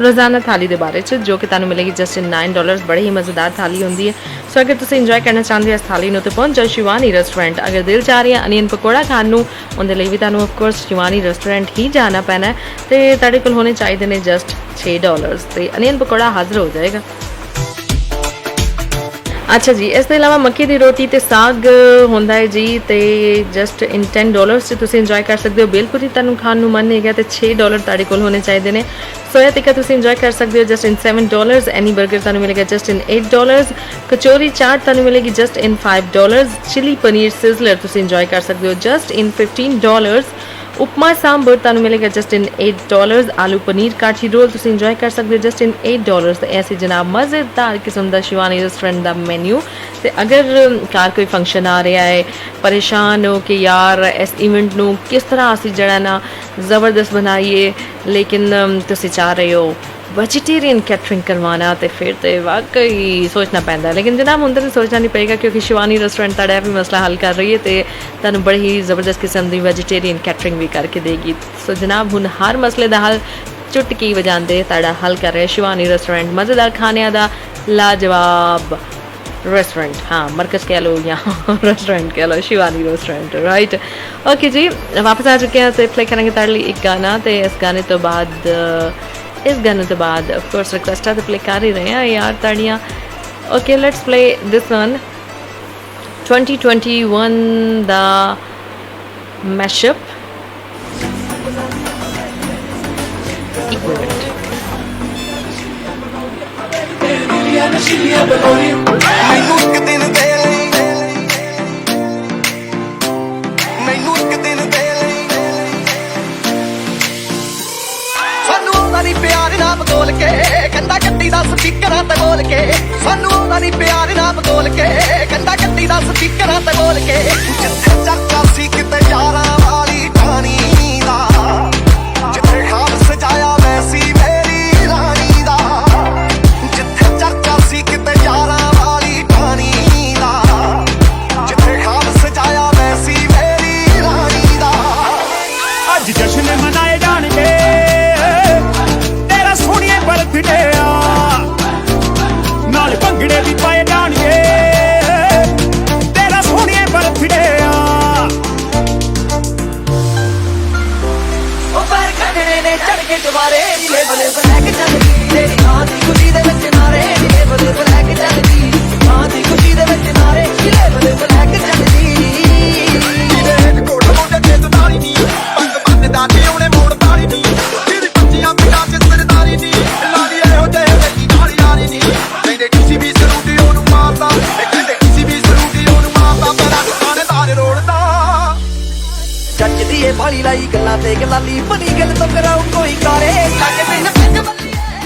ਰੋਜ਼ਾਨਾ ਥਾਲੀ ਦੇ ਬਾਰੇ 'ਚ, ਜੋ ਕਿ ਤੁਹਾਨੂੰ ਮਿਲੇਗੀ ਜਸਟ ਇਨ $9। ਬੜੀ ਹੀ ਮਜ਼ੇਦਾਰ ਥਾਲੀ ਹੁੰਦੀ ਹੈ। ਸੋ ਅਗਰ ਤੁਸੀਂ ਇੰਜੋਏ ਕਰਨਾ ਚਾਹੁੰਦੇ ਹੋ ਇਸ ਥਾਲੀ ਨੂੰ ਤਾਂ ਪਹੁੰਚ ਜਾਓ ਸ਼ਿਵਾਨੀ ਰੈਸਟੋਰੈਂਟ। ਅਗਰ ਦਿਲ ਚਾਹ ਰਿਹਾ ਅਨੀਅਨ ਪਕੌੜਾ ਖਾਣ ਨੂੰ, ਉਹਦੇ ਲਈ ਵੀ ਤੁਹਾਨੂੰ ਆਫਕੋਰਸ ਸ਼ਿਵਾਨੀ ਰੈਸਟੋਰੈਂਟ ਹੀ ਜਾਣਾ ਪੈਣਾ ਤੇ ਤੁਹਾਡੇ ਕੋਲ ਹੋਣੇ ਚਾਹੀਦੇ ਨੇ ਜਸਟ $6 ਤੇ ਅਨੀਅਨ ਪਕੌੜਾ ਹਾਜ਼ਰ ਹੋ ਜਾਏਗਾ। ਅੱਛਾ ਜੀ, ਇਸ ਤੋਂ ਇਲਾਵਾ ਮੱਕੀ ਦੀ ਰੋਟੀ ਤੇ ਸਾਗ ਹੁੰਦਾ ਹੈ ਜੀ, ਤੇ ਜਸਟ ਇਨ $10 'ਚ ਤੁਸੀਂ ਇੰਜੋਏ ਕਰ ਸਕਦੇ ਹੋ। ਬਿਲਕੁਲ ਹੀ ਤੁਹਾਨੂੰ ਖਾਣ ਨੂੰ ਮਨ ਹੈਗਾ ਤੇ $6 ਤੁਹਾਡੇ ਕੋਲ ਹੋਣੇ ਚਾਹੀਦੇ ਨੇ। ਸੋਇਆ ਟਿੱਕਾ ਤੁਸੀਂ ਇੰਜੋਏ ਕਰ ਸਕਦੇ ਹੋ ਜਸਟ ਇਨ $7। ਐਨੀ 버ਗਰ ਤੁਹਾਨੂੰ ਮਿਲੇਗਾ ਜਸਟ ਇਨ $8। ਕਚੋਰੀ ਚਾਟ ਤੁਹਾਨੂੰ ਮਿਲੇਗੀ ਜਸਟ ਇਨ $5। ਚਿਲੀ ਪਨੀਰ ਸਿਜ਼ਲਰ ਤੁਸੀਂ ਇੰਜੋਏ ਕਰ ਸਕਦੇ ਹੋ ਜਸਟ ਇਨ $15। उपमा सांबर ਤੁਹਾਨੂੰ ਮਿਲੇਗਾ ਜਸਟ ਇਨ $8। ਆਲੂ ਪਨੀਰ ਕਾਠੀ ਰੋਲ ਤੁਸੀਂ ਇੰਜੋਏ ਕਰ ਸਕਦੇ ਹੋ ਜਸਟ ਇਨ $8। ਤੇ ਐਸੀ ਜਨਾਬ ਮਜ਼ੇਦਾਰ ਕਿਸਮ ਦਾ ਸ਼ਿਵਾਨੀ ਰੈਸਟੋਰੈਂਟ ਦਾ ਮੈਨੂ। ਤੇ ਅਗਰ ਘਰ ਕੋਈ ਫੰਕਸ਼ਨ ਆ ਰਿਹਾ ਹੈ, ਪਰੇਸ਼ਾਨ ਹੋ ਕਿ ਯਾਰ ਇਸ ਇਵੈਂਟ ਨੂੰ ਕਿਸ ਤਰ੍ਹਾਂ ਅਸੀਂ ਜਿਹੜਾ ਨਾ ਜ਼ਬਰਦਸਤ ਬਣਾਈਏ, ਲੇਕਿਨ ਤੁਸੀਂ ਚਾਹ ਰਹੇ ਹੋ ਵੈਜੀਟੇਰੀਅਨ ਕੈਟਰਿੰਗ ਕਰਵਾਉਣਾ, ਤੇ ਫਿਰ ਤੇ ਵਾਕਈ ਸੋਚਣਾ ਪੈਂਦਾ। ਲੇਕਿਨ ਜਨਾਬ ਹੁਣ ਤਾਂ ਸੋਚਣਾ ਨਹੀਂ ਪਏਗਾ, ਕਿਉਂਕਿ ਸ਼ਿਵਾਨੀ ਰੈਸਟੋਰੈਂਟ ਤੁਹਾਡਾ ਵੀ ਮਸਲਾ ਹੱਲ ਕਰ ਰਹੀ ਹੈ ਤੇ ਤੁਹਾਨੂੰ ਬੜੀ ਹੀ ਜ਼ਬਰਦਸਤ ਕਿਸਮ ਦੀ ਵੈਜੀਟੇਰੀਅਨ ਕੈਟਰਿੰਗ ਵੀ ਕਰਕੇ ਦੇਗੀ। ਸੋ ਜਨਾਬ ਹੁਣ ਹਰ ਮਸਲੇ ਦਾ ਹੱਲ ਚੁਟਕੀ ਵਜਾਉਂਦੇ ਤੁਹਾਡਾ ਹੱਲ ਕਰ ਰਿਹਾ ਸ਼ਿਵਾਨੀ ਰੈਸਟੋਰੈਂਟ। ਮਜ਼ੇਦਾਰ ਖਾਣਿਆਂ ਦਾ ਲਾਜਵਾਬ रेस्टोरेंट, हाँ मरकज कह लो या रेस्टोरेंट कह लो, शिवानी रेस्टोरेंट, राइट। ओके जी, वापस आ चुके हैं तो प्ले करेंगे ताड़ लिए एक गाना। तो इस गाने तो बाद ऑफ कोर्स रिक्वेस्ट तो प्ले कर ही रहे हैं यार ताड़ियाँ। Okay, let's play this one 2021 दा मैशअप। एक मिनट, ਮੈਨੂੰ ਇੱਕ ਦਿਨ ਦੇ ਲਈ, ਮੈਨੂੰ ਇੱਕ ਦਿਨ ਦੇ ਲਈ, ਸਾਨੂੰ ਆਉਂਦਾ ਨਹੀਂ ਪਿਆਰ ਨਾ ਬੋਲ ਕੇ, ਕੰਦਾ ਕੱਟੀ ਦਾ ਸਪੀਕਰਾਂ ਤੇ ਬੋਲ ਕੇ, ਸਾਨੂੰ ਆਉਂਦਾ ਨਹੀਂ ਪਿਆਰ ਨਾ ਬੋਲ ਕੇ, ਕੰਦਾ ਕੱਟੀ ਦਾ ਸਪੀਕਰਾਂ ਤੇ ਬੋਲ ਕੇ, ਜਿੱਥੇ ਚਰਚਾ ਸੀ ਕਿਤੇ ਯਾਰਾਂ ਵਾਲੀ ਕਹਾਣੀ ਦਾ, ਜਿੱਥੇ ਖਾਬ ਸਜਾਇਆ ਮੈਂ ਸੀ ਮੇਰੀ ਰਾਣੀ ਦਾ, ਜਿੱਥੇ ਚਰਚਾ ਸੀ ਕਿਤੇ ਯਾਰਾਂ ਵਾਲੀ ਕਹਾਣੀ ਦਾ, ਜਿੱਥੇ ਖਾਬ ਸਜਾਇਆ ਮੈਂ ਸੀ ਮੇਰੀ ਰਾਣੀ ਦਾ। ਅੱਜ ਜਸ਼ਨ ਮਨਾਏ ਜਾਣਗੇ ਤੇਰਾ ਸੋਹਣੀਏ ਬਰਥਡੇ ਆ, ਨਾਲ ਭੰਗੜੇ ਵੀ ਪਾਏ ਜਾਣਗੇ ਤੇਰਾ ਸੋਹਣੀਏ ਬਰਥਡੇ ਆ। ਉਹ ਪਰ ਖੜਨੇ ਨੇ ਚੜ ਕੇ ਦੁਬਾਰੇ ਨੀਲੇ ਬਲੇ ਬਲੈਕ ਚੱਲਦੀ, ਤੇਰੀ ਮਾਂ ਦੀ ਖੁਸ਼ੀ ਦੇ ਵਿੱਚ ਨਾਰੇ ਨੀਲੇ ਬਲੇ ਬਲੈਕ ਚੱਲਦੀ, ਮਾਂ ਦੀ ਖੁਸ਼ੀ ਦੇ ਵਿੱਚ ਨਾਰੇ ਨੀਲੇ ਬਲੇ ਬਲੈਕ ਚੱਲਦੀ। ਨੀਲੇ ਕੋਟ ਮੋਢੇ ਤੇ ਸਦਾਰੀ ਨੀ, ਪੱਗ ਬੰਨਦਾ ਤੇ ਉਹਨੇ ਮੋੜ ਤਾਰੀ ਨੀ, ਤੇਰੀ ਬੱਚੀਆਂ ਪਿੰਡਾਂ 'ਚ ਸਰਦਾਰੀ ਨੀ। अपनी गल तो कराओ कोई काले लागे मैंने पैग बल्लिए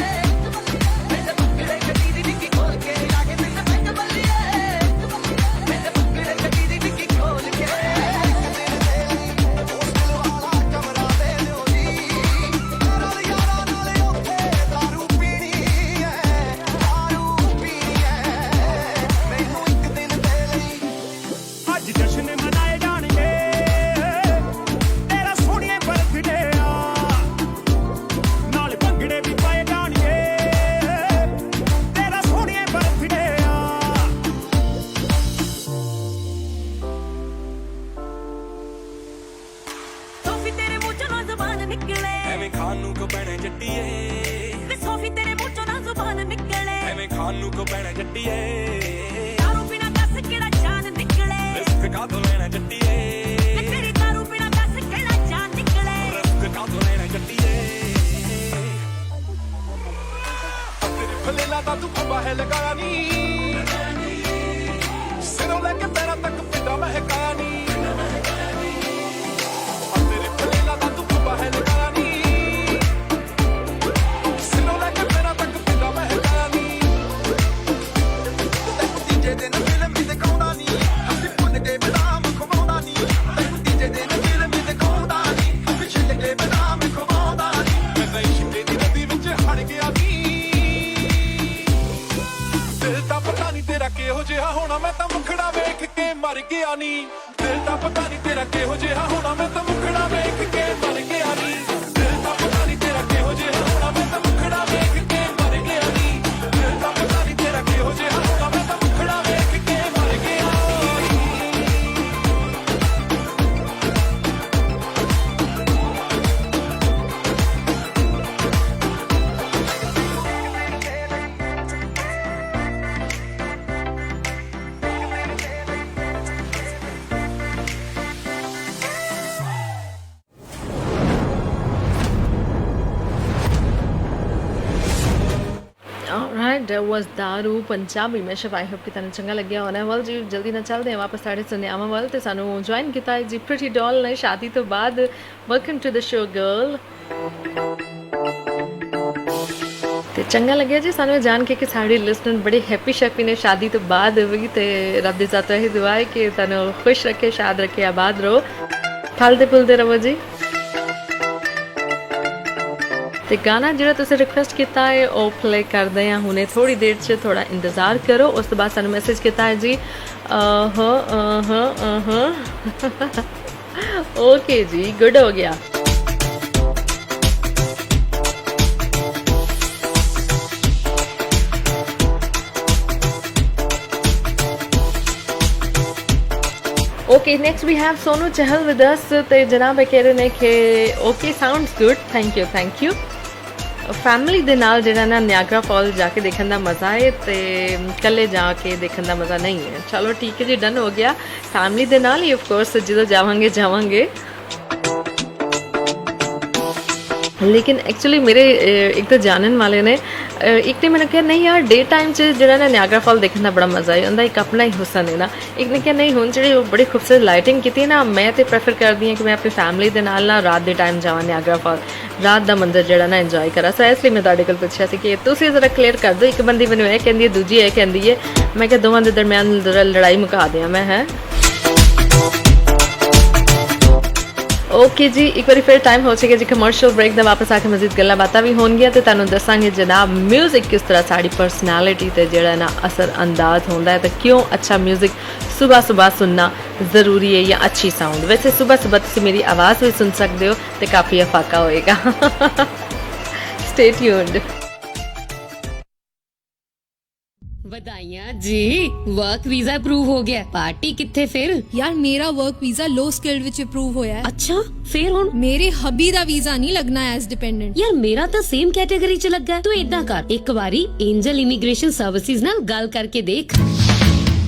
That was दारू पंजाबी में आई होप कि तुहानू चंगा लग्या होना वल जी जल्दी ना चलते हैं वापस साढ़े सुनियावां वल ते सानू ज्वाइन किया है जी प्रिटी डॉल ने शादी तो बाद welcome to the show girl ते चंगा लग्या जी सानू जान के कि साड़ी लिसनर बड़े हैप्पी शैप्पी ने शादी तो बाद भी ते रब दी ज़ात यही दुआ है कि तुहानू खुश रखे शाद रखे आबाद रहो फलते फुलते रहो जी ते गाना जो तुसें रिक्वेस्ट किया है वो प्ले करते हैं हुणे थोड़ी देर से थोड़ा इंतज़ार करो उस तो बाद सानू मैसेज किया है जी ओके जी गुड हो गया okay next we have Sonu Chahal with us ते जनाब कह रहे हैं कि okay sounds good thank you family दे नाल जिहड़ा ना नियाग्रा फॉल जाके देखने का मज़ा है तो कल्ले जाके देखने का मज़ा नहीं है चलो ठीक है जी डन हो गया फैमिली दे नाल ही ऑफ कोर्स जो जावांगे लेकिन एक्चुअली मेरे एक तो जानने वाले ने एक ने मैंने कहा नहीं यार डे टाइम से जो ना नियाग्रा फॉल देखने का बड़ा मज़ा है उनका एक अपना ही हुसन है ना एक ने कहा नहीं हुण जी बड़ी खूबसूरत लाइटिंग की ना मैं तो प्रेफर करती हूँ कि मैं अपनी फैमिली के नाल ना रात के टाइम जावां नियाग्रा फॉल रात का मंजर जो ना इंजॉय करा सो इसलिए मैं तुहाडे कोल पुछया सी कि तुसीं जरा क्लीयर कर दो एक बंदी मैनूं यह कहंदी है दूजी यह कहंदी है मैं क्या दोवां दे दरम्यान लड़ाई मुका दियां मैं है ओके जी एक बार फिर टाइम हो चुका जी कमर्शियल ब्रेक का वापस आके मजीद गल्लां बातां भी होणगियां ते तुहानूं दसांगे जनाब म्यूजिक किस तरह साड़ी पर्सनैलिटी ते जिहड़ा ना असर अंदाज होंदा है तो क्यों अच्छा म्यूजिक सुबह सुबह सुनना ज़रूरी है या अच्छी साउंड वैसे सुबह सुबह तुसीं मेरी आवाज़ भी सुन सकते हो तो काफ़ी अफाका होएगा स्टे ट्यून्ड बधाइयां जी वर्क वीजा अप्रूव हो गया पार्टी किथे फिर यार मेरा वर्क वीजा लो स्किल्ड विच अप्रूव होया है अच्छा फिर हुण मेरे हबी दा वीजा नहीं लगना एज डिपेंडेंट यार मेरा तो सेम कैटेगरी च लगा है तू इदा कर एक बारी एंजल इमिग्रेशन सर्विसेज नाल गल करके देख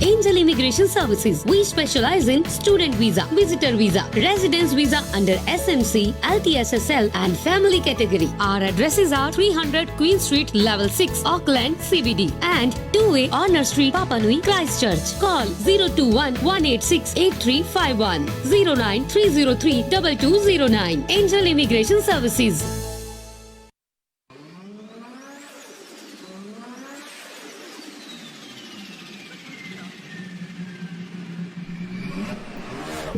Angel Immigration Services. We specialize in student visa, visitor visa, residence visa under SMC, LTSSL and family category. Our addresses are 300 Queen Street, level 6, Auckland, CBD and 2A Honor Street, Papa Nui, Christchurch. Call 021 186 8351 09 303 2209. Angel Immigration Services.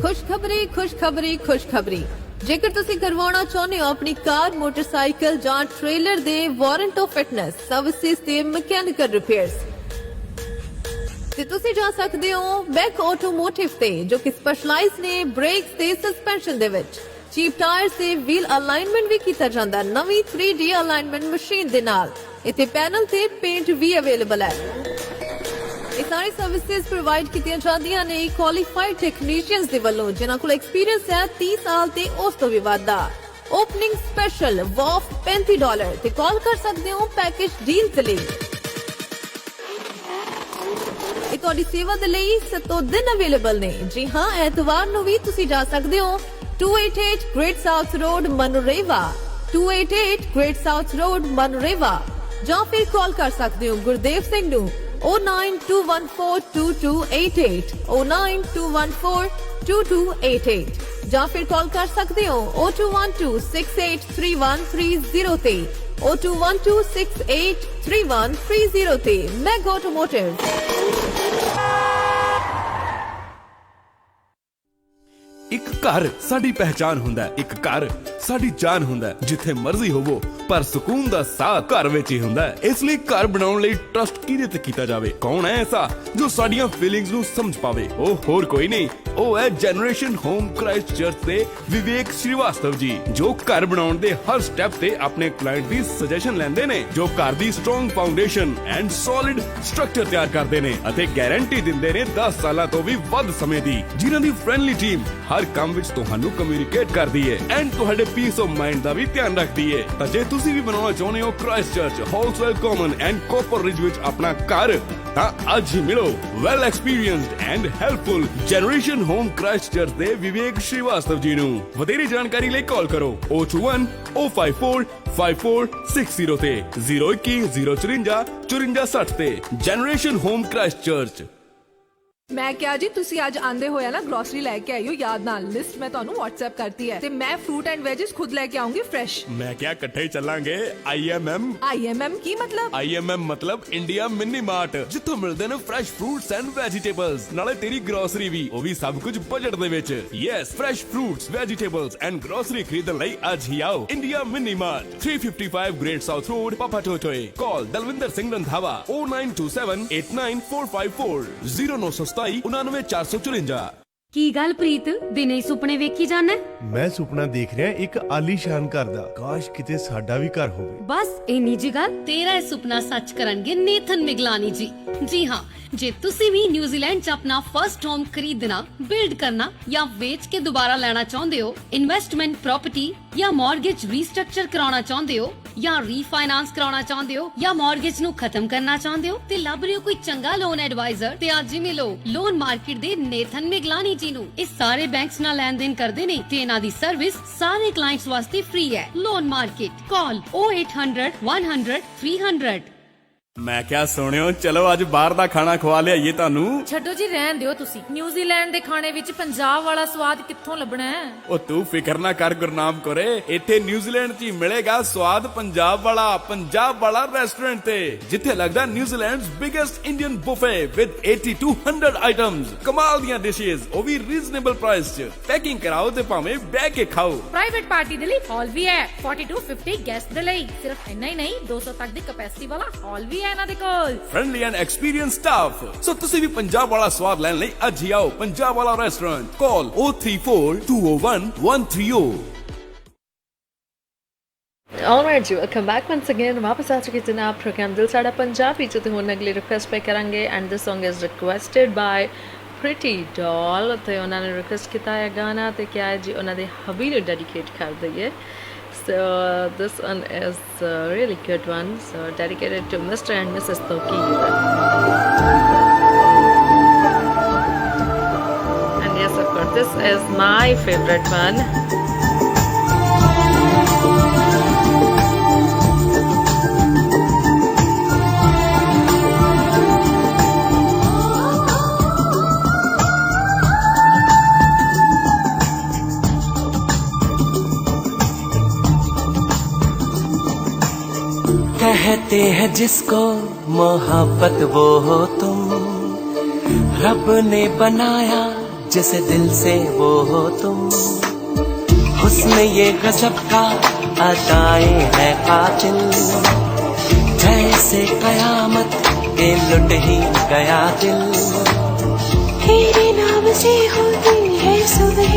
ਖੁਸ਼ਖਬਰੀ ਖੁਸ਼ਖਬਰੀ ਖੁਸ਼ਖਬਰੀ ਜੇਕਰ ਤੁਸੀਂ ਕਰਵਾਉਣਾ ਚਾਹੁੰਦੇ ਹੋ ਆਪਣੀ ਕਾਰ ਮੋਟਰਸਾਈਕਲ ਜਾਂ ਟ੍ਰੇਲਰ ਦੇ ਵਾਰੰਟ ਆਫ ਫਿਟਨੈਸ ਸਰਵਿਸਿਜ਼ ਤੇ ਮਕੈਨੀਕਲ ਰਿਪੇਅਰਸ ਤੇ ਤੁਸੀਂ ਜਾ ਸਕਦੇ ਹੋ ਬੈਕ ਆਟੋਮੋਟਿਵ ਤੇ ਜੋ ਕਿ ਸਪੈਸ਼ਲਾਈਜ਼ ਨੇ ਬ੍ਰੇਕਸ ਤੇ ਸਸਪੈਂਸ਼ਨ ਦੇ ਵਿੱਚ ਚੀਪ ਟਾਇਰਸ ਤੇ ਵੀਲ ਅਲਾਈਨਮੈਂਟ ਵੀ ਕੀਤਾ ਜਾਂਦਾ ਨਵੀਂ 3D ਅਲਾਈਨਮੈਂਟ ਮਸ਼ੀਨ ਦੇ ਨਾਲ ਇੱਥੇ ਪੈਨਲ ਤੇ ਪੇਂਟ ਵੀ ਅਵੇਲੇਬਲ ਹੈ ਇਹ ਸਾਰੀ ਸਰਵਿਸਿਜ਼ ਪ੍ਰੋਵਾਈਡ ਕੀਤੀਆਂ ਜਾਂਦੀਆਂ ਨੇ ਕੁਆਲੀਫਾਈਡ ਟੈਕਨੀਸ਼ੀਅਨਸ ਦੇ ਵੱਲੋਂ ਜਿਨ੍ਹਾਂ ਕੋਲ ਐਕਸਪੀਰੀਅੰਸ ਹੈ 30 ਸਾਲ ਤੇ ਉਸ ਤੋਂ ਵੀ ਵੱਧ ਦਾ ਓਪਨਿੰਗ ਸਪੈਸ਼ਲ ਵਾਫ $35 ਤੇ ਕਾਲ ਕਰ ਸਕਦੇ ਹੋ ਪੈਕੇਜ ਡੀਲ ਦੇ ਲਈ ਇਹ ਤੁਹਾਡੀ ਸੇਵਾ ਦੇ ਲਈ 7 ਦਿਨ ਅਵੇਲੇਬਲ ਨੇ ਜੀ ਹਾਂ ਐਤਵਾਰ ਨੂੰ ਵੀ ਤੁਸੀਂ ਜਾ ਸਕਦੇ ਹੋ 288 great south road Manurewa 288 great south road Manurewa ਜਾਂ ਫਿਰ ਕਾਲ ਕਰ ਸਕਦੇ ਹੋ ਗੁਰਦੇਵ ਸਿੰਘ ਨੂੰ 092142288 092142288 ਜਾਂ ਫਿਰ ਕਾਲ ਕਰ ਸਕਦੇ ਹੋ 0212683130 ਤੇ 0212683130 ਤੇ ਮੈਗ ਆਟੋਮੋਟਿਵ ਇੱਕ ਘਰ ਸਾਡੀ ਪਹਿਚਾਨ ਹੁੰਦਾ ਹੈ, ਇੱਕ ਘਰ ਸਾਡੀ ਜਾਨ ਹੁੰਦਾ ਹੈ। ਜਿੱਥੇ ਮਰਜ਼ੀ ਹੋਵੋ ਪਰ ਸਕੂਨ ਦਾ ਸਾਹ ਘਰ ਵਿੱਚ ਹੀ ਹੁੰਦਾ ਹੈ। ਇਸ ਲਈ ਘਰ ਬਣਾਉਣ ਲਈ ਟਰਸਟ ਕਿਹਦੇ ਤੇ ਕੀਤਾ ਜਾਵੇ? ਕੌਣ ਹੈ ਐਸਾ ਜੋ ਸਾਡੀਆਂ ਫੀਲਿੰਗਸ ਨੂੰ ਸਮਝ ਪਾਵੇ? ਉਹ ਹੋਰ ਕੋਈ ਨਹੀਂ, ਉਹ ਹੈ ਜਨਰੇਸ਼ਨ ਹੋਮ ਕ੍ਰਾਈਸਟ ਚਰਚ ਦੇ ਵਿਵੇਕ ਸ਼੍ਰੀਵਾਸਤਵ ਜੀ, ਜੋ ਘਰ ਬਣਾਉਣ ਦੇ ਹਰ ਸਟੈਪ ਤੇ ਆਪਣੇ ਕਲਾਇੰਟ ਦੀ ਸੁਜੈਸ਼ਨ ਲੈਂਦੇ ਨੇ, ਜੋ ਘਰ ਦੀ strong foundation and solid structure ਤਿਆਰ ਕਰਦੇ ਨੇ ਅਤੇ ਗਾਰੰਟੀ ਦਿੰਦੇ ਨੇ 10 ਸਾਲਾਂ ਤੋਂ ਵੀ ਵੱਧ ਸਮੇਂ ਦੀ, ਜਿਨ੍ਹਾਂ ਦੀ ਫ੍ਰੈਂਡਲੀ ਟੀਮ ਹਰ ਕੰਮ ਵਿੱਚ ਤੁਹਾਨੂੰ ਕਮਿਊਨੀਕੇਟ ਕਰਦੀ ਹੈ ਐਂਡ ਤੁਹਾਡੇ ਪੀਸ ਆਫ ਮਾਈਂਡ ਦਾ ਵੀ ਧਿਆਨ ਰੱਖਦੀ ਹੈ। ਤਾਂ ਜੇ ਤੁਸੀਂ ਵੀ ਬਣਾਉਣਾ ਚਾਹੁੰਦੇ ਹੋ Christchurch, Halswell common and ਕੋਪਰ ਰਿਜ ਵਿੱਚ ਆਪਣਾ ਘਰ, ਤਾਂ ਅੱਜ ਹੀ ਮਿਲੋ well experienced and helpful generation home Christchurch ਦੇ ਵਿਵੇਕ ਸ਼੍ਰੀਵਾਸਤਵ ਜੀ ਨੂੰ। ਵਧੇਰੇ ਜਾਣਕਾਰੀ ਲਈ ਕਾਲ ਕਰੋ 021 054 5460 ਤੇ 021 054 5460 ਤੇ ਜਨਰੇਸ਼ਨ ਹੋਮ ਕ੍ਰਾਈਸਟ ਚਰਚ। ਮੈਂ ਕਿਹਾ ਜੀ ਤੁਸੀਂ ਅੱਜ ਆਂਦੇ ਹੋਇਆ ਨਾ ਗਰੋਸਰੀ ਲੈ ਕੇ ਆਇਓ, ਯਾਦ ਨਾਲ ਲਿਸਟ ਮੈਂ ਤੁਹਾਨੂੰ WhatsApp ਕਰਤੀ ਹੈ ਤੇ ਮੈਂ ਫਰੂਟ ਐਂਡ ਵੈਜਿਸ ਖੁਦ ਲੈ ਕੇ ਆਉਂਗੀ ਫਰੈਸ਼। ਮੈਂ ਕਿਹਾ ਇਕੱਠੇ ਹੀ ਚੱਲਾਂਗੇ। IMM ਕੀ ਮਤਲਬ? IMM ਮਤਲਬ ਇੰਡੀਆ ਮਿਨੀ ਮਾਰਟ, ਜਿੱਥੋਂ ਮਿਲਦੇ ਨੇ ਫਰੈਸ਼ ਫਰੂਟਸ ਐਂਡ ਵੈਜੀਟੇਬਲਸ, ਨਾਲੇ ਤੇਰੀ ਗਰੋਸਰੀ ਵੀ, ਉਹ ਵੀ ਸਭ ਕੁਝ ਬਜਟ ਦੇ ਵਿੱਚ। Yes, fresh fruits, vegetables and grocery ਖਰੀਦਣ ਲਈ ਅੱਜ ਹੀ ਆਓ India mini mart, 355 great south road, Papatoetoe. Call Dalvinder Singh Randhawa 092789454 097799454। ਕੀ ਗੱਲ ਪ੍ਰੀਤ, ਦਿਨੇ ਹੀ ਸੁਪਨੇ ਵੇਖੀ ਜਾਣਾ? ਮੈਂ ਸੁਪਨਾ ਦੇਖ ਰਿਹਾ ਇੱਕ ਆਲੀਸ਼ਾਨ ਘਰ ਦਾ, ਕਾਸ਼ ਕਿਤੇ ਸਾਡਾ ਵੀ ਘਰ ਹੋਵੇ। ਬਸ ਇੰਨੀ ਜੀ ਗੱਲ, ਤੇਰਾ ਇਹ ਸੁਪਨਾ ਸੱਚ ਕਰਨਗੇ ਨੇਥਨ ਮਿਗਲਾਨੀ ਜੀ। ਜੀ ਹਾਂ, ਜੇ ਤੁਸੀਂ ਵੀ ਨਿਊਜ਼ੀਲੈਂਡ 'ਚ ਆਪਣਾ ਫਰਸਟ ਹੋਮ ਖਰੀਦਣਾ, ਬਿਲਡ ਕਰਨਾ ਜਾਂ ਵੇਚ ਕੇ ਦੁਬਾਰਾ ਲੈਣਾ ਚਾਹੁੰਦੇ ਹੋ, ਇਨਵੈਸਟਮੈਂਟ ਪ੍ਰੋਪਰਟੀ ਜਾਂ ਮਾਰਗੇਜ ਰੀਸਟਰਕਚਰ ਕਰਾਉਣਾ ਚਾਹੁੰਦੇ ਹੋ ਜਾਂ ਰੀਫਾਈਨਾਂਸ ਕਰਾਉਣਾ ਚਾਹੁੰਦੇ ਹੋ ਜਾਂ ਮਾਰਗੇਜ ਨੂੰ ਖਤਮ ਕਰਨਾ ਚਾਹੁੰਦੇ ਹੋ ਤੇ ਲੱਭ ਰਹੇ ਹੋ ਕੋਈ ਚੰਗਾ ਲੋਨ ਐਡਵਾਈਜ਼ਰ, ਤੇ ਅੱਜ ਹੀ ਮਿਲੋ ਲੋਨ ਮਾਰਕੀਟ ਦੇ ਨੇਥਨ ਮਿਗਲਾਨੀ ਜੀ ਨੂੰ। ਇਹ ਸਾਰੇ ਬੈਂਕਸ ਨਾਲ ਲੈਣ ਦੇਣ ਕਰਦੇ ਨੇ ਤੇ ਇਹਨਾਂ ਦੀ ਸਰਵਿਸ ਸਾਰੇ ਕਲਾਇੰਟਸ ਵਾਸਤੇ ਫ੍ਰੀ ਹੈ। ਲੋਨ ਮਾਰਕੀਟ, ਕਾਲ 0800 100 300। ਮੈਂ ਕਿਹਾ ਸੁਣਿਓ, ਚਲੋ ਅੱਜ ਬਾਹਰ ਦਾ ਖਾਣਾ ਖਵਾ ਲਿਆਈਏ ਤੁਹਾਨੂੰ। ਛੱਡੋ ਜੀ, ਰਹਿਣ ਦਿਓ ਤੁਸੀਂ। ਨਿਊਜ਼ੀਲੈਂਡ ਦੇ ਖਾਣੇ ਵਿੱਚ ਪੰਜਾਬ ਵਾਲਾ ਸਵਾਦ ਕਿੱਥੋਂ ਲੱਭਣਾ ਹੈ? ਉਹ ਤੂੰ ਫਿਕਰ ਨਾ ਕਰ ਗੁਰਨਾਮ ਕੋਰੇ, ਇੱਥੇ ਨਿਊਜ਼ੀਲੈਂਡ 'ਚ ਹੀ ਮਿਲੇਗਾ ਸਵਾਦ ਪੰਜਾਬ ਵਾਲਾ ਰੈਸਟੋਰੈਂਟ ਤੇ, ਜਿੱਥੇ ਲੱਗਦਾ New Zealand's biggest Indian buffet with 80 to 100 items, ਕਮਾਲ ਦੀਆਂ ਡਿਸ਼ੇਸ, ਉਹ ਵੀ ਰੀਜ਼ਨੇਬਲ ਪ੍ਰਾਈਸ 'ਚ। ਪੈਕਿੰਗ ਕਰਾਓ ਤੇ ਭਾਵੇਂ ਬਹਿ ਕੇ ਖਾਓ। ਪ੍ਰਾਈਵੇਟ ਪਾਰਟੀ ਦੇ ਲਈ ਹਾਲ ਵੀ ਹੈ, 40 to 50 ਗੈਸਟ ਦੇ ਲਈ। ਸਿਰਫ ਇੰਨਾ ਹੀ ਨਹੀਂ, 200 ਤੱਕ ਦੀ ਕੈਪੈਸਿਟੀ ਵਾਲਾ ਹਾਲ ਵੀ ਹੈ ਇਹਨਾਂ ਦੇ ਕੋਲ। Friendly and experience staff. So ਤੁਸੀਂ ਵੀ ਪੰਜਾਬ ਵਾਲਾ ਸਵਾਦ ਲੈਣ ਲਈ ਅੱਜ ਹੀ ਆਓ ਪੰਜਾਬ ਵਾਲਾ ਰੈਸਟੋਰੈਂਟ। ਕਾਲ 034-201-130। Alright जी, welcome back once again. वापस आ चुके जनाब प्रोग्राम दिल साड़ा पंजाबी च ते हुण अगली रिक्वेस्ट पे करांगे and this song is requested bye pretty doll. ते उन्होंने रिक्वेस्ट किया है गाना ते क्या है जी उन्होंने हबी नूं डेडिकेट कर दईए। So this one is a really good one, so dedicated to Mr. and Mrs. Tokir. this is my favorite one. कहते हैं जिसको मोहब्बत वो हो तुम, रब ने बनाया जिसे दिल से वो हो तुम। हुस्न ये गजब का अदाएं है कातिल, जैसे कयामत के लुट ही गया दिल। तेरे नाम से होती है सुबह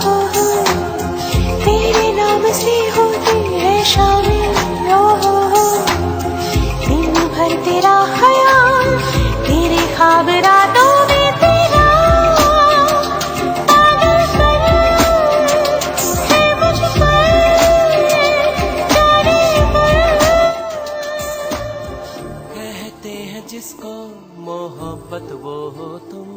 हो, तेरे नाम से होती है शाम हो, दिन भर तेरा ख्याल, तेरे ख्वाब रातों में तेरा पागल है मुझ पर जाने पर। कहते हैं जिसको मोहब्बत वो हो तुम,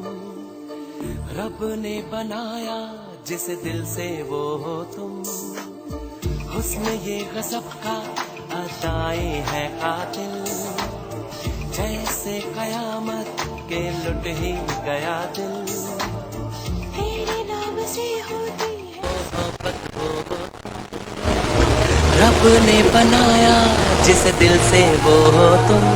रब ने बनाया जिस दिल से वो हो तुम। हुस्न ये गजब का अदाएं है कातिल, जैसे कयामत के लुट ही गया दिल। तेरे नाम से होती है मोहब्बत वो हो तुम, रब ने बनाया जिस दिल से वो हो तुम।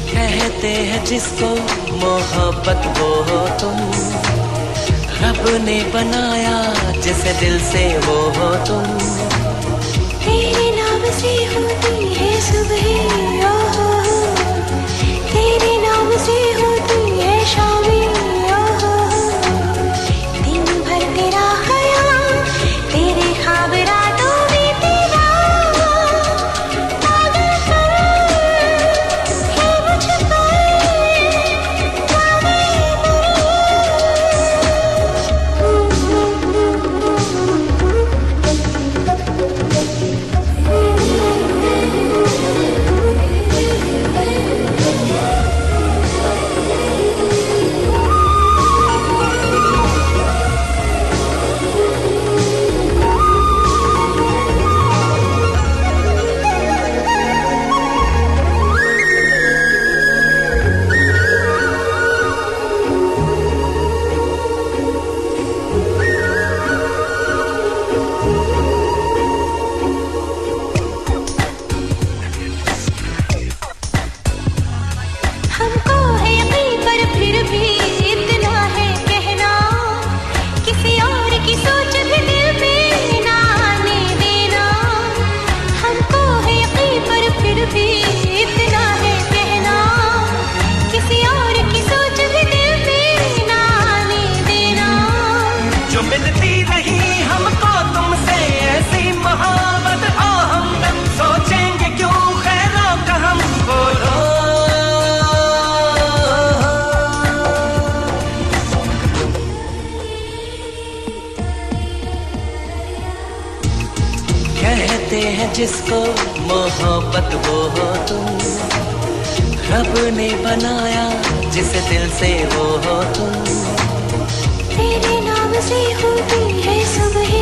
कहते हैं जिसको मोहब्बत वो हो तुम, रब ने बनाया जिस दिल से वो हो तुम। तेरे नाम से होती है सुबह हो, तेरे नाम से होती है शाम हो, दिन भर तेरा ख्याल, तेरे ख्वाब रातों में तेरा पागल है मुझ पर जाने हमको है यकीन पर फिर भी इतना है कहना, किसी और की सोच भी दिल में ना आने देना। हमको है यकीन पर फिर भी इतना है कहना, किसी और की सोच भी दिल में ना आने देना। जो मिलती रही हमको तुमसे ऐसी मोहब्बत ओ हमदम, सोचेंगे क्यों खैरों का हम बोलो। कहते हैं जिसको मोहब्बत वो हो तुम, रब ने बनाया जिस दिल से वो हो तुम। तेरे नाम से होती है सुबह,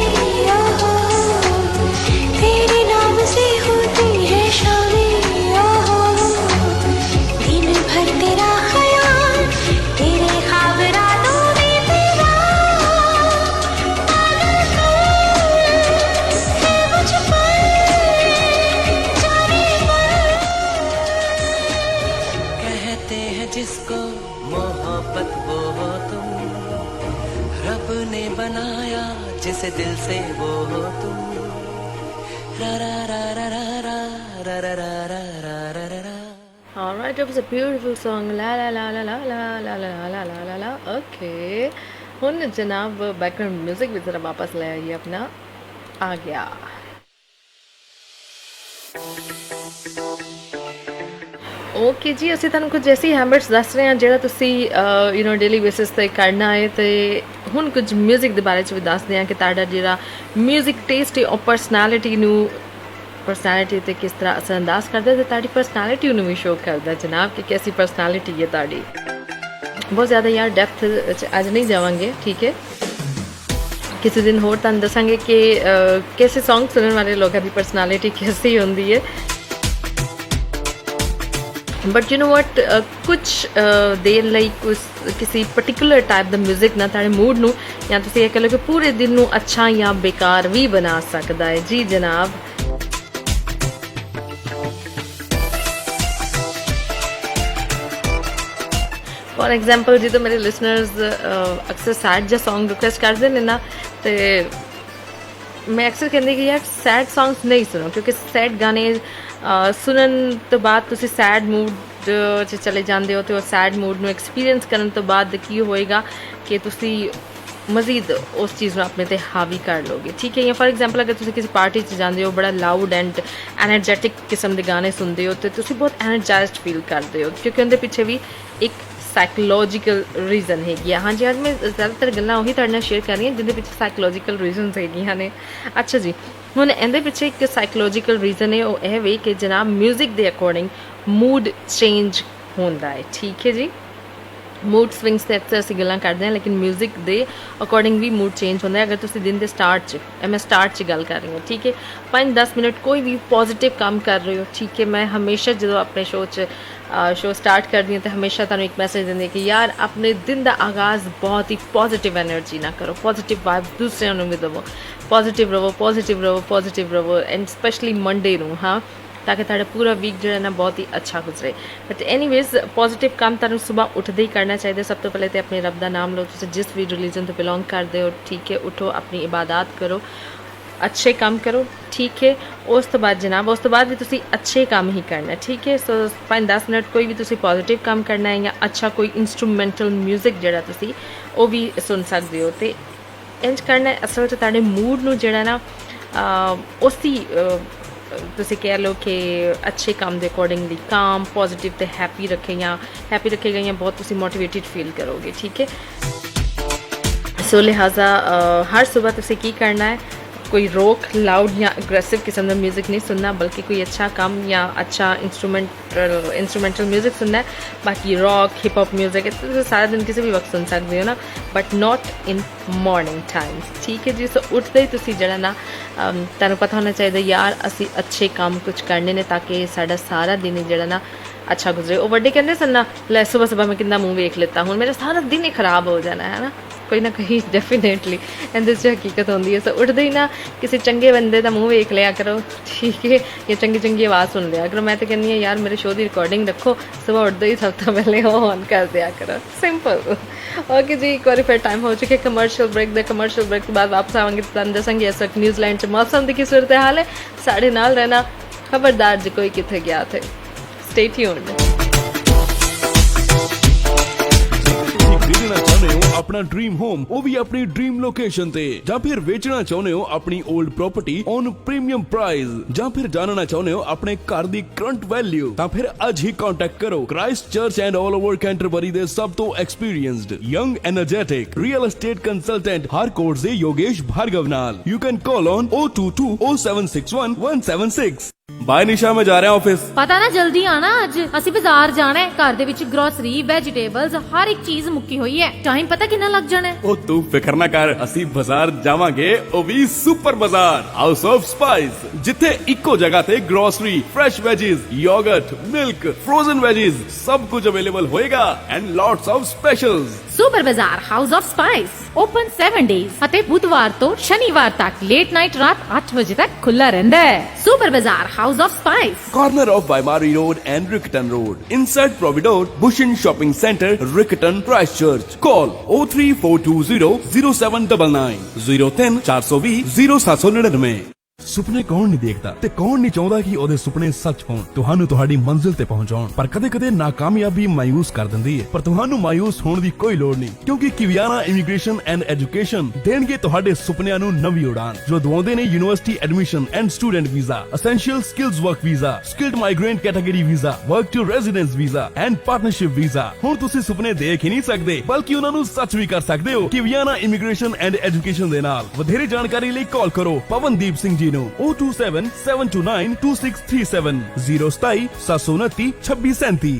तेरे नाम से होती है शामें, दिन भर तेरा ख्याल, तेरे ख्वाब रातों में तेरा, है मुझ पर जाने पर। कहते हैं जिसको मोहब्बत वो हो तुम, रब ने बनाया जिस दिल से वो हो तुम। रा रा रा रा रा रा रा रा रा रा रा रा रा। Alright, it was a beautiful song. La la la la la la la la la la la la. Okay. ਹੁਣ ਜਨਾਬ बैकग्राउंड म्यूजिक भी जरा वापस ले आइए अपना। आ गया। ਓਕੇ ਜੀ, ਅਸੀਂ ਤੁਹਾਨੂੰ ਕੁਝ ਐਸੀ ਹੈਬਿਟਸ ਦੱਸ ਰਹੇ ਹਾਂ ਜਿਹੜਾ ਤੁਸੀਂ ਡੇਲੀ ਬੇਸਿਸ ਤੇ ਕਰਨਾ ਹੈ। ਤੇ ਹੁਣ ਕੁਝ ਮਿਊਜ਼ਿਕ ਦੇ ਬਾਰੇ ਚ ਵੀ ਦੱਸਦੇ ਹਾਂ ਕਿ ਤੁਹਾਡਾ ਜਿਹੜਾ ਮਿਊਜ਼ਿਕ ਟੇਸਟ ਹੈ ਉਹ ਪਰਸਨੈਲਿਟੀ ਤੇ ਕਿਸ ਤਰ੍ਹਾਂ ਅਸਰਅੰਦਾਜ਼ ਕਰਦਾ ਤੇ ਤੁਹਾਡੀ ਪਰਸਨੈਲਿਟੀ ਨੂੰ ਵੀ ਸ਼ੋ ਕਰਦਾ ਜਨਾਬ ਕਿ ਕੈਸੀ ਪਰਸਨੈਲਿਟੀ ਹੈ ਤੁਹਾਡੀ। ਬਹੁਤ ਜ਼ਿਆਦਾ ਯਾਰ ਡੈਪਥ ਚ ਅੱਜ ਨਹੀਂ ਜਾਵਾਂਗੇ, ਠੀਕ ਹੈ। ਕਿਸੇ ਦਿਨ ਹੋਰ ਤੁਹਾਨੂੰ ਦੱਸਾਂਗੇ ਕਿ कैसे सॉन्ग सुनने वाले लोगों की पर्सनालिटी कैसी होती है। बट यू नो वट, कुछ देर ਲਈ किसी पर्टिकुलर टाइप ਦਾ म्यूजिक ना ਤੁਹਾਡੇ मूड ਨੂੰ ਜਾਂ ਤੁਸੀਂ ਇਹ ਕਹ ਲਓ ਕਿ ਪੂਰੇ ਦਿਨ ਨੂੰ ਅੱਛਾ ਜਾਂ ਬੇਕਾਰ ਵੀ ਬਣਾ ਸਕਦਾ ਹੈ। ਜੀ ਜਨਾਬ, फॉर एग्जाम्पल जो मेरे लिसनर्स अक्सर सैड जो सॉन्ग रिक्वेस्ट करते हैं ना, तो मैं अक्सर कहती कि यार सैड सॉन्ग्स नहीं सुनो, क्योंकि सैड गाने सुनन तो बाद तुसी सैड मूड च चले जाते हो, तो सैड मूड में एक्सपीरियंस करने तो बाद की होएगा कि तुसी मजीद उस चीज़ में अपने ते हावी कर लोगे, ठीक है। या फॉर एग्जाम्पल अगर तुसी किसी पार्टी च जाते हो, बड़ा लाउड एंड एनर्जेटिक किस्म के गाने सुनते हो, तो तुसी बहुत एनर्जाइज्ड फील करते हो, क्योंकि उनके पीछे भी एक ਸਾਈਕੋਲੋਜੀਕਲ ਰੀਜ਼ਨ ਹੈਗੀ ਆ। ਹਾਂਜੀ, ਅੱਜ ਮੈਂ ਜ਼ਿਆਦਾਤਰ ਗੱਲਾਂ ਉਹੀ ਤੁਹਾਡੇ ਨਾਲ ਸ਼ੇਅਰ ਕਰ ਰਹੀ ਹਾਂ ਜਿਹਦੇ ਪਿੱਛੇ ਸਾਈਕੋਲੋਜੀਕਲ ਰੀਜ਼ਨਸ ਹੈਗੀਆਂ ਨੇ। ਅੱਛਾ ਜੀ, ਹੁਣ ਇਹਦੇ ਪਿੱਛੇ ਇੱਕ ਸਾਈਕੋਲੋਜੀਕਲ ਰੀਜ਼ਨ ਹੈ, ਉਹ ਇਹ ਵੀ ਕਿ ਜਨਾਬ ਮਿਊਜ਼ਿਕ ਦੇ ਅਕੋਰਡਿੰਗ ਮੂਡ ਚੇਂਜ ਹੁੰਦਾ ਹੈ, ਠੀਕ ਹੈ ਜੀ। मूड स्विंग्स तो अक्सर असीं गल्लां करते हैं, लेकिन म्यूजिक के अकॉर्डिंग भी मूड चेंज होता है। अगर तुसीं दिन के स्टार्ट च मैं स्टार्ट च गल कर रही हूँ, ठीक है, 5-10 मिनट कोई भी पॉजिटिव काम कर रहे हो, ठीक है। मैं हमेशा जो अपने शो स्टार्ट करती हूँ तो हमेशा तुहानूं एक मैसेज देंदी कि यार अपने दिन का आगाज़ बहुत ही पॉजिटिव एनर्जी ना करो, पॉजिटिव वाइब दूसरों नूं भी देवो, पॉजिटिव रहो, पॉजिटिव रहो, पॉजिटिव रहो, एंड स्पैशली मंडे नूं, हाँ, ताकि तुहाडा पूरा वीक जो है ना बहुत ही अच्छा गुजरे। बट एनीवेज पॉजिटिव काम तुहानूं सुबह उठते ही करना चाहिए। सब तो पहले तो अपने रब का नाम लो, तुसीं जिस भी रिलीजन तो बिलोंग करते हो, ठीक है, उठो, अपनी इबादत करो, अच्छे काम करो, ठीक है। उस तो बाद जनाब, उस तो बाद भी तुसीं अच्छे काम ही करना, ठीक है। सो 5-10 मिनट कोई भी तुसीं पॉजिटिव काम करना है, या अच्छा कोई इंस्ट्रूमेंटल म्यूजिक जिहड़ा तुसीं वो भी सुन सकते हो, तो इंज करना असल च तुहाडे मूड नूं जिहड़ा ना उसी तुसीं कह लो कि अच्छे काम के अकॉर्डिंगली काम पॉजिटिव तो हैप्पी रखेगा, या बहुत तुसीं मोटिवेटेड फील करोगे, ठीक है। सो लिहाजा हर सुबह तुसीं की करना है, कोई रॉक लाउड या अग्रेसिव किस्म का म्यूजिक नहीं सुनना, बल्कि कोई अच्छा काम या अच्छा इंस्ट्रूमेंटल म्यूजिक सुनना है। बाकी रॉक हिप हॉप म्यूजिक तो सारा दिन किसी भी वक्त सुन सकते हो ना, but not in morning times, ठीक है जी। सो उठते ही तुसीं जिहड़ा ना तुहानूं पता होना चाहिए यार असीं अच्छे काम कुछ करने ने, ताकि साडा सारा दिन जिहड़ा ना अच्छा गुजरे। वो वड्डे कहंदे सन ना, लै सुबह सुबह मैं कितना मुँह वेख लेता हूँ, मेरा सारा दिन ही खराब हो जाना है ना, कोई ना कहीं डेफिनेटली इहदे च हकीकत होंदी है। सो उठते ही ना किसी चंगे बंदे का मुँह वेख लिया करो, ठीक है, या चंगी चंगी आवाज़ सुन लिया करो। मैं तो कहनी है यार मेरे शो की रिकॉर्डिंग रखो, सुबह उठते ही सब तो पहले ऑन कर दिया करो, सिंपल। ओके जी, एक बार फिर टाइम हो चुके कमर्शियल ब्रेक दे। कमर्शियल ब्रेक के बाद वापस आवांगे तो तुहानूं दसांगे इस वक्त न्यूजीलैंड च मौसम की की सूरत हाल है। साढ़े नाल रहना, खबरदार जो कोई किथे गया थे। Stay tuned. खरीदना चाहते हो अपना ड्रीम होम, वो भी अपनी ड्रीम लोकेशन ते, या फिर बेचना चाहते हो अपनी old property on premium price, या फिर जानना चाहते हो अपने घर दी करंट वैल्यू, तो फिर आज ही कांटेक्ट करो Christchurch and all over Canterbury दे सब तो experienced young energetic real estate consultant Harcourts से योगेश भार्गव नाल। You can call on 022 0761 176। Bye Nisha, मैं जा रहा ऑफिस। ਪਤਾ ਨਾ ਜਲਦੀ ਆਣਾ, ਅੱਜ ਅਸੀਂ ਬਾਜ਼ਾਰ ਜਾਣਾ ਹੈ। ਘਰ ਦੇ ਵਿੱਚ ਗਰੋਸਰੀ, ਵੈਜੀਟੇਬਲਸ, ਹਰ ਇੱਕ ਚੀਜ਼ ਮੁੱਕੀ ਹੋਈ ਹੈ। ਟਾਈਮ ਪਤਾ ਕਿੰਨਾ ਲੱਗ ਜਾਣਾ ਹੈ? ਉਹ ਤੂੰ ਫਿਕਰ ਨਾ ਕਰ, ਅਸੀਂ ਬਾਜ਼ਾਰ ਜਾਵਾਂਗੇ, ਉਹ ਵੀ ਸੁਪਰ ਬਾਜ਼ਾਰ ਹਾਊਸ ਆਫ ਸਪਾਈਸ, ਜਿੱਥੇ ਇੱਕੋ ਜਗ੍ਹਾ ਤੇ grocery, fresh ਵੈਜੀਜ਼, yoghurt, milk, frozen ਵੈਜੀਜ਼, ਸਭ ਕੁਝ ਅਵੇਲੇਬਲ ਹੋਏਗਾ ਐਂਡ ਲੋਟਸ ਆਫ ਸਪੈਸ਼ਲਸ। ਸੁਪਰ ਬਾਜ਼ਾਰ house of spice open 7 days ਅਤੇ ਬੁੱਧਵਾਰ ਤੋਂ ਸ਼ਨੀਵਾਰ ਤੱਕ ਲੇਟ ਨਾਈਟ ਰਾਤ 8 ਵਜੇ ਤੱਕ ਖੁੱਲਾ ਰਹਿੰਦਾ ਹੈ। ਸੁਪਰ ਬਾਜ਼ਾਰ house of spice, Corner of Baimari Road and Rickerton Road, inside Providore, Bushin Shopping Center, Rickerton, Christchurch. Call 03420 0799 03 420 0799। ਸੁਪਨੇ ਕੌਣ ਨਹੀਂ ਦੇਖਦਾ ਤੇ ਕੌਣ ਨਹੀਂ ਚਾਹੁੰਦਾ ਕਿ ਉਹਦੇ ਸੁਪਨੇ ਸੱਚ ਹੋਣ, ਤੁਹਾਨੂੰ ਤੁਹਾਡੀ ਮੰਜ਼ਿਲ ਤੇ ਪਹੁੰਚਾਉਣ। ਪਰ ਕਦੇ-ਕਦੇ ਨਾਕਾਮਯਾਬੀ ਮਾਯੂਸ ਕਰ ਦਿੰਦੀ ਹੈ, ਪਰ ਤੁਹਾਨੂੰ ਮਾਯੂਸ ਹੋਣ ਦੀ ਕੋਈ ਲੋੜ ਨਹੀਂ, ਕਿਉਂਕਿ ਕਿਵਿਆਨਾ ਇਮੀਗ੍ਰੇਸ਼ਨ ਐਂਡ ਐਜੂਕੇਸ਼ਨ ਦੇਣਗੇ ਤੁਹਾਡੇ ਸੁਪਨਿਆਂ ਨੂੰ ਨਵੀਂ ਉਡਾਨ। ਜੋ ਦਵਾਉਂਦੇ ਨੇ university admission and student visa, essential skills work visa, skilled migrant category visa, work to residence visa and partnership visa. ਹੁਣ ਤੁਸੀਂ ਸੁਪਨੇ ਦੇਖ ਹੀ ਨਹੀਂ ਸਕਦੇ, ਬਲਕਿ ਉਹਨਾਂ ਨੂੰ ਸੱਚ ਵੀ ਕਰ ਸਕਦੇ ਹੋ ਕਿਵਿਆਨਾ ਇਮੀਗ੍ਰੇਸ਼ਨ ਐਂਡ ਐਜੂਕੇਸ਼ਨ ਦੇ ਨਾਲ। ਵਧੇਰੇ ਜਾਣਕਾਰੀ ਲਈ ਕਾਲ ਕਰੋ ਪਵਨਦੀਪ ਸਿੰਘ ਜੀ ਨੂੰ 027 729 2637 027 729 2637।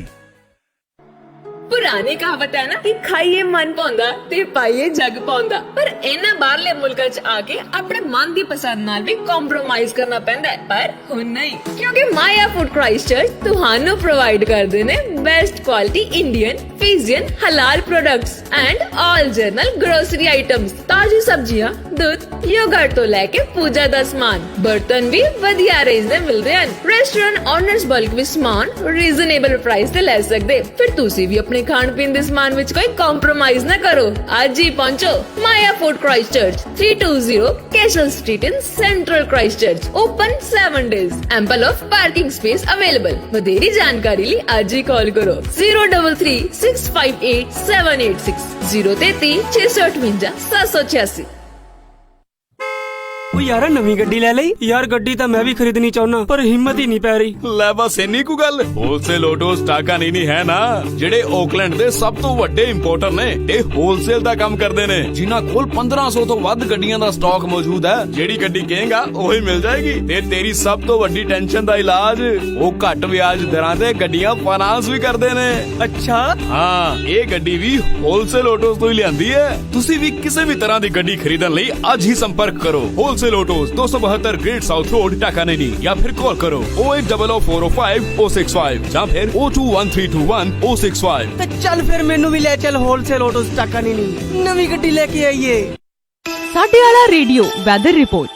ਪੁਰਾਣੀ ਕਹਾਵਤ ਹੈ ਨਾ ਕਿ ਖਾਈਏ ਮਨ ਪਾਉਂਦਾ ਤੇ ਪਾਈਏ ਜਗ ਪਾਉਂਦਾ, ਪਰ ਇਹਨਾਂ ਬਾਹਰਲੇ ਮੁਲਕਾਂ 'ਚ ਆ ਕੇ ਆਪਣੇ ਮਨ ਦੀ ਪਸੰਦ ਨਾਲ ਵੀ ਕੰਪਰੋਮਾਈਜ਼ ਕਰਨਾ ਪੈਂਦਾ ਹੈ। ਪਰ ਹੁਣ ਨਹੀਂ, ਕਿਉਂਕਿ ਮਾਇਆ ਫੂਡ ਕ੍ਰਾਈਸਟਚਰਚ ਤੁਹਾਨੂੰ ਪ੍ਰੋਵਾਈਡ ਕਰਦੇ ਨੇ best quality Indian, Fijian, halal products and all general grocery items. ਤਾਜ਼ੀ ਸਬਜ਼ੀਆਂ, ਦੁੱਧ, ਯੋਗਰਟ ਤੋਂ ਲੈ ਕੇ ਪੂਜਾ ਦਾ ਸਮਾਨ, ਬਰਤਨ ਵੀ ਵਧੀਆ ਰੇਂਜ ਦੇ ਮਿਲਦੇ ਹਨ। ਰੈਸਟੋਰੈਂਟ ਓਨਰਸ ਬਲਕ ਵੀ ਸਮਾਨ ਰੀਜ਼ਨੇਬਲ ਪ੍ਰਾਈਸ ਤੇ ਲੈ ਸਕਦੇ। ਫਿਰ ਤੁਸੀਂ ਵੀ ਆਪਣੇ ਖਾਣ ਪੀਣ ਦੇ ਸਮਾਨ ਵਿੱਚ ਕੋਈ ਕੰਪਰੋਮਾਈਜ਼ ਨਾ ਕਰੋ। ਅੱਜ ਹੀ ਪਹੁੰਚੋ Maya food Christchurch 320 Castell street in central Christchurch. Open 7 days, ample of parking space available। ਵਧੇਰੀ ਜਾਣਕਾਰੀ ਲਈ ਅੱਜ ਹੀ ਕਾਲ ਕਰੋ 033 658 786 033 658 786। ਉਹ ਯਾਰ ਨਵੀਂ ਗੱਡੀ ਲੈ ਲਈ ਯਾਰ। ਗੱਡੀ ਤਾਂ ਮੈਂ ਵੀ ਖਰੀਦਣੀ ਚਾਹੁੰਨਾ, ਪਰ ਹਿੰਮਤ ਹੀ ਨਹੀਂ ਪੈ ਰਹੀ। ਲੈ ਬਸ ਇੰਨੀ ਕੁ ਗੱਲ। ਹੋਲਸੇਲ ਆਟੋਸ ਟਾਕਾ ਨਹੀਂ ਹੈ ਨਾ, ਜਿਹੜੇ ਆਕਲੈਂਡ ਦੇ ਸਭ ਤੋਂ ਵੱਡੇ ਇੰਪੋਰਟਰ ਨੇ। ਇਹ ਹੋਲਸੇਲ ਦਾ ਕੰਮ ਕਰਦੇ ਨੇ, ਜਿਨ੍ਹਾਂ ਕੋਲ 1500 ਤੋਂ ਵੱਧ ਗੱਡੀਆਂ ਦਾ ਸਟਾਕ ਮੌਜੂਦ ਹੈ। ਜਿਹੜੀ ਗੱਡੀ ਕਹੇਗਾ ਉਹੀ ਮਿਲ ਜਾਏਗੀ। ਤੇ ਤੇਰੀ ਸਭ ਤੋਂ ਵੱਡੀ ਟੈਨਸ਼ਨ ਦਾ ਇਲਾਜ, ਉਹ ਘੱਟ ਵਿਆਜ ਦਰਾਂ ਤੇ ਗੱਡੀਆਂ ਫਾਈਨਾਂਸ ਵੀ ਕਰਦੇ ਨੇ। ਅੱਛਾ, ਹਾਂ, ਇਹ ਗੱਡੀ ਵੀ ਹੋਲਸੇਲ ਆਟੋਸ ਤੋਂ ਹੀ ਲਿਆਂਦੀ ਹੈ। ਤੁਸੀਂ ਵੀ ਕਿਸੇ ਵੀ ਤਰ੍ਹਾਂ ਦੀ ਗੱਡੀ ਖਰੀਦਣ ਲਈ ਅੱਜ ਹੀ ਸੰਪਰਕ ਕਰੋ wholesale autos 272 great south road Takanini, ਜਾਂ ਫਿਰ ਕਾਲ ਕਰੋ 0800405 065 ਜਾਂ ਫਿਰ 021321 065। ਤੇ ਚੱਲ ਫਿਰ ਮੈਨੂੰ ਵੀ ਲੈ ਚੱਲ ਹੋਲਸੇਲ ਆਟੋਸ ਟਾਕਾ ਨੇਨੀ, ਨਵੀਂ ਗੱਡੀ ਲੈ ਕੇ ਆਈਏ। ਸਾਡੇ ਵਾਲਾ ਰੇਡੀਓ ਵੈਦਰ ਰਿਪੋਰਟ।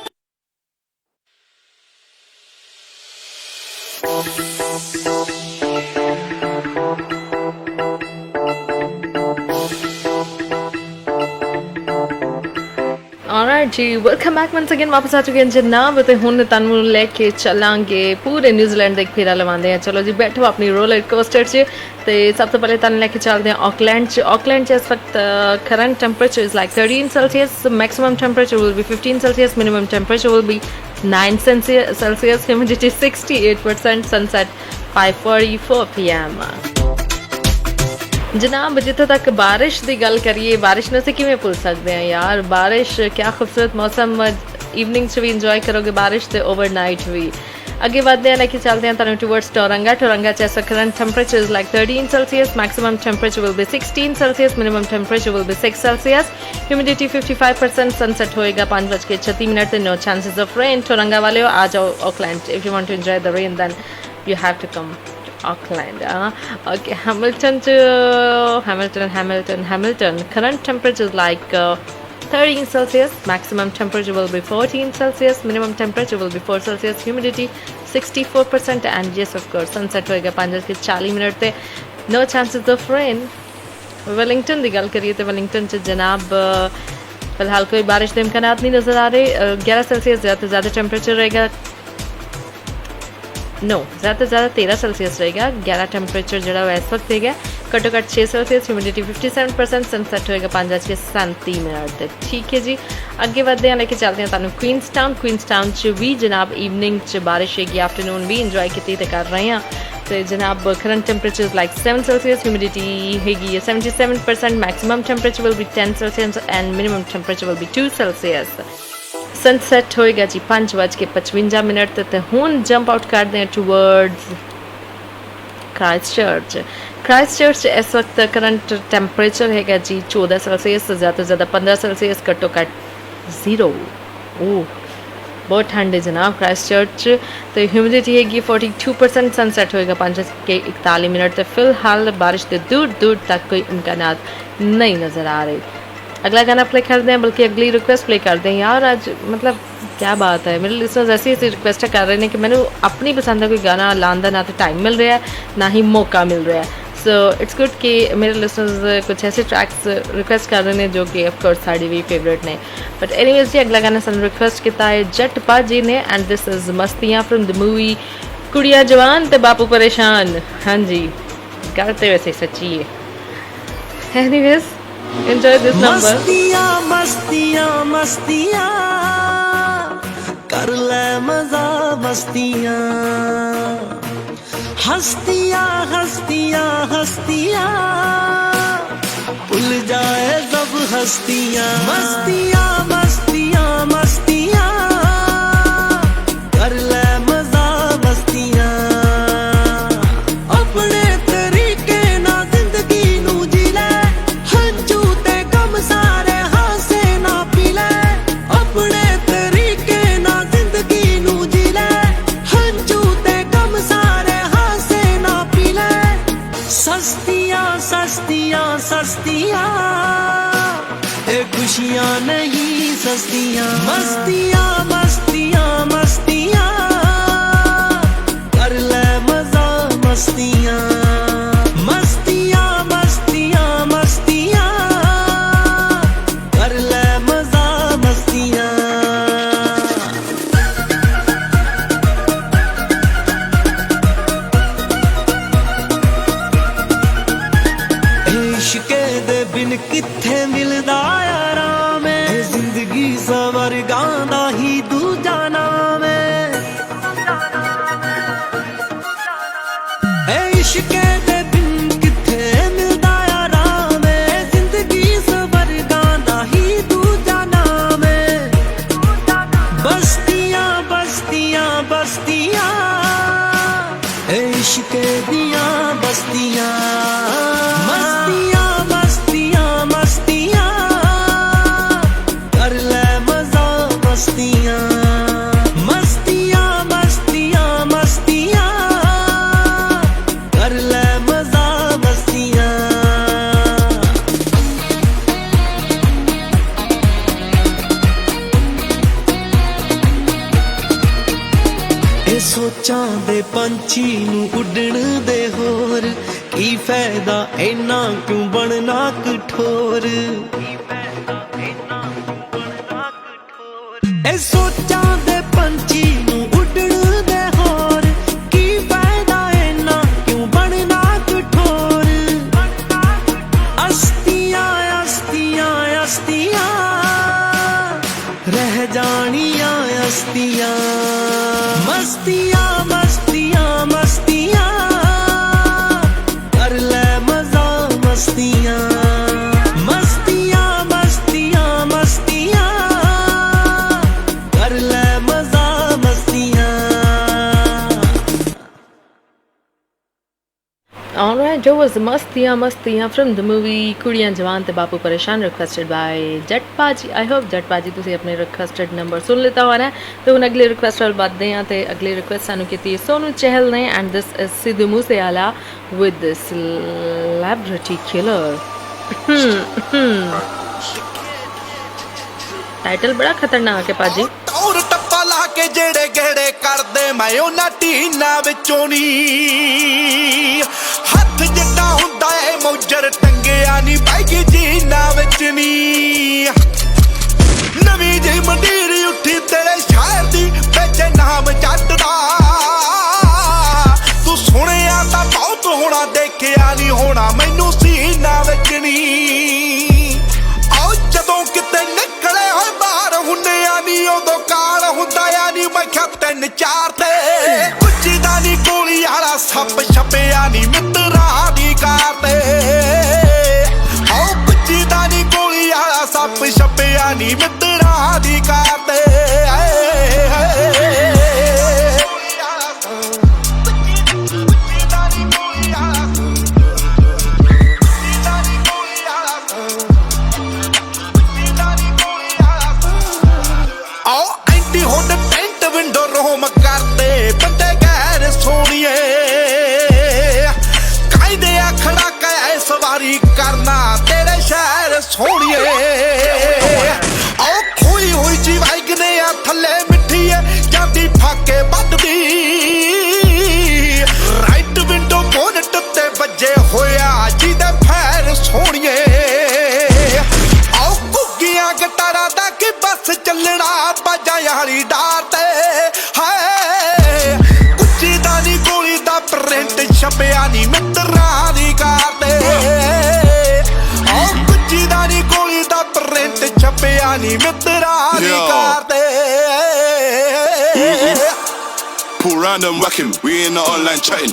Alright जी, welcome back once again। वापस आ चुके हैं जनाब ते हुण तुहानूं लेके चलांगे पूरे न्यूजीलैंड दा एक फेरा लवांदे हैं। चलो जी बैठो अपनी रोलर कोस्टर च। ते सब तो पहले तुहानूं लेके चलदे हैं ऑकलैंड च। ऑकलैंड च इस वक्त current temperature is like 13 Celsius, maximum temperature will B 15 Celsius, minimum temperature will B 9 Celsius, humidity 68%, sunset 5:44 PM। जनाब जिथे तक बारिश की गल करिए, बारिश ने किवें भुल सकते हैं यार। बारिश क्या खूबसूरत मौसम, इवनिंग भी इंजॉय करोगे बारिश से, ओवरनाइट भी। अगे बढ़ते हैं, लेके चलते हैं तुहानूं टुवर्ड्स टोरंगा। टोरंगा च current temperature is like 13 Celsius, maximum temperature will be 16 Celsius, minimum temperature will be 6 Celsius, humidity 55%, sunset होएगा 5:36 no chances of rain. Tauranga वाले आ जाओ Auckland, if you want to enjoy the rain then you have to come Auckland. Okay, Hamilton. Current temperature is like 13 Celsius, maximum temperature will be 14 Celsius, minimum temperature will be 4 Celsius, humidity 64%, and yes of course sunset होएगा 5:40 ते no chances of rain। Wellington की गल करिए तो वेलिंगटन च जनाब फिलहाल कोई बारिश के इम्कानात नहीं नज़र आ रहे। 11 Celsius ज़्यादा से ज़्यादा टेम्परेचर रहेगा, ज़्यादा से ज़्यादा 13 Celsius रहेगा। 11 टेंपरेचर जो इस वक्त है घट्टो घट्ट 6 Celsius, ह्यूमिडिटी 57%, सनसेट होएगा 5:37। ठीक है जी, अगे बढ़ते हैं, लेके चलते हैं तुहानूं क्वींसटाउन। क्वींसटाउन च भी जनाब इवनिंग च बारिश हैगी, आफ्टरनून भी इंजॉय की कर रहे हैं। तो जनाब current temperature like 7 Celsius, humidity हैगी 77%, maximum temperature will B 10 Celsius and minimum temperature will B 2 Celsius। Sunset होएगा जी 5:55 ते हुण जंप आउट करते हैं टूवर्ड्स क्राइस्टचर्च इस वक्त करंट टैंपरेचर है जी 14 सेल्सियस, ज़्यादा से ज़्यादा 15 सेल्सियस, घट्टो घट्ट 0। ओह बहुत ठंड है जनाब क्राइस्टचर्च। तो ह्यूमिडिटी हैगी 42%। सनसैट होएगा 5:41 तो फिलहाल बारिश के दूर दूर तक कोई इम्कानात नहीं नज़र आ रहे। अगला गाना प्ले करते हैं, बल्कि अगली रिक्वेस्ट प्ले करते हैं। यार आज मतलब क्या बात है, मेरे लिसनर्स ऐसी ऐसी रिक्वेस्ट कर रहे हैं कि मैंने अपनी पसंद का कोई गाना लाने का ना तो टाइम मिल रहा है ना ही मौका मिल रहा है। सो इट्स गुड कि मेरे लिसनर्स कुछ ऐसे ट्रैक्स रिक्वेस्ट कर रहे हैं जो कि ऑफकोर्स साड़ी भी फेवरेट ने। बट एनीवेज जी अगला गाना सन रिक्वेस्ट किया है जट पाजी ने एंड दिस इज मस्तियाँ from the movie Kudiyan Jawan ते बापू परेशान। हाँ जी करते वैसे सच्ची है। Anyways enjoy this number. मस्तियाँ मस्तियाँ मस्तियाँ कर ले मजा मस्तियाँ, हस्तियाँ हस्तियाँ हस्तियाँ भूल जाए सब हस्तियाँ। मस्तियाँ मस्तियाँ मस्तियाँ कर ले मजा मस्तियाँ, अपने तरीके ना जिंदगी नू जी ले, हंजू ते गम सारे हासे ना पी ले। अपने तरीके ना जिंदगी नू जी ले, हंजू ते गम सारे हासे ना पी ले। सस्तियाँ सस्तियाँ सस्तियाँ ये खुशियाँ नहीं सस्तियाँ। मस्तियाँ मस्तियाँ मस्तियाँ कर ले मजा मस्तियाँ। मस्तियाँ मस्तियाँ मस्तियाँ कर ले मजा मस्तियाँ। इश्के दे बिन किथे मिलदा यारा में, जिंदगी सवर गांदा ही दूजा नाम है। इश्के दे बिन किथे मिलदा यारा में, जिंदगी सवर गांदा ही दूजा नाम है। बस्तियाँ बस्तियाँ बस्तियाँ इश्के दियाँ बस्तियाँ। मस्तियाँ मस्तियाँ मस्तियाँ कर ले मजा मस्तियाँ। मस्तियाँ मस्तियाँ मस्तियाँ कर ले मजा मस्तियाँ। ਇਹ ਸੋਚਾਂ ਦੇ ਪੰਛੀ ਨੂੰ ਉੱਡਣ ਦੇ ਹੋਰ, ਕੀ ਫਾਇਦਾ ਇੰਨਾ ਕਿਉਂ ਬਣਨਾ ਕਠੋਰ। ਇਹ ਸੋਚਾਂ ਦੇ ਪੰਛੀ ਨੂੰ ਉੱਡਣ ਦੇ ਹੋਰ, ਕੀ ਫਾਇਦਾ ਇੰਨਾ ਕਿਉਂ ਬਣਨਾ ਕਠੋਰ। ਅਸਤੀਆਂ ਅਸਤੀਆਂ ਅਸਤੀਆਂ ਰਹਿ ਜਾਣੀਆਂ ਅਸਤੀਆਂ। मस्तियाँ मस्तियाँ मस्तियाँ कर ले मजा मस्तियाँ। मस्तियाँ मस्तियाँ मस्तियाँ कर ले मजा मस्तियाँ। Alright, that was Mastiyan Mastiyan from the movie Kudiyan Jawan te Bapu Pareshan, requested by Jat Paji. I hope Jat Paji तुसी अपने requested number सुन लेता हुआ ना। तो उन अगले request वाल बात दें आते अगले request सानू की थी सोनू चहल ने and this is Sidhu Moosewala with the Celebrity Killer. Title बड़ा खतरनाक है पाजी। और टप्पा ला के जेड़े गेड़े कर दे मैं उन्हां टीना विचों नी, हथ जिद्दां हुंदा है मौजर टंगिया नी पैगी जीना विच नी। नवीं जी मंडीरी उठी तेरे शहर दी विच नाम जट दा, तू सुनिया तां बहुत होना देखिया नी होना मैनू सीना विच नी। आओ जदों किते निकले होए बाहर हुन्निया नी उदों काल हुंदा आ नी मैं क्या 3-4 ते कुच्ची दा नी गोली आला सप छपिया नी मित्रा दी कार ते। आओ कुच्ची दा नी गोली आला सप छपिया ਨੀ ਮਿੱਤਰਾਂ ਦੀ ਕਰਦੇ ਆਓ ਐਂਟੀ ਹੁੱਡ ਟੈਂਟ ਵਿੰਡੋ ਰੋਮ ਕਰਦੇ ਬੰਦੇ ਗੈਰ ਸੋਹਣੀਏ ਕਾਇਦੇ ਆ ਖੜਾ ਕੈ ਸਵਾਰੀ ਕਰਨਾ ਤੇਰੇ ਸ਼ਹਿਰ ਸੋਹਣੀਏ ਆਓ ਖੋਈ ਹੋਈ ਜੀ ਵਾਇਗਨੇ ਆ ਥੱਲੇ ਮਿੱਠੀ ਏ ਜਾਂਦੀ ਫਾਕੇ ਵੱਧਦੀ ਰਾਈਟ ਵਿੰਡੋ ਬੋਨਟ ਤੇ ਵੱਜੇ ਹੋਇਆ ਜਿਹਦੇ ਫੈਰ ਸੋਹਣੀਏ ਆਓ ਕੁੱਗੀਆਂ ਗਟਾਰਾਂ ਦਾ ਕਿ ਬੱਸ ਚੱਲਣਾ ਬਾਜਾ ਯਾਰੀ ਡਾਰ ਤੇ ਹਾਏ ਕੁੱਚੀ ਦਾ ਨੀ ਗੋਲੀ ਦਾ ਪ੍ਰਿੰਟ ਛਪਿਆ ਨੀ ਮਿੱਤਰਾਂ ਦੀ ਕਰਦੇ ਆਓ ਕੁੱਚੀ ਦਾ ਨੀ ਗੋਲੀ ਦਾ ਪ੍ਰਿੰਟ ਛਪਿਆ ਨੀ ਮਿੱਤਰਾਂ ਦੀ ਕਰਦੇ Pull random whacking, we in the online chatting.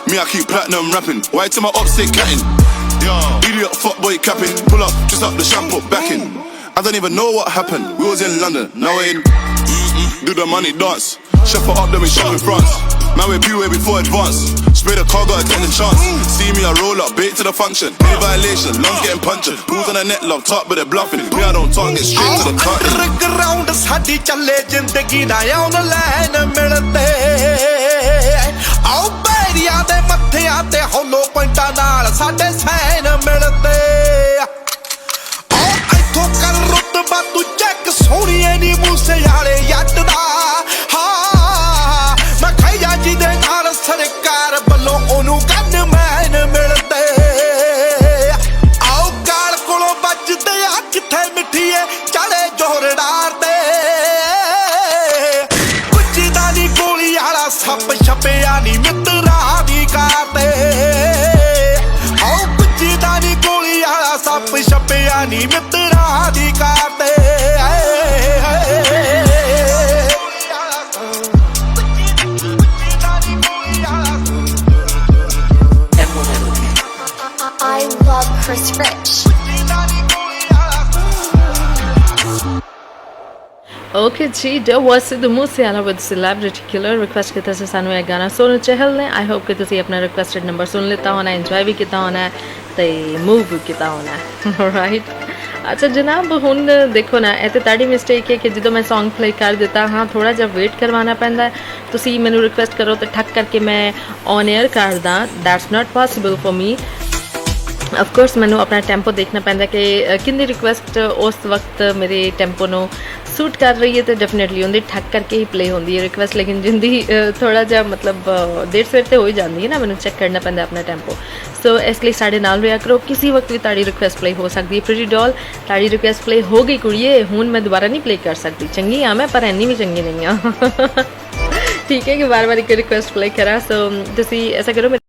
Me, I keep platinum rapping. Why to my ops they catting? Idiot fuckboy capping. Pull up, just up the shampoo back in. I don't even know what happened. We was in London, now we're in. Do the money dance. Chef it up, then we shop in France. Man, we're P way before advance. Spray the car, gotta take the chance. See me, I roll up, bait to the function. Any violation, lungs getting punctured. Who's on the net, love, talk, but they're bluffing. Me, I don't talk, get straight to the cut. Ground ਸਾਡੀ ਚੱਲੇ ਜ਼ਿੰਦਗੀ ਨਾ ਆਨਲਾਈਨ ਮਿਲਦੇ ਆਓ ਬੈਰੀਆਂ ਦੇ ਮੱਥਿਆਂ ਤੇ ਹੋਲੋ ਪੁਆਇੰਟਾਂ ਨਾਲ ਸਾਡੇ ਸਾਈਨ ਮਿਲਦੇ ਆਓ ਇੱਥੋਂ ਕਰ ਰੁਤਬਾ ਤੂੰ ਚੈੱਕ ਸੋਹਣੀਏ ਨੀ ਮੂਸੇ ਵਾਲੇ ਜੱਟ ਦਾ ਹਾਂ ਮੈਂ ਖਾਇਆ ਜਿਹਦੇ ਨਾਲ ਸਰਕਾਰ ਵੱਲੋਂ ਉਹਨੂੰ ਗਨਮੈਨ ਮਿਲਦੇ ਆਓ ਗਾਲ ਕੋਲੋਂ ਵੱਜਦੇ ਆ ਕਿੱਥੇ ਮਿੱਠੀਏ ਚੜੇ ਜ਼ੋਰਦਾਰ ਤੇ ਕੁੱਚੀ ਦਾ ਨੀ ਗੋਲੀ ਵਾਲਾ ਸੱਪ ਛਪਿਆ ਨੀ ਮਿੱਤਰਾਂ ਦੀ ਕਰਦੇ ਆਓ ਕੁੱਚੀ ਦਾ ਨੀ ਗੋਲੀ ਵਾਲਾ ਸੱਪ ਛਪਿਆ ਨੀ ਮਿੱਤਰਾਂ ਦੀ ਕਰਦੇ I love Chris Rich. Okay जी जो was Sidhu Moosewala with celebrity killer request किया से सानू एक गाना सुन चहल ने आई होप कि तुसी अपना रिक्वेस्टेड नंबर सुन लेता होना एंजॉय भी किया होना ते मूव भी किया होना राइट अच्छा जनाब हुण देखो ना ये तो ताड़ी मिस्टेक है कि जो मैं सॉन्ग प्ले कर देता हाँ थोड़ा जहा वेट करवाना पैंदा है तुसी मैनू रिक्वेस्ट करो तो ठक करके मैं ऑन एयर कर दा that's not possible for me of course मैनू अपना टैंपो देखना पैंदा कि किंदी रिक्वेस्ट उस वक्त मेरे टैंपो नो सूट कर रही है तो डेफिनेटली उनकी ठक करके ही प्ले होती है रिक्वेस्ट लेकिन जिंदी थोड़ा जहा मतलब देर सवेर तो हो ही जाती है ना मैंने चेक करना पैंदा अपना टैंपो सो इसलिए साढ़े नाल रहा करो किसी वक्त भी ताड़ी रिक्वेस्ट प्ले हो सकती है प्रीटी डॉल ताड़ी रिक्वेस्ट प्ले हो गई कुड़िए हुण मैं दोबारा नहीं प्ले कर सकती चंगी हाँ मैं पर इन्नी भी चंगी नहीं हाँ ठीक है कि बार बार एक रिक्वेस्ट प्ले करा सो तुसी ऐसा करो